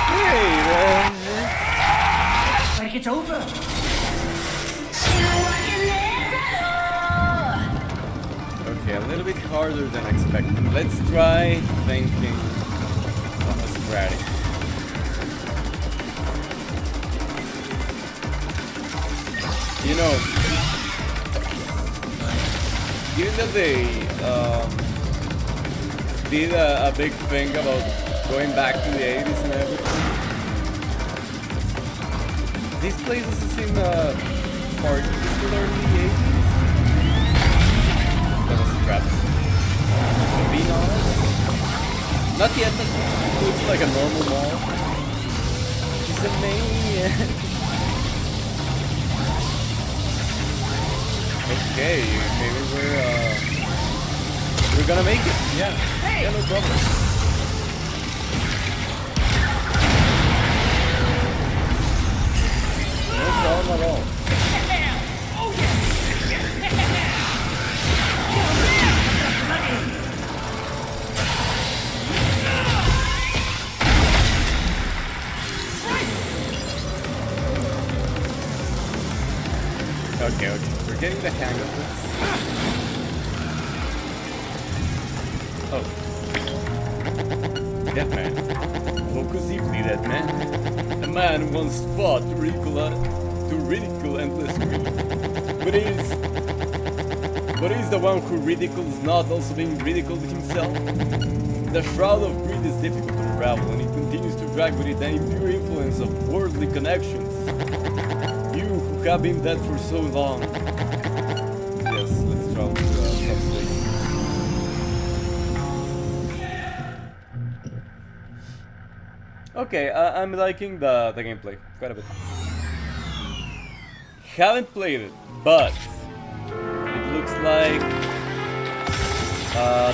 Hey, Like it's over. okay, a little bit harder than expected. Let's try thinking of a strategy. you know, given that they did a big thing about going back to the 80s and everything, this place doesn't seem particularly 80s. That was a trap. Being honest, not yet. It looks like a normal mall. She's a maniac. Okay, maybe we're gonna make it. Yeah. Yeah, no problem. No problem at all. Okay, we're getting the hang of this. Oh. That man. Focus deeply, that man. A man who once fought to ridicule endless greed. But is the one who ridicules not also being ridiculed himself? The shroud of greed is difficult to unravel, and it continues to drag with it the impure influence of worldly connections. You who have been dead for so long. Yes, let's travel to subspace. Okay, I'm liking the gameplay quite a bit. Haven't played it, but it looks like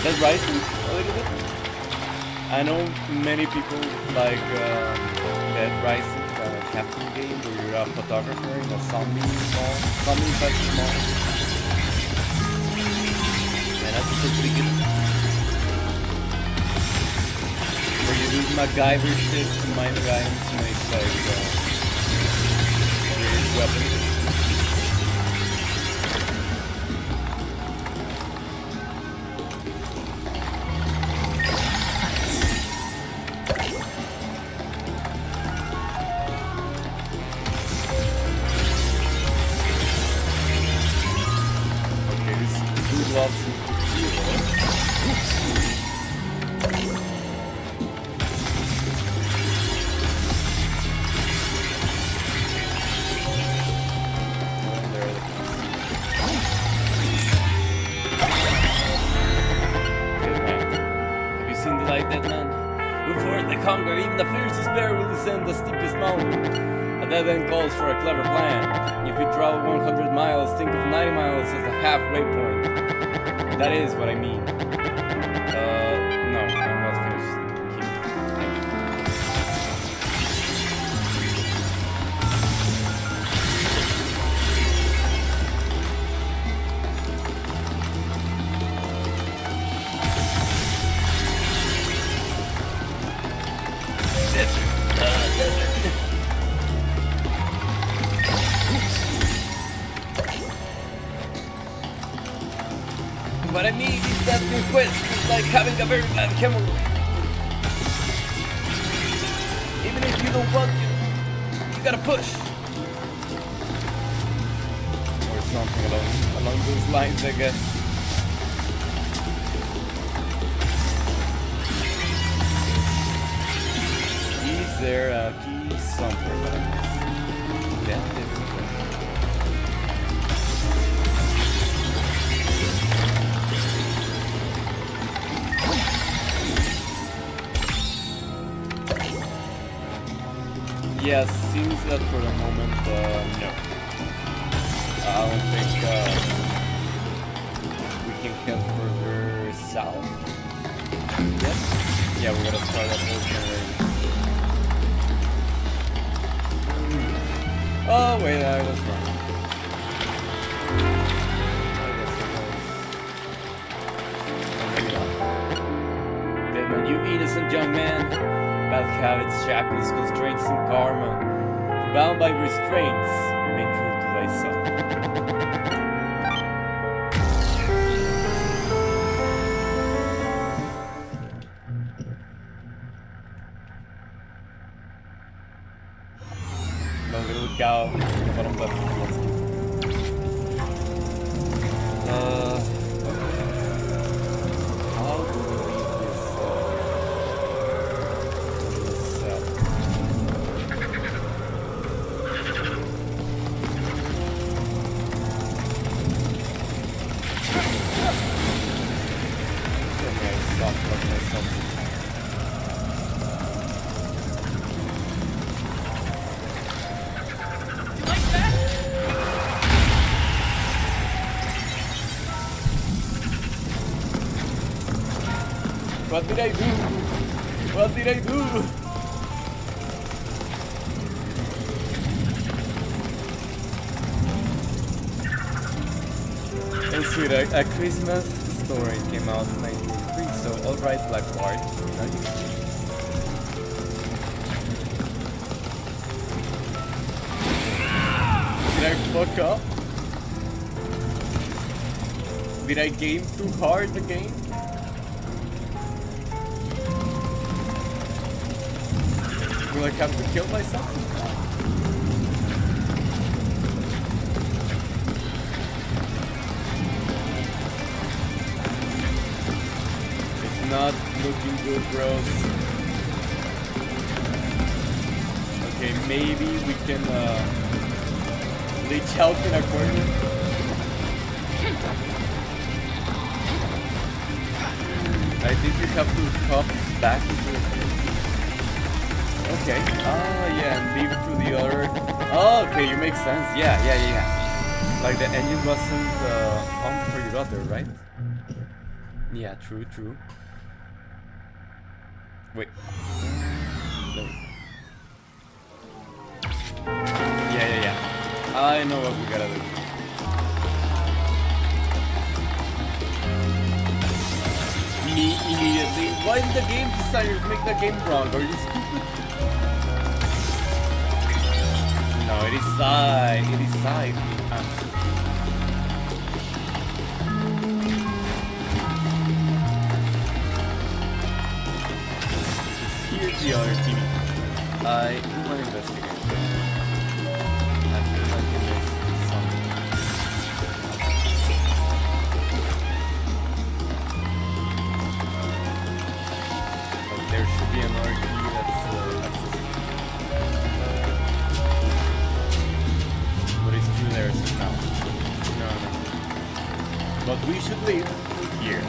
Dead Rising a little bit. I know many people like Dead Rising, the captain game where you're a photographer in a zombie infected mall. And that's pretty good. Where you use MacGyver shit to mine items to make like weird weapons. The steepest mountain. A dead end calls for a clever plan. If you travel 100 miles, think of 90 miles as a halfway point. That is what I mean. No, I'm not finished. What I mean is that new quest is like having a very bad camera. Even if you don't want to, you gotta push. Or something along those lines, I guess. Is there a key somewhere that I missed? That is the question. Yes, seems that for the moment, no. I don't think we can head further south. Yes? Yeah, we're gonna start up those generators. Oh, wait, I was wrong. Then when you innocent young man, bad habits, shackles, constraints, and karma. You're bound by restraints. Remain true to thyself. The little cow on the bottom left. What did I do? What did I do? Oh sweet, a Christmas Story came out in 1983, so alright Black Bart. Now you Did I fuck up? Did I game too hard the game? Will I have to kill myself? It's not looking good, bros. Okay, maybe we can reach out in a corner. I think we have to hop back into the game. Okay. Oh yeah, and leave to the other. Oh, okay, you make sense. Yeah. Like the engine wasn't on before you got there, right? Yeah, true. Wait. No. Yeah. I know what we gotta do. Me immediately. Why did the game designers make the game wrong? Are you stupid? No, it is side. Here's the other TV. I do want to investigate. I feel like it is something. But there should be another key that's accessible. But it's through there somehow. No. But we should leave here.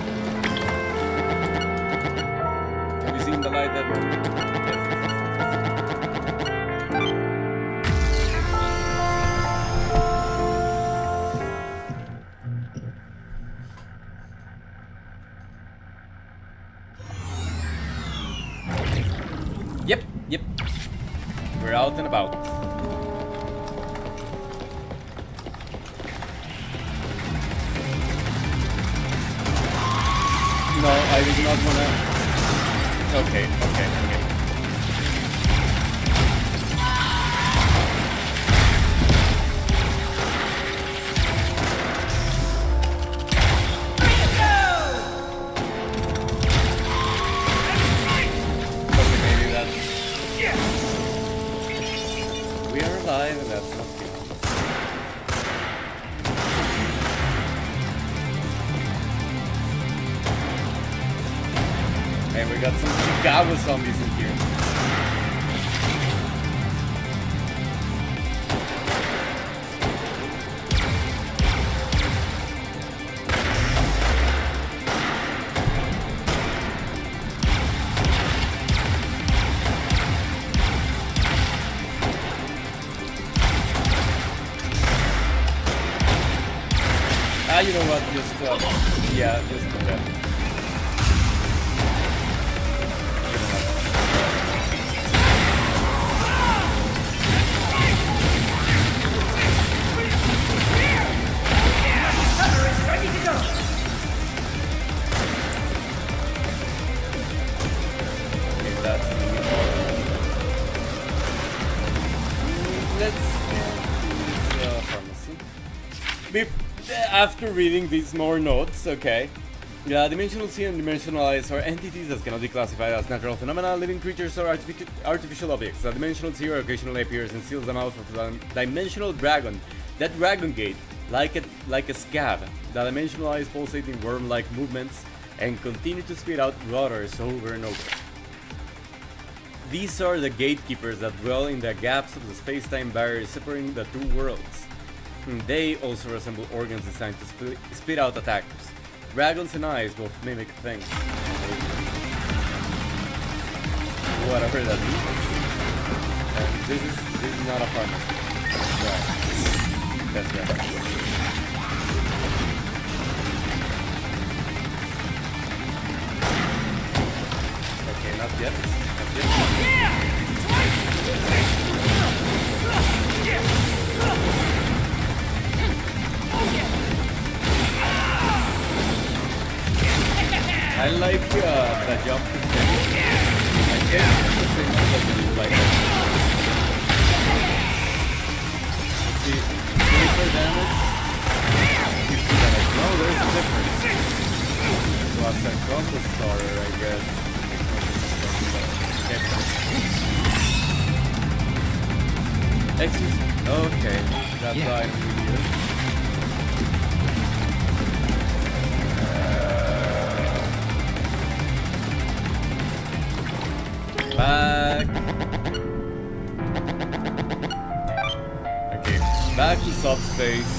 Have you seen the light that... Yep. We're out and about. No, I did not wanna... Okay. We are alive, and that's not good. And we got some Chicago zombies in here. You know what, just do that. Ready to go. Okay, that's let's get this pharmacy. After reading these more notes, okay. Yeah, dimensional sea and dimensional eyes are entities that cannot be classified as natural phenomena, living creatures, or artificial objects. The dimensional sea occasionally appears and seals the mouth of the dimensional dragon. That dragon gate, like a scab. The dimensional eyes pulsating worm-like movements and continue to spit out waters over and over. These are the gatekeepers that dwell in the gaps of the space-time barrier separating the two worlds. They also resemble organs designed to spit out attackers. Dragons and eyes both mimic things. Whatever that means. And this is not a pharmacy. That's right. yet. I like the jump to finish. I guess the same as like see, 24 damage. 50 damage. No, there's a difference. So as a combo starter, I guess. Excuse. Okay, that's why I'm here. Back. Okay, back to subspace.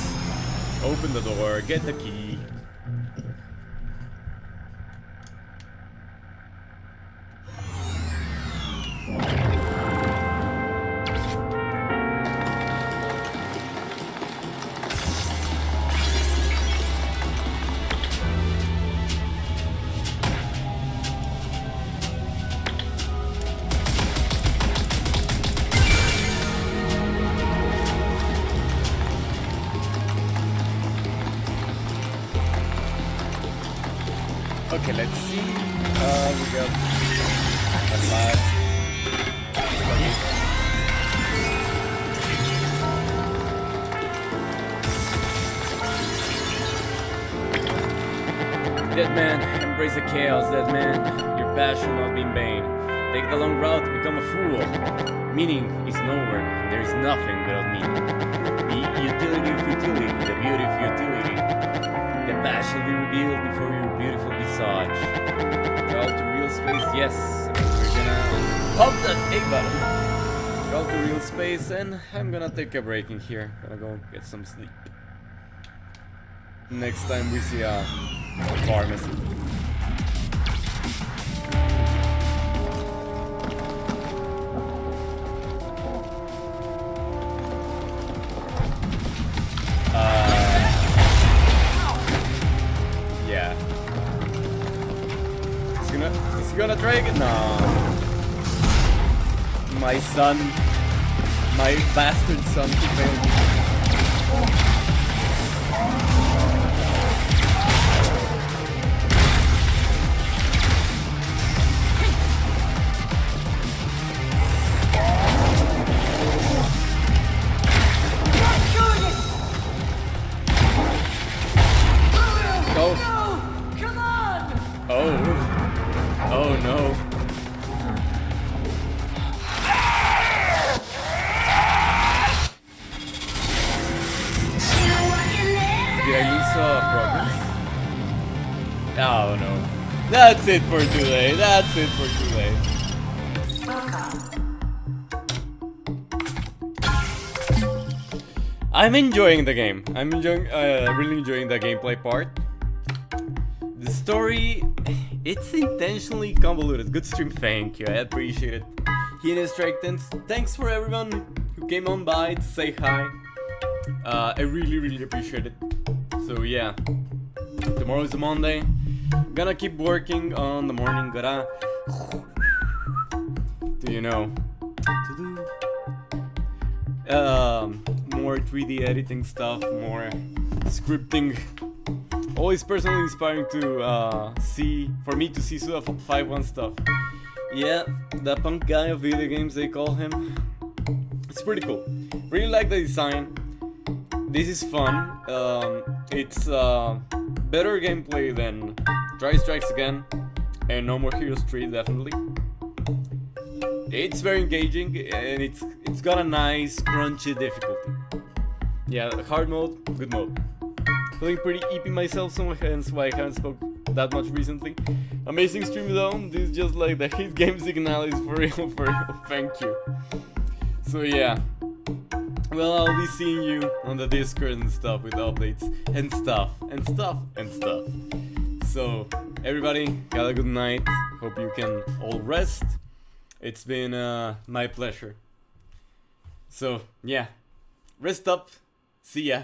Open the door, get the key. Okay, let's see. We got a last. Dead man, embrace the chaos, dead man. Your passion not be in vain. Take the long route to become a fool. Meaning is nowhere, and there is nothing without meaning. The utility of utility, the beauty of utility. The passion be revealed before your beautiful visage. Travel to real space, yes. We're gonna pump that A button. Travel to real space, and I'm gonna take a break in here. Gonna go get some sleep. Next time we see a pharmacy. Yeah. Is he gonna try again? No. My son. My bastard son to fail me. Oh no. Did I lose progress? Oh no. That's it for today. That's it for today. I'm enjoying the game. I'm really enjoying the gameplay part. The story, it's intentionally convoluted. Good stream, thank you. I appreciate it. Hidden Strike, thanks for everyone who came on by to say hi. I really appreciate it. So yeah, tomorrow is a Monday. Gonna keep working on the morning. Gonna do you know to do more 3D editing stuff, more scripting. Always personally inspiring to for me to see Suda 5-1 stuff. Yeah, the punk guy of video games, they call him. It's pretty cool. Really like the design. This is fun. It's better gameplay than Try Strikes Again and No More Heroes 3, definitely. It's very engaging and it's got a nice crunchy difficulty. Yeah, hard mode, good mode. Feeling pretty EP myself, so hence why I haven't spoke that much recently. Amazing stream though, this is just like the hit game signal is for real, thank you. So yeah, well, I'll be seeing you on the Discord and stuff with updates and stuff. So everybody, have a good night, hope you can all rest. It's been my pleasure. So yeah, rest up, see ya.